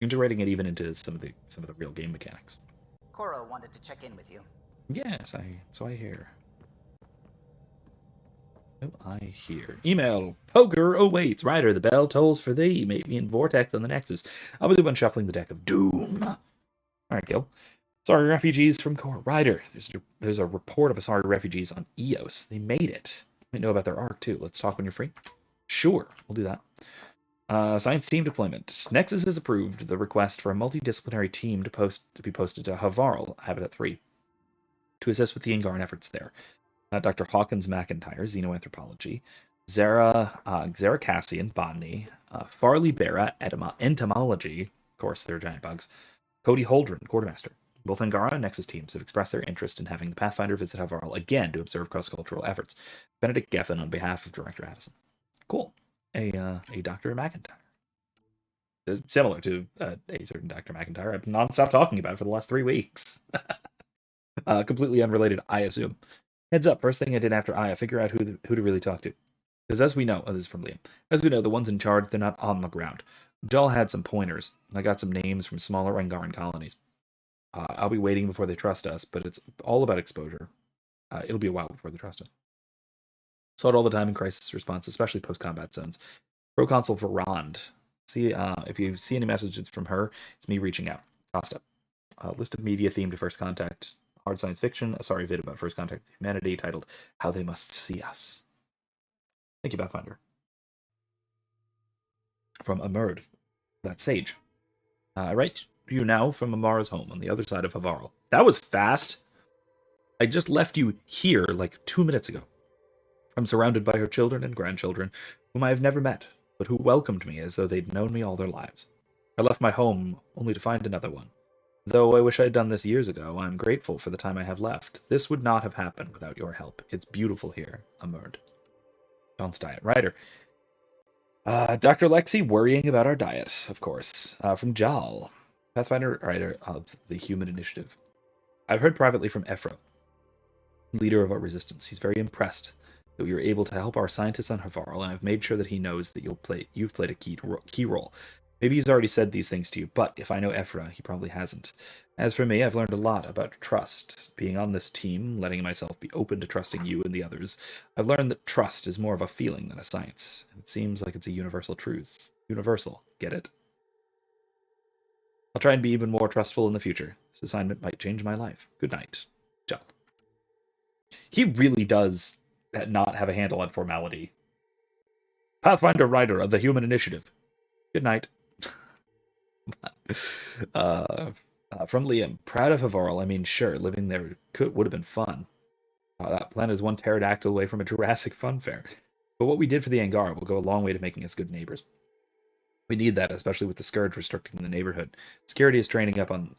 integrating it even into some of the real game mechanics. Cora wanted to check in with you. Yes, so I hear. Oh, I hear. Email. Poker awaits. Ryder, the bell tolls for thee. Meet me in Vortex on the Nexus. I'll be the one shuffling the deck of doom. Alright, Gil. Sorry refugees from Core Rider. There's a report of Asari refugees on Eos. They made it. You might know about their arc too. Let's talk when you're free. Sure, we'll do that. Science team deployment. Nexus has approved the request for a multidisciplinary team to be posted to Havarl, Habitat 3, to assist with the Angaran efforts there. Dr. Hawkins McIntyre, Xenoanthropology, Zara Cassian, Botany, Farley Barra, Entomology, course, they're giant bugs. Cody Holdren, Quartermaster. Both Angaran and Nexus teams have expressed their interest in having the Pathfinder visit Havarl again to observe cross-cultural efforts. Benedict Geffen on behalf of Director Addison. Cool. A Dr. McIntyre. It's similar to a certain Dr. McIntyre I've non-stop talking about for the last 3 weeks. Completely unrelated, I assume. Heads up, first thing I did after I figure out who to really talk to. Because as we know, this is from Liam, as we know, the ones in charge, they're not on the ground. Jal had some pointers. I got some names from smaller Angaran colonies. I'll be waiting before they trust us, but it's all about exposure. It'll be a while before they trust us. Saw it all the time in crisis response, especially post-combat zones. Proconsul Verond. See, if you see any messages from her, it's me reaching out. Costa. List of media themed to First Contact. Hard science fiction. A sorry vid about First Contact with Humanity titled How They Must See Us. Thank you, Pathfinder. From Amerd. That's Sage. I write you now from Amara's home on the other side of Havarl. That was fast. I just left you here like 2 minutes ago. I'm surrounded by her children and grandchildren, whom I have never met, but who welcomed me as though they'd known me all their lives. I left my home only to find another one. Though I wish I had done this years ago, I'm grateful for the time I have left. This would not have happened without your help. It's beautiful here, Amerd. John's diet writer. Dr. Lexi worrying about our diet, of course. From Jal, Pathfinder writer of the Human Initiative. I've heard privately from Ephra, leader of our resistance. He's very impressed that we were able to help our scientists on Havarl, and I've made sure that he knows that you've played a key role. Maybe he's already said these things to you, but if I know Ephra, he probably hasn't. As for me, I've learned a lot about trust. Being on this team, letting myself be open to trusting you and the others, I've learned that trust is more of a feeling than a science. It seems like it's a universal truth. Universal. Get it? I'll try and be even more trustful in the future. This assignment might change my life. Good night, Joe. He really does not have a handle on formality. Pathfinder writer of the Human Initiative. Good night. From Liam, proud of Havarl. I mean, sure, living there would have been fun. That planet is one pterodactyl away from a Jurassic fun fair. But what we did for the Angar will go a long way to making us good neighbors. We need that, especially with the scourge restricting the neighborhood. Security is training up on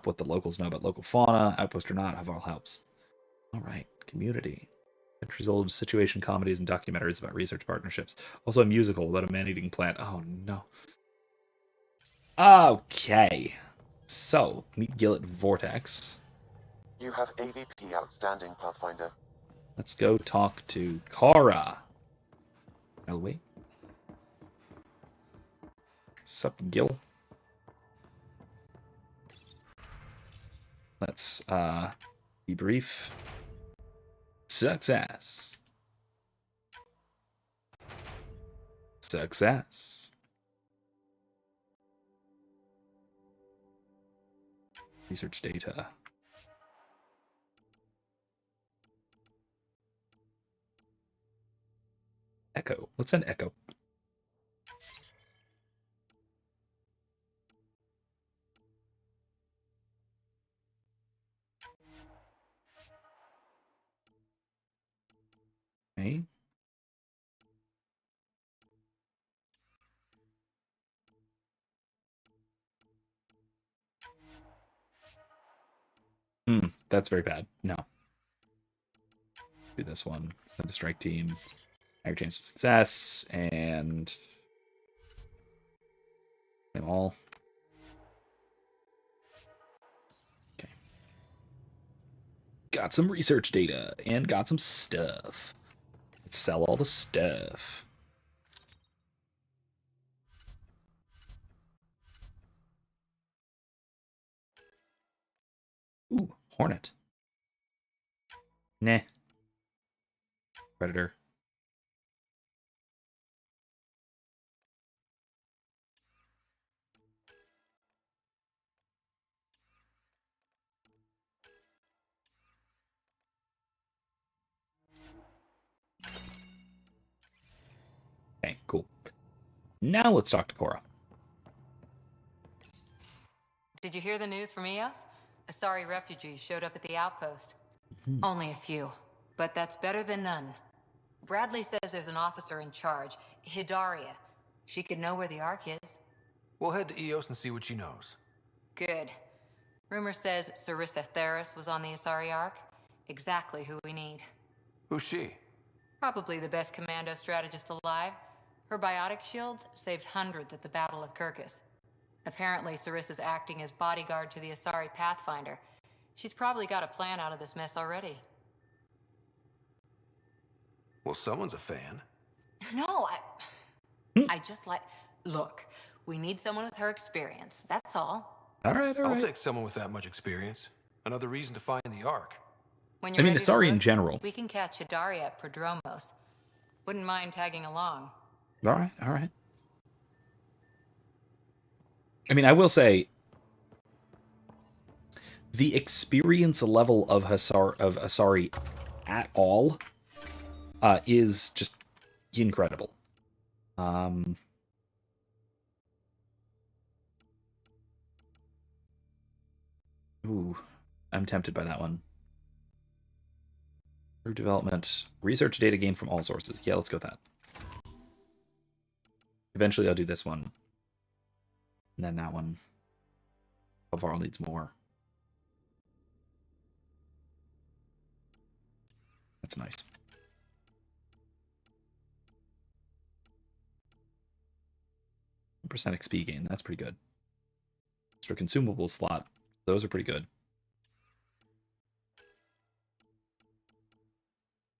what the locals know about local fauna. Outpost or not, Havarl helps. All right, community. Centuries-old situation comedies and documentaries about research partnerships. Also a musical about a man-eating plant. Oh, no. Okay. So, meet Gillet Vortex. You have AVP outstanding, Pathfinder. Let's go talk to Kara. Shall we? Sup, Gil? Let's, debrief. Success. Success. Research data. Echo. Let's send Echo. Okay. That's very bad. No. Do this one. Send a strike team. Higher chance of success. And them all. Okay. Got some research data and got some stuff. Let's sell all the stuff. Ooh, Hornet. Nah. Predator. Okay, cool. Now let's talk to Cora. Did you hear the news from Eos? Asari refugees showed up at the outpost. Only a few, but that's better than none. Bradley says there's an officer in charge, Hidaria. She could know where the Ark is. We'll head to Eos and see what she knows. Good. Rumor says Sarissa Theris was on the Asari Ark. Exactly who we need. Who's she? Probably the best commando strategist alive. Her biotic shields saved hundreds at the Battle of Kirkus. Apparently, Sarissa's acting as bodyguard to the Asari Pathfinder. She's probably got a plan out of this mess already. Well, someone's a fan. No, I just like... Look, we need someone with her experience. That's all. All right. I'll take someone with that much experience. Another reason to find the Ark. When you're ready to Asari look, in general. we can catch Hidari at Prodromos. Wouldn't mind tagging along. All right. I mean, I will say, the experience level of Asari at all is just incredible. Ooh, I'm tempted by that one. Through development, research data gained from all sources. Yeah, let's go with that. Eventually, I'll do this one, and then that one. Havarl needs more. That's nice. % XP gain. That's pretty good. Extra consumable slot. Those are pretty good.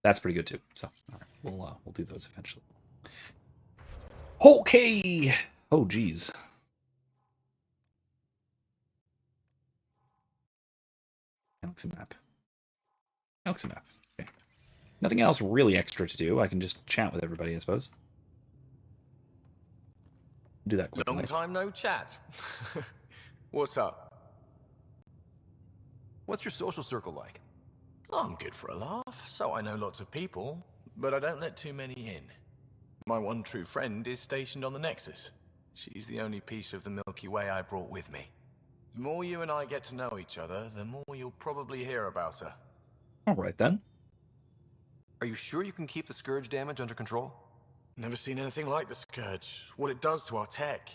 That's pretty good too. So, all right, we'll do those eventually. Okay. Oh, geez. Galaxy map. Okay. Nothing else really extra to do. I can just chat with everybody, I suppose. Do that quickly. Long time no chat. What's up? What's your social circle like? I'm good for a laugh, so I know lots of people, but I don't let too many in. My one true friend is stationed on the Nexus. She's the only piece of the Milky Way I brought with me. The more you and I get to know each other, the more you'll probably hear about her. All right, then. Are you sure you can keep the Scourge damage under control? Never seen anything like the Scourge. What it does to our tech.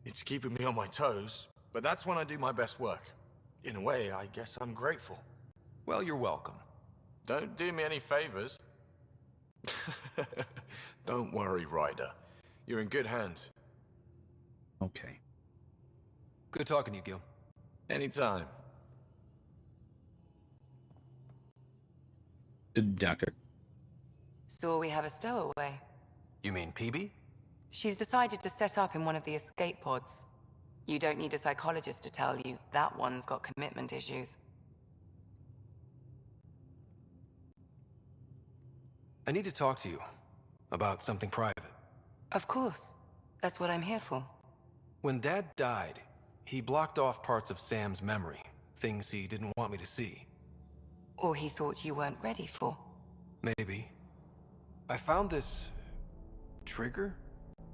It's keeping me on my toes, but that's when I do my best work. In a way, I guess I'm grateful. Well, you're welcome. Don't do me any favors. Don't worry, Ryder. You're in good hands. Okay. Good talking to you, Gil. Anytime. Doctor. So we have a stowaway. You mean PB? She's decided to set up in one of the escape pods. You don't need a psychologist to tell you that one's got commitment issues. I need to talk to you about something private. Of course. That's what I'm here for. When Dad died, he blocked off parts of Sam's memory, things he didn't want me to see. Or he thought you weren't ready for. Maybe. I found this trigger.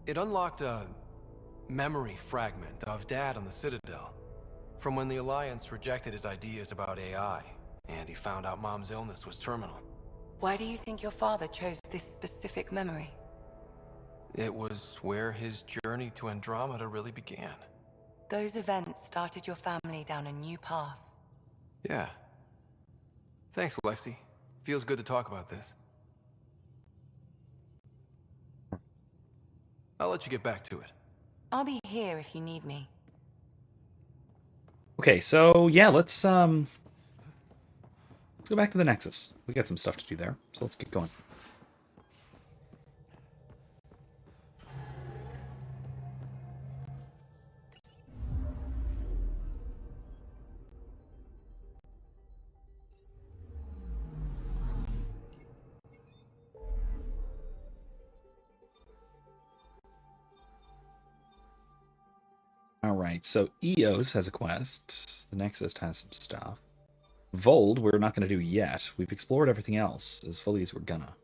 It unlocked a memory fragment of Dad on the Citadel, from when the Alliance rejected his ideas about AI, and he found out Mom's illness was terminal. Why do you think your father chose this specific memory? It was where his journey to Andromeda really began. Those events started your family down a new path. Yeah. Thanks, Lexi. Feels good to talk about this. I'll let you get back to it. I'll be here if you need me. Okay, so yeah, let's go back to the Nexus. We got some stuff to do there, so let's get going. Alright, so Eos has a quest. The Nexus has some stuff. Voeld, we're not going to do yet. We've explored everything else as fully as we're gonna.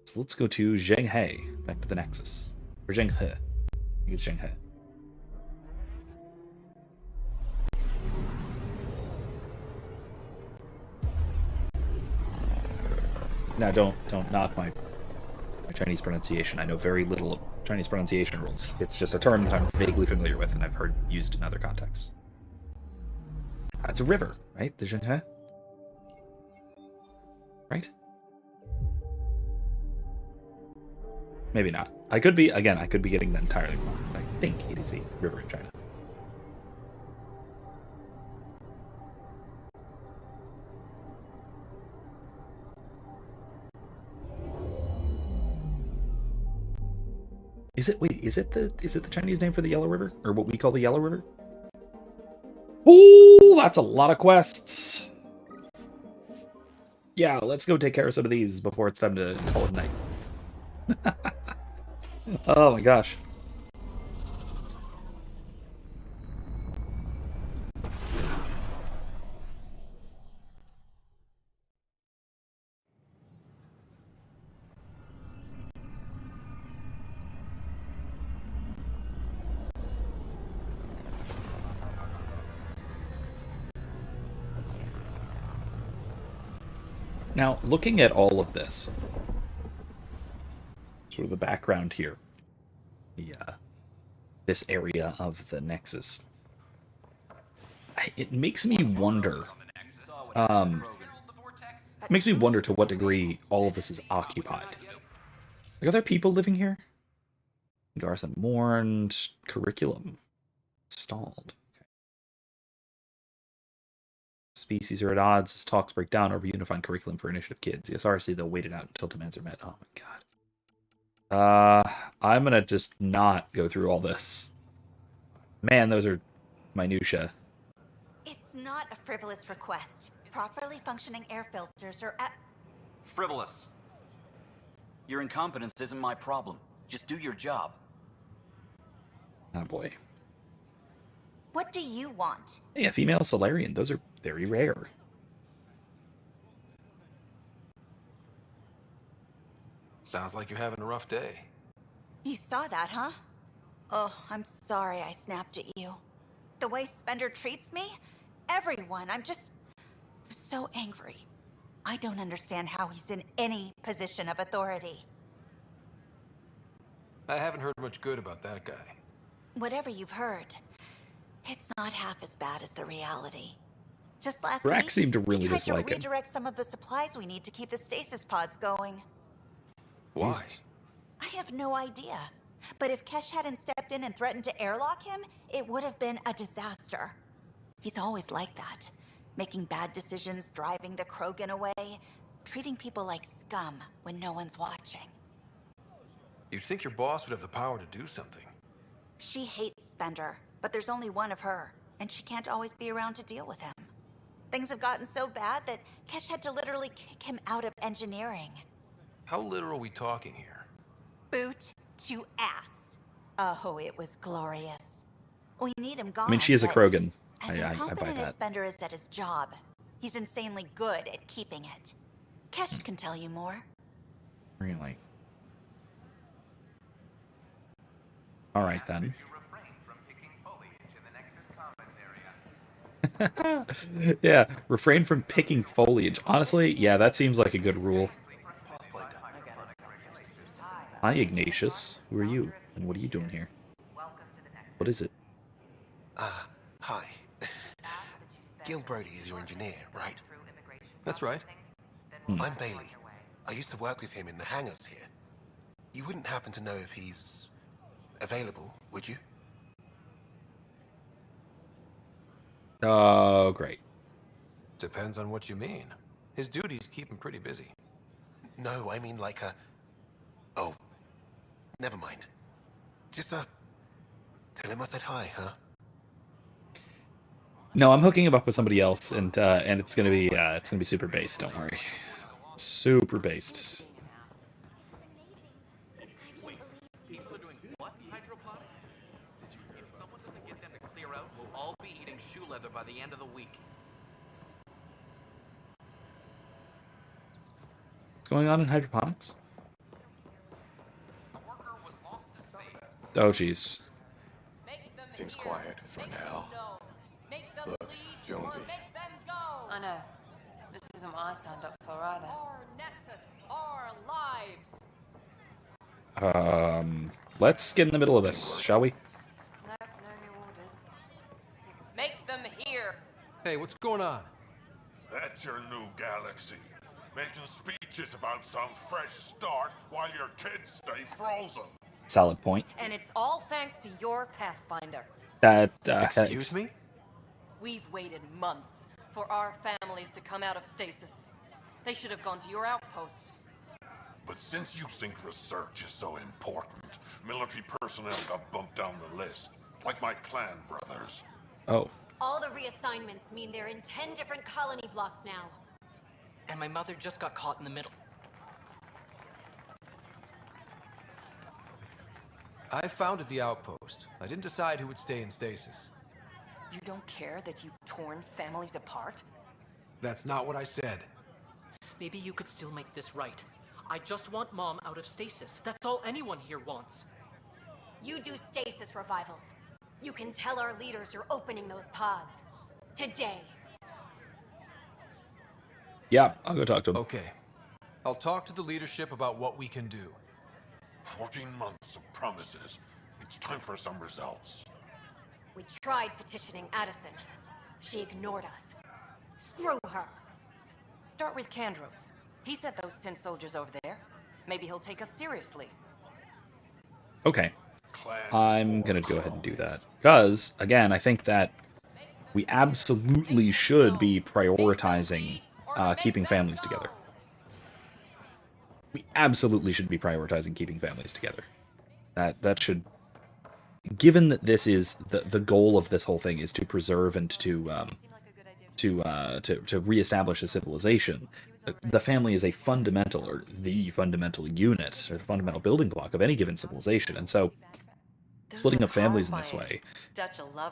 So let's go to Zhenghe, back to the Nexus. Or Zhenghe. I think it's Zhenghe. Now don't knock my my Chinese pronunciation. I know very little of Chinese pronunciation rules. It's just a term that I'm vaguely familiar with and I've heard used in other contexts. It's a river, right? The Zhenghe? Right? Maybe not. I could be getting that entirely wrong, but I think it is a river in China. Is it the Chinese name for the Yellow River? Or what we call the Yellow River? Ooh, that's a lot of quests. Yeah, let's go take care of some of these before it's time to call it night. Oh my gosh. Now, looking at all of this, sort of the background here, this area of the Nexus, it makes me wonder. It makes me wonder to what degree all of this is occupied. Like, are there people living here? Garza mourned. Curriculum stalled. Okay. Species are at odds as talks break down over unified curriculum for initiative kids. The SRC, they'll wait it out until demands are met. Oh my god. I'm gonna just not go through all this. Man, those are minutia. It's not a frivolous request. Properly functioning air filters are at... Frivolous. Your incompetence isn't my problem. Just do your job. Oh boy. What do you want? Hey, a female Solarian. Those are very rare. Sounds like you're having a rough day. You saw that, huh? Oh, I'm sorry I snapped at you. The way Spender treats me? Everyone, I'm so angry. I don't understand how he's in any position of authority. I haven't heard much good about that guy. Whatever you've heard, it's not half as bad as the reality. Just last Brack week, seemed to really he tried dislike to him. redirect some of the supplies we need to keep the stasis pods going. Why? Jesus. I have no idea. But if Kesh hadn't stepped in and threatened to airlock him, it would have been a disaster. He's always like that. Making bad decisions, driving the Krogan away, treating people like scum when no one's watching. You'd think your boss would have the power to do something. She hates Spender, but there's only one of her, and she can't always be around to deal with him. Things have gotten so bad that Kesh had to literally kick him out of engineering. How literal are we talking here? Boot to ass. Oh, it was glorious. We need him gone. I mean, she is a but Krogan. As I buy incompetent as that. Spender is at his job, he's insanely good at keeping it. Kesh can tell you more. Really? All right, then. Yeah, refrain from picking foliage. Honestly, yeah, that seems like a good rule. Hi, Ignatius. Who are you? And what are you doing here? What is it? Hi. Gil Brody is your engineer, right? That's right. I'm Bailey. I used to work with him in the hangars here. You wouldn't happen to know if he's available, would you? Oh, great. Depends on what you mean. His duties keep him pretty busy. No, I mean like a... Oh, never mind. Just, tell him I said hi, huh? No, I'm hooking him up with somebody else, and it's gonna be super based. Don't worry, super based. Wait, people are doing what? Hydroponics? Did you hear? If someone doesn't get them to clear out, we'll all be eating shoe leather by the end of the week. What's going on in hydroponics? Oh, jeez. Seems quiet for now. Look, Jonesy. I know. This isn't what I signed up for either. Our Nexus, our lives. Let's get in the middle of this, shall we? No, no new orders. Make them hear. Hey, what's going on? That's your new galaxy. Making speeches about some fresh start while your kids stay frozen. Solid point. And it's all thanks to your Pathfinder. That, Excuse me? We've waited months for our families to come out of stasis. They should have gone to your outpost. But since you think research is so important, military personnel got bumped down the list, like my clan brothers. Oh. All the reassignments mean they're in 10 different colony blocks now. And my mother just got caught in the middle. I founded the outpost. I didn't decide who would stay in stasis. You don't care that you've torn families apart? That's not what I said. Maybe you could still make this right. I just want Mom out of stasis. That's all anyone here wants. You do stasis revivals. You can tell our leaders you're opening those pods. Today. Yeah, I'll go talk to him. Okay. I'll talk to the leadership about what we can do. 14 months of promises. It's time for some results. We tried petitioning Addison. She ignored us. Screw her. Start with Kandros. He sent those 10 soldiers over there. Maybe he'll take us seriously. Okay. I'm gonna go ahead and do that. Because, again, I think that we absolutely should be prioritizing keeping families together. We absolutely should be prioritizing keeping families together. That should... Given that this is the goal of this whole thing is to preserve and to reestablish a civilization, the family is a fundamental, or the fundamental unit, or the fundamental building block of any given civilization. And so, splitting up families in this way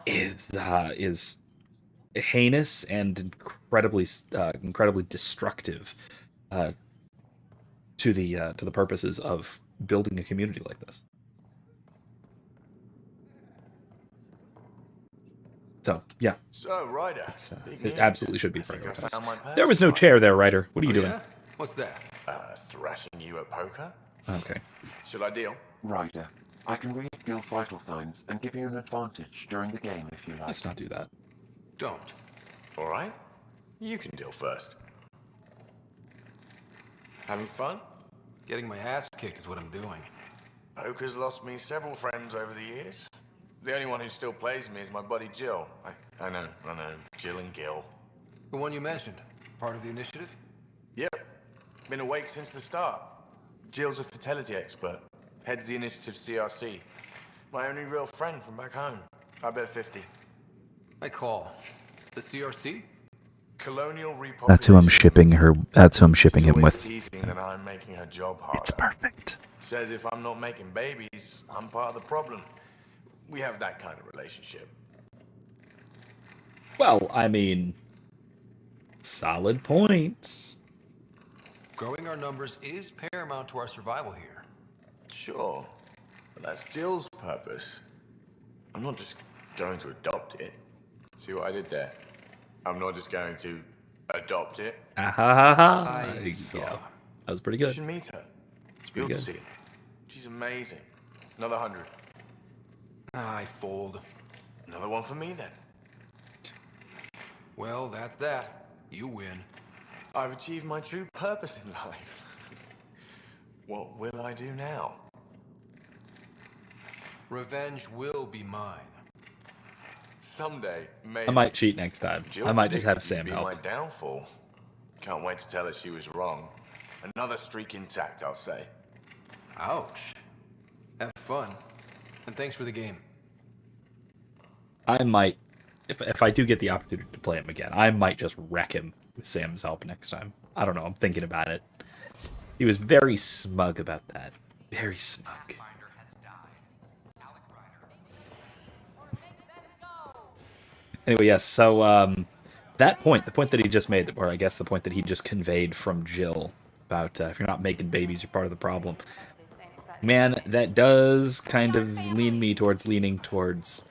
is heinous and incredibly destructive to the purposes of building a community like this. So, yeah. So, Ryder, it absolutely should be prioritized. There was no chair there, Ryder. What are you doing? Yeah? What's that? Thrashing you at poker? Okay. Should I deal? Ryder, I can read Gil's vital signs and give you an advantage during the game if you like. Let's not do that. Don't. Alright. You can deal first. Having fun? Getting my ass kicked is what I'm doing. Poker's lost me several friends over the years. The only one who still plays me is my buddy Jill. I know. Jill and Gil. The one you mentioned. Part of the initiative? Yep. Been awake since the start. Jill's a fertility expert. Heads the initiative CRC. My only real friend from back home. I bet 50. I call. The CRC? Colonial repopulation. That's who I'm shipping her. That's who I'm shipping him with. Teasing that I'm making her job harder. It's perfect. Says if I'm not making babies, I'm part of the problem. We have that kind of relationship. Well, I mean, solid points. Growing our numbers is paramount to our survival here. Sure, but that's Jill's purpose. I'm not just going to adopt it. See what I did there? I'm not just going to adopt it. Yeah, that was pretty good. You should meet her. You'll good. See. She's amazing. Another 100. I fold. Another one for me then. Well, that's that. You win. I've achieved my true purpose in life. What will I do now? Revenge will be mine. Someday, maybe. I might cheat next time. Jill I might just have predicted Sam you'd be help. my downfall. Can't wait to tell her she was wrong. Another streak intact, I'll say. Ouch. Have fun. And thanks for the game. I might, if I do get the opportunity to play him again, I might just wreck him with Sam's help next time. I don't know. I'm thinking about it. He was very smug about that. Very smug. Anyway, yes. So that point, the point that he just made, or I guess the point that he just conveyed from Jill about if you're not making babies, you're part of the problem. Man, that does kind of leads me towards leaning towards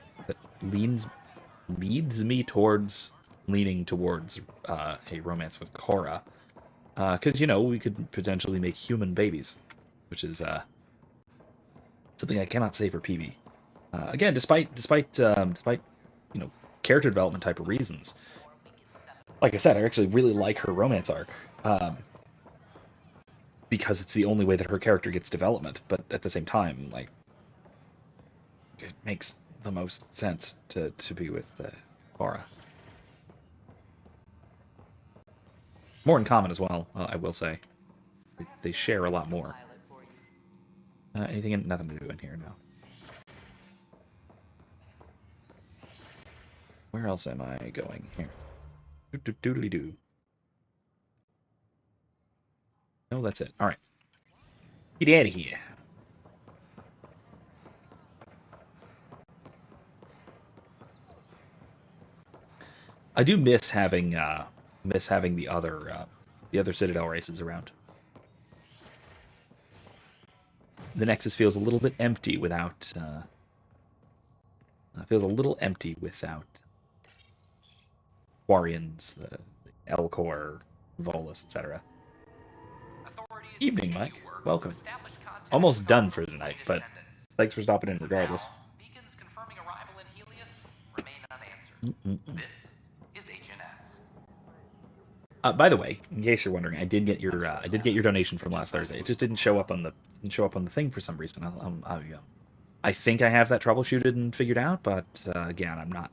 a romance with Cora, because we could potentially make human babies, which is something I cannot say for PB. Again, despite character development type of reasons. Like I said, I actually really like her romance arc. Because it's the only way that her character gets development, but at the same time, like, it makes the most sense to be with Aura. More in common as well, I will say. They share a lot more. Anything? Nothing to do in here now. Where else am I going here? Doodly-doo. No, that's it. All right. Get out of here. I do miss having the other Citadel races around. The Nexus feels a little bit empty without Quarians, the Elcor, Volus, etc. Evening, Mike. Welcome. Almost done for tonight, but thanks for stopping in regardless. Beacons confirming arrival in Helios remain unanswered. This is HNS. By the way, in case you're wondering, I did get your donation from last Thursday. It just didn't show up on the thing for some reason. I think I have that troubleshooted and figured out, but again, I'm not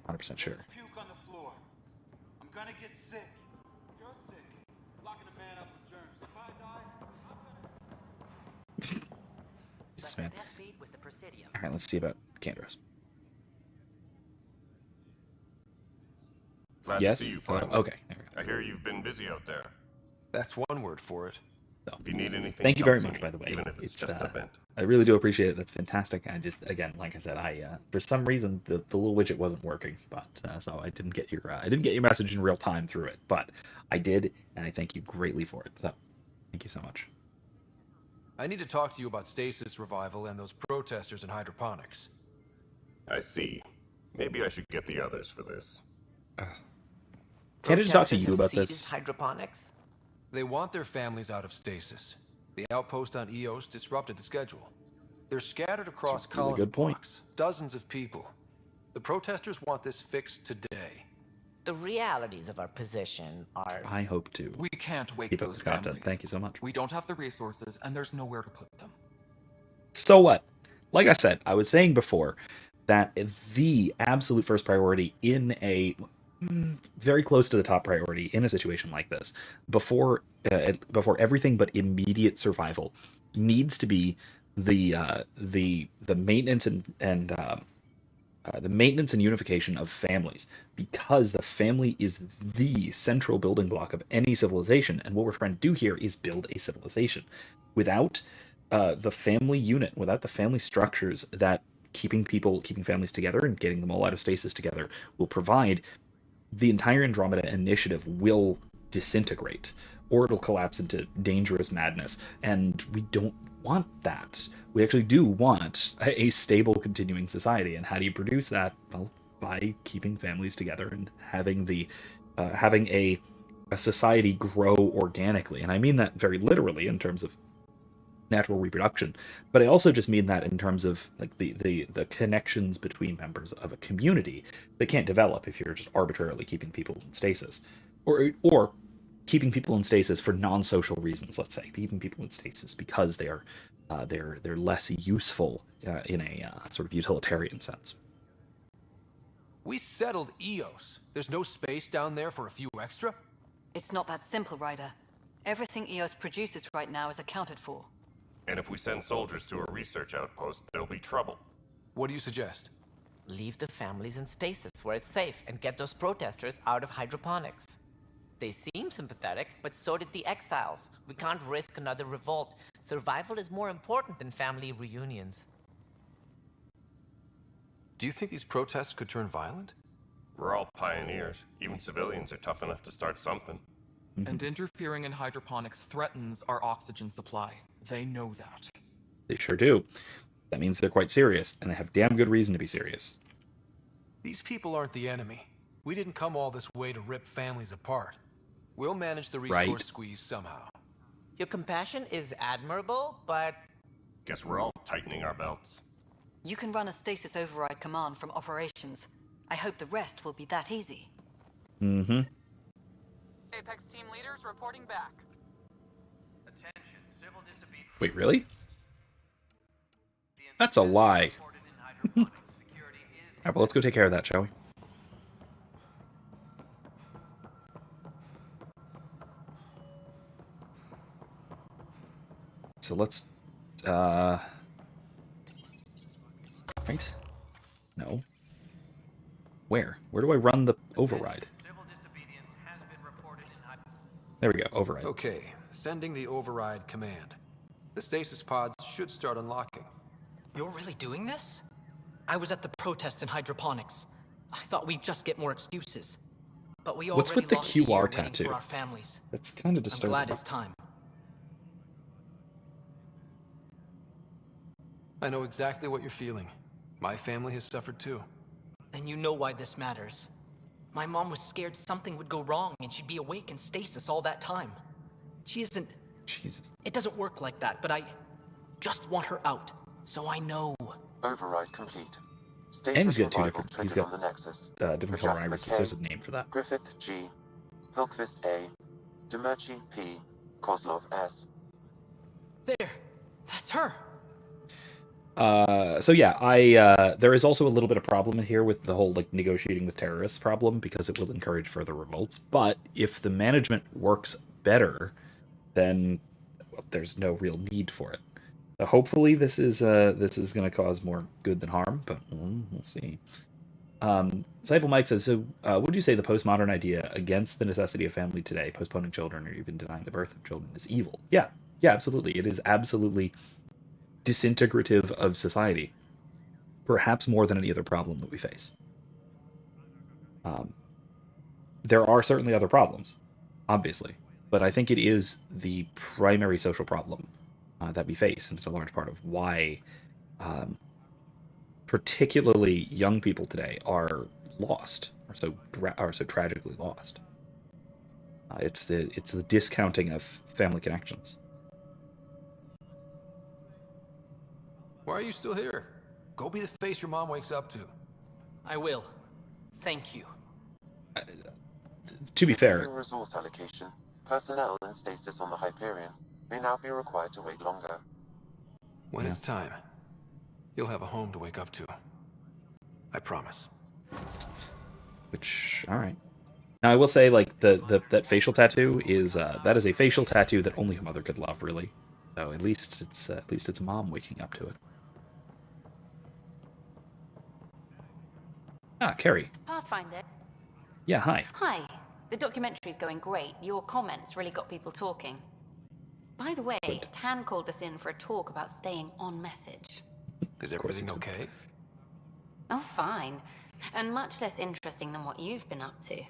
100% sure. Jesus, man. All right, let's see about Candros. Glad Yes? to see you finally. Okay. I hear you've been busy out there. That's one word for it. So, if you need anything, thank you very tell much, me, by the way. Even if it's just a vent. I really do appreciate it. That's fantastic. I just, again, like I said, for some reason the little widget wasn't working, but so I didn't get your message in real time through it, but I did, and I thank you greatly for it. So, thank you so much. I need to talk to you about stasis revival and those protesters in hydroponics. I see. Maybe I should get the others for this. Can I just talk to you about this? Hydroponics? They want their families out of stasis. The outpost on Eos disrupted the schedule. They're scattered across colony good point. blocks, dozens of people. The protesters want this fixed today. The realities of our position are... I hope to. We can't wake keep up those the content. families. Thank you so much. We don't have the resources, and there's nowhere to put them. So what? Like I said, I was saying before that the absolute first priority in a very close to the top priority in a situation like this, before everything but immediate survival, needs to be the maintenance and the maintenance and unification of families, because the family is the central building block of any civilization, and what we're trying to do here is build a civilization. Without the family unit, without the family structures that keeping families together and getting them all out of stasis together will provide, the entire Andromeda initiative will disintegrate, or it'll collapse into dangerous madness, and we don't want that. We actually do want a stable, continuing society, and how do you produce that? Well, by keeping families together and having a society grow organically, and I mean that very literally in terms of natural reproduction, but I also just mean that in terms of like the connections between members of a community that can't develop if you're just arbitrarily keeping people in stasis, or keeping people in stasis for non-social reasons. Let's say keeping people in stasis because they're less useful in a sort of utilitarian sense. We settled Eos. There's no space down there for a few extra? It's not that simple, Ryder. Everything Eos produces right now is accounted for. And if we send soldiers to a research outpost, there'll be trouble. What do you suggest? Leave the families in stasis where it's safe and get those protesters out of hydroponics. They seem sympathetic, but so did the exiles. We can't risk another revolt. Survival is more important than family reunions. Do you think these protests could turn violent? We're all pioneers. Even civilians are tough enough to start something. And interfering in hydroponics threatens our oxygen supply. They know that. They sure do. That means they're quite serious, and they have damn good reason to be serious. These people aren't the enemy. We didn't come all this way to rip families apart. We'll manage the resource squeeze somehow. Your compassion is admirable, but Guess we're all tightening our belts. You can run a stasis override command from operations. I hope the rest will be that easy. Mm-hmm. Apex team leaders reporting back. Attention, civil disobedience. Wait, really? That's a lie. Alright, well, let's go take care of that, shall we? So let's, right? No. Where? Where do I run the override? There we go, override. Okay, sending the override command. The stasis pods should start unlocking. You're really doing this? I was at the protest in hydroponics. I thought we'd just get more excuses. But we What's already with the lost a year QR waiting tattoo? for our families. That's kind of disturbing. I'm glad it's time. I know exactly what you're feeling. My family has suffered too. Then you know why this matters. My mom was scared something would go wrong and she'd be awake in stasis all that time. She isn't... Jesus. It doesn't work like that, but I just want her out, so I know. Override complete. And he's got two revival different, he's triggered got on the Nexus. different color Rajaz irises. McKay, There's a name for that. Griffith G, Pilkvist A, Demerchi P, Kozlov S. There, that's her. So yeah, there is also a little bit of problem here with the whole like negotiating with terrorists problem because it will encourage further revolts. But if the management works better, then there's no real need for it. So hopefully this is going to cause more good than harm, but we'll see. Cycle Mike says, so would you say the postmodern idea against the necessity of family today, postponing children or even denying the birth of children, is evil? Yeah, absolutely. It is absolutely disintegrative of society, perhaps more than any other problem that we face. There are certainly other problems, obviously, but I think it is the primary social problem that we face, and it's a large part of why particularly young people today are lost, are so tragically lost. It's the discounting of family connections. Why are you still here? Go be the face your mom wakes up to. I will. Thank you. To be fair, During resource allocation, personnel in stasis on the Hyperion may now be required to wait longer. When it's time, you'll have a home to wake up to. I promise. Which, all right. Now I will say, like that facial tattoo is that is a facial tattoo that only a mother could love, really. So at least it's mom waking up to it. Ah, Carrie. Pathfinder. Yeah, hi. Hi. The documentary's going great. Your comments really got people talking. By the way, Tan called us in for a talk about staying on message. Is everything okay? Oh, fine. And much less interesting than what you've been up to.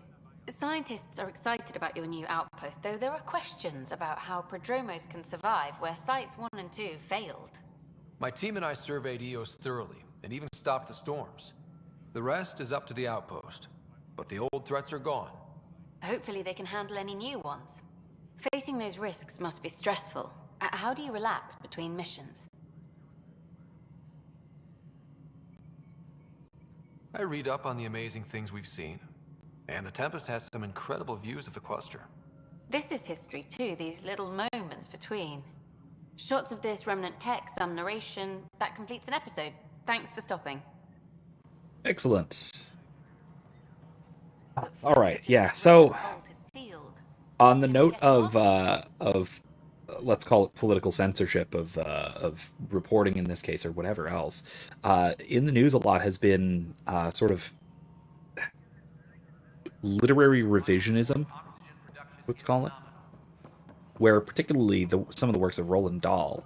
Scientists are excited about your new outpost, though there are questions about how prodromos can survive where Sites 1 and 2 failed. My team and I surveyed EOS thoroughly, and even stopped the storms. The rest is up to the outpost, but the old threats are gone. Hopefully they can handle any new ones. Facing those risks must be stressful. How do you relax between missions? I read up on the amazing things we've seen, and the Tempest has some incredible views of the cluster. This is history too, these little moments between. Shots of this remnant tech, some narration. That completes an episode. Thanks for stopping. Excellent. All right, yeah. So, on the note of let's call it political censorship of reporting in this case or whatever else, in the news a lot has been sort of literary revisionism, let's call it, where particularly some of the works of Roald Dahl.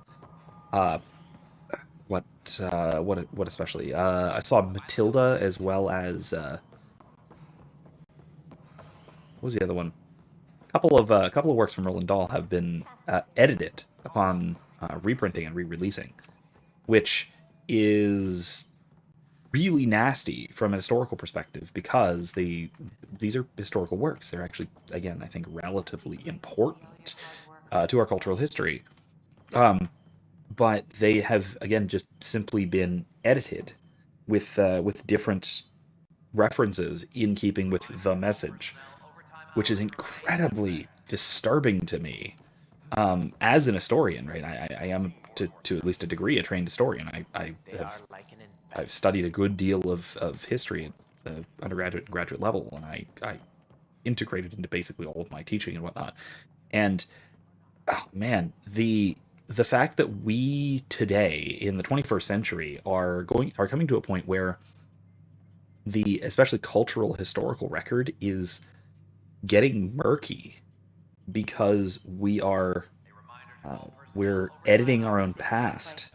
What especially? I saw Matilda as well as what was the other one? A couple of works from Roald Dahl have been edited upon reprinting and re-releasing, which is really nasty from a historical perspective because these are historical works. They're actually, again, I think relatively important to our cultural history. but they have again just simply been edited with different references in keeping with the message, which is incredibly disturbing to me as an historian. Right, I am to at least a degree a trained historian. I've studied a good deal of history at the undergraduate and graduate level, and I integrated into basically all of my teaching and whatnot. And oh man, the fact that we today in the 21st century are coming to a point where the especially cultural historical record is getting murky because we're editing our own past.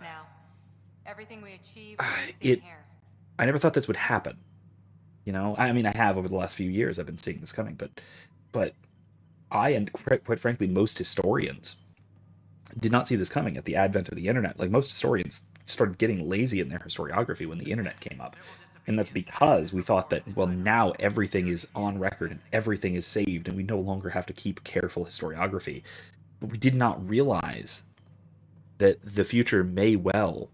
Everything we achieve, I never thought this would happen. You know, I mean, I have over the last few years. I've been seeing this coming, but I and quite frankly, most historians did not see this coming at the advent of the internet. Like most historians started getting lazy in their historiography when the internet came up. And that's because we thought that, well, now everything is on record and everything is saved and we no longer have to keep careful historiography. But we did not realize that the future may well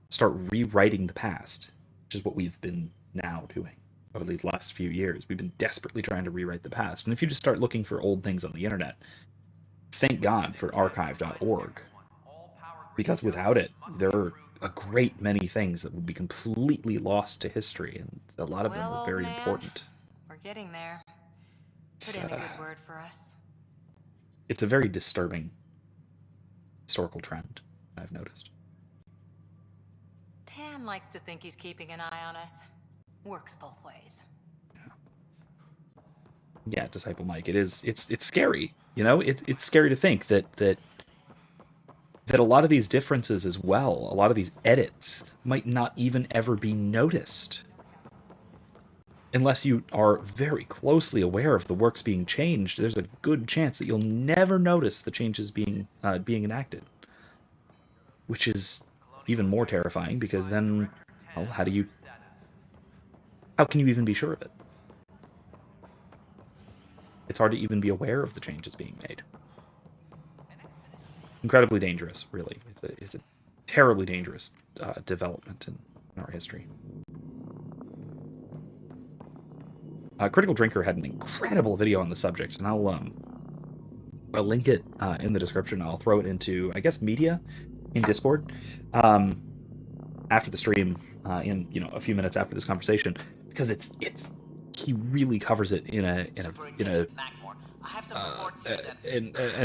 start rewriting the past, which is what we've been now doing over these last few years. We've been desperately trying to rewrite the past. And if you just start looking for old things on the internet, thank God for archive.org, because without it, there are a great many things that would be completely lost to history, and a lot of them are very important. We're getting there. Put in a good word for us. It's a very disturbing historical trend, I've noticed. Tan likes to think he's keeping an eye on us. Works both ways. Yeah, Disciple Mike, it's scary. You know, it's scary to think that a lot of these differences as well, a lot of these edits might not even ever be noticed. Unless you are very closely aware of the works being changed, there's a good chance that you'll never notice the changes being enacted. Which is even more terrifying, because then, well, how can you even be sure of it? It's hard to even be aware of the changes being made. Incredibly dangerous, really. It's a terribly dangerous development in our history. Critical Drinker had an incredible video on the subject, and I'll link it in the description. I'll throw it into, I guess, media in Discord after the stream, in a few minutes after this conversation, because he really covers it in an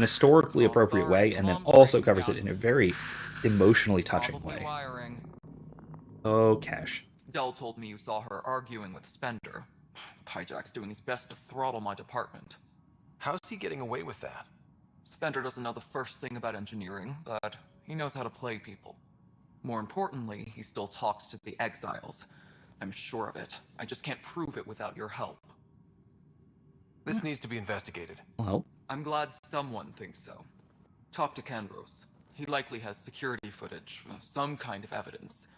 historically appropriate way, and then also covers it in a very emotionally touching way. Oh, Cash. Dell told me you saw her arguing with Spender. Hijack's doing his best to throttle my department. How's he getting away with that? Spender doesn't know the first thing about engineering, but he knows how to play people. More importantly, he still talks to the exiles. I'm sure of it. I just can't prove it without your help. This needs to be investigated. Well, I'm glad someone thinks so. Talk to Kandros. He likely has security footage, some kind of evidence.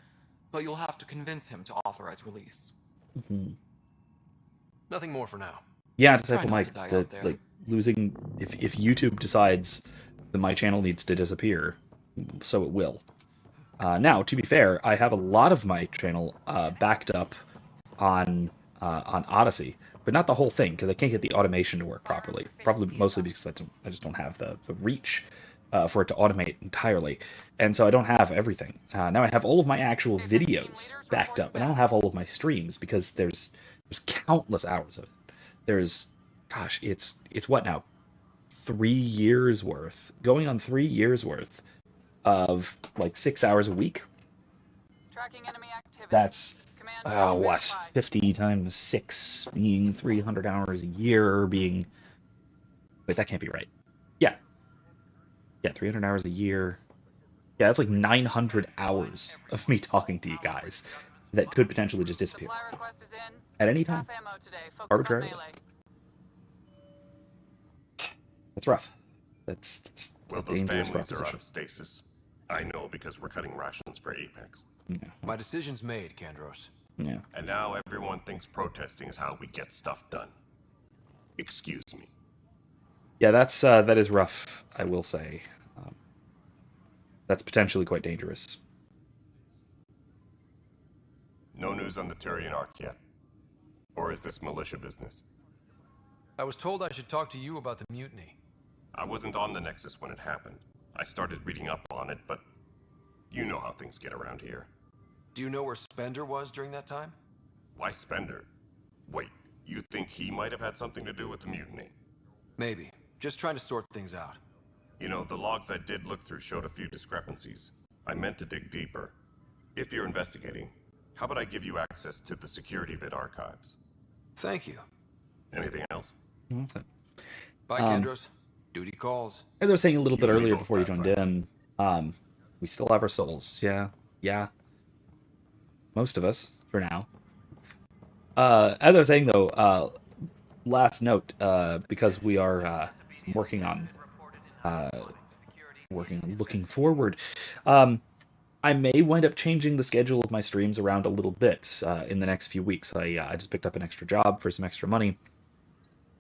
But you'll have to convince him to authorize release. Mm-hmm. Nothing more for now. Yeah, Disciple Mike, like losing, if YouTube decides that my channel needs to disappear, so it will. Now, to be fair, I have a lot of my channel backed up on Odyssey, but not the whole thing, because I can't get the automation to work properly. Probably mostly because I just don't have the reach for it to automate entirely, and so I don't have everything. Now I have all of my actual videos backed up, and I don't have all of my streams because there's countless hours of it. Gosh, it's what now? 3 years worth, going on 3 years worth of like 6 hours a week. That's 50 times 6 being 300 hours a year, being, wait, that can't be right. Yeah, 300 hours a year. Yeah, that's like 900 hours of me talking to you guys that could potentially just disappear at any time, arbitrarily. That's rough. That's well, those families are out of stasis. I know, because we're cutting rations for Apex. Yeah. My decision's made, Kandros. Yeah. And now everyone thinks protesting is how we get stuff done. Excuse me. Yeah, that is rough, I will say. that's potentially quite dangerous. No news on the Turian Ark yet? Or is this militia business? I was told I should talk to you about the mutiny. I wasn't on the Nexus when it happened. I started reading up on it, but you know how things get around here. Do you know where Spender was during that time? Why Spender? Wait, you think he might have had something to do with the mutiny? Maybe. Just trying to sort things out. You know, the logs I did look through showed a few discrepancies. I meant to dig deeper. If you're investigating, how about I give you access to the security vid archives? Thank you. Anything else? That's it. Bye, Kendros. Duty calls. As I was saying a little bit earlier before you joined in, we still have our souls. Yeah. Most of us, for now. As I was saying, though, last note, because we are working on looking forward, I may wind up changing the schedule of my streams around a little bit in the next few weeks. I just picked up an extra job for some extra money,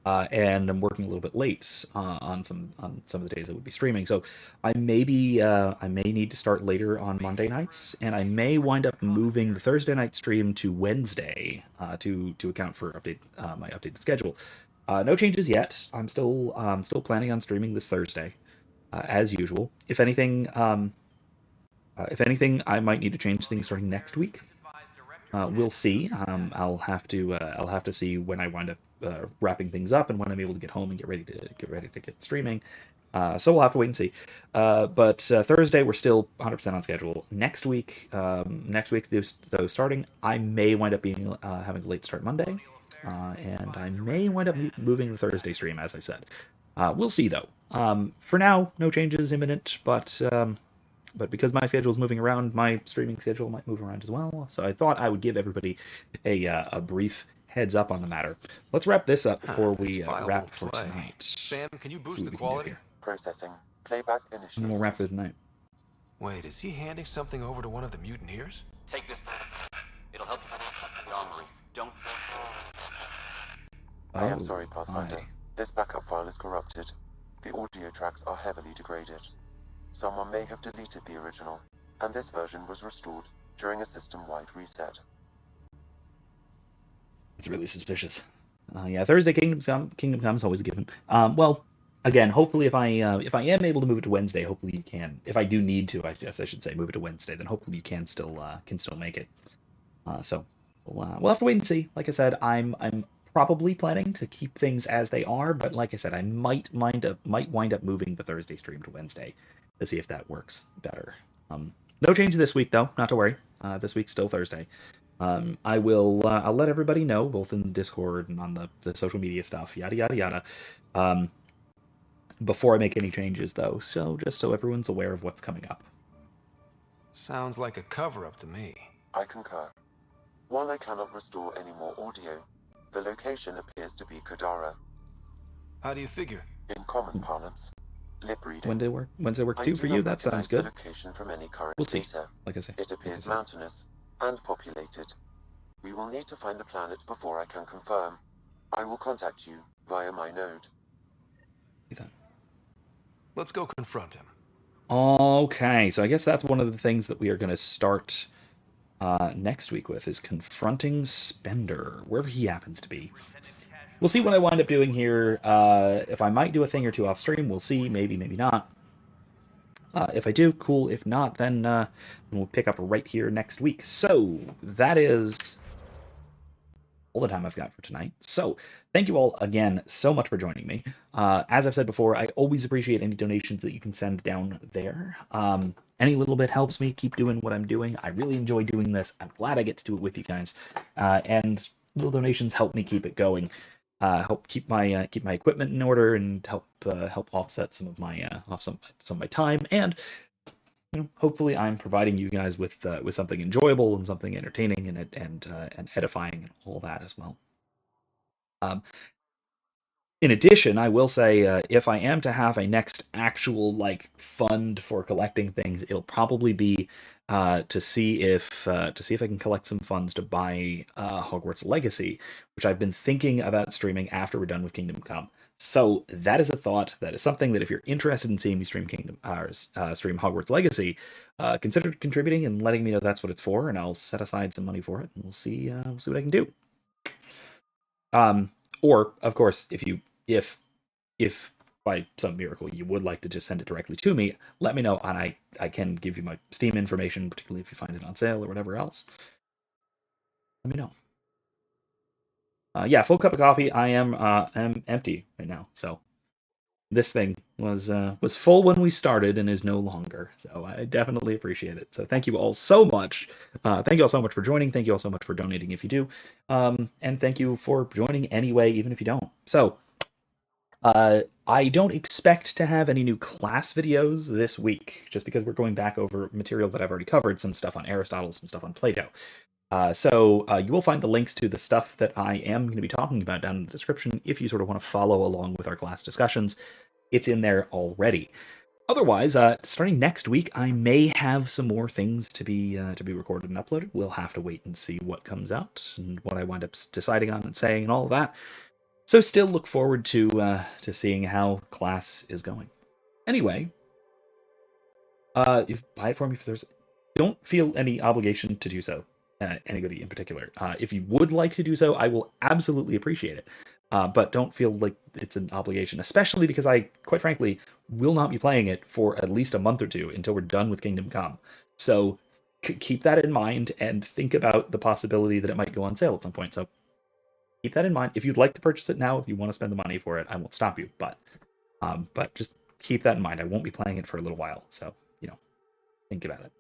and I'm working a little bit late on some of the days I would be streaming. So I may need to start later on Monday nights, and I may wind up moving the Thursday night stream to Wednesday to account for my updated schedule. No changes yet. I'm still planning on streaming this Thursday, as usual. If anything, I might need to change things starting next week. We'll see. I'll have to see when I wind up wrapping things up and when I'm able to get home and get ready to get streaming. So we'll have to wait and see. But Thursday we're still 100% on schedule. Next week, though, starting, I may wind up having a late start Monday, and I may wind up moving the Thursday stream, as I said. We'll see though. For now, no changes imminent, but because my schedule is moving around, my streaming schedule might move around as well. So I thought I would give everybody a brief heads up on the matter. Let's wrap this up before we wrap for tonight. Sam, can you boost the quality? Processing. Playback initiated. And we'll wrap for tonight. Wait, is he handing something over to one of the mutineers? Take this. It'll help you the armory. Don't. I am sorry, Pathfinder. This backup file is corrupted. The audio tracks are heavily degraded. Someone may have deleted the original, and this version was restored during a system-wide reset. It's really suspicious. Yeah, Thursday Kingdom Come is always a given. Well, again, hopefully if I am able to move it to Wednesday, hopefully you can. If I do need to, I guess I should say, move it to Wednesday, then hopefully you can still make it. So we'll have to wait and see. Like I said, I'm probably planning to keep things as they are, but like I said, I might wind up moving the Thursday stream to Wednesday to see if that works better. No change this week though, not to worry. This week's still Thursday. I'll let everybody know, both in Discord and on the social media stuff, yada yada yada, before I make any changes though, so just so everyone's aware of what's coming up. Sounds like a cover-up to me. I concur. While I cannot restore any more audio, the location appears to be Kadara. How do you figure? In common parlance, lip reading. Wednesday work too for you? That sounds good. The location from any current we'll see. data. Like I say, it appears mountainous and populated. We will need to find the planet before I can confirm. I will contact you via my node. Let's go confront him. Okay, so I guess that's one of the things that we are going to start next week with, is confronting Spender, wherever he happens to be. We'll see what I wind up doing here. If I might do a thing or two off stream, we'll see. Maybe, maybe not. If I do, cool. If not, then we'll pick up right here next week. So that is all the time I've got for tonight. So thank you all again so much for joining me. As I've said before, I always appreciate any donations that you can send down there. Any little bit helps me keep doing what I'm doing. I really enjoy doing this. I'm glad I get to do it with you guys. And little donations help me keep it going. Help keep my equipment in order, and help offset some of my time, and hopefully I'm providing you guys with something enjoyable and something entertaining and edifying and all that as well. In addition, I will say, if I am to have a next actual fund for collecting things, it'll probably be to see if I can collect some funds to buy Hogwarts Legacy, which I've been thinking about streaming after we're done with Kingdom Come. So that is a thought. That is something that if you're interested in seeing me stream stream Hogwarts Legacy, consider contributing and letting me know that's what it's for, and I'll set aside some money for it, and we'll see what I can do. Or of course, if by some miracle you would like to just send it directly to me, let me know, and I can give you my Steam information, particularly if you find it on sale or whatever else. Let me know. Yeah, full cup of coffee. I am empty right now, so this thing was full when we started and is no longer. So I definitely appreciate it. So thank you all so much. Thank you all so much for joining. Thank you all so much for donating if you do, and thank you for joining anyway, even if you don't. So I don't expect to have any new class videos this week, just because we're going back over material that I've already covered, some stuff on Aristotle, some stuff on Plato. So you will find the links to the stuff that I am going to be talking about down in the description if you sort of want to follow along with our class discussions. It's in there already. Otherwise, starting next week, I may have some more things to be recorded and uploaded. We'll have to wait and see what comes out and what I wind up deciding on and saying and all of that. So still look forward to seeing how class is going. Anyway, if buy it for me if there's... Don't feel any obligation to do so. Anybody in particular. If you would like to do so, I will absolutely appreciate it. But don't feel like it's an obligation, especially because I, quite frankly, will not be playing it for at least a month or two until we're done with Kingdom Come. So keep that in mind and think about the possibility that it might go on sale at some point. So keep that in mind. If you'd like to purchase it now, if you want to spend the money for it, I won't stop you. But just keep that in mind. I won't be playing it for a little while. So, think about it.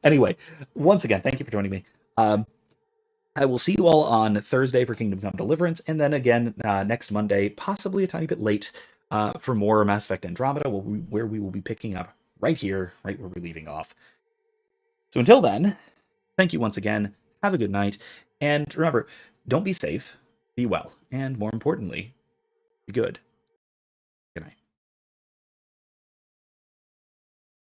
Anyway, once again, thank you for joining me. I will see you all on Thursday for Kingdom Come Deliverance, and then again next Monday, possibly a tiny bit late, for more Mass Effect Andromeda, where we will be picking up right here, right where we're leaving off. So until then, thank you once again, have a good night, and remember, don't be safe, be well, and more importantly, be good.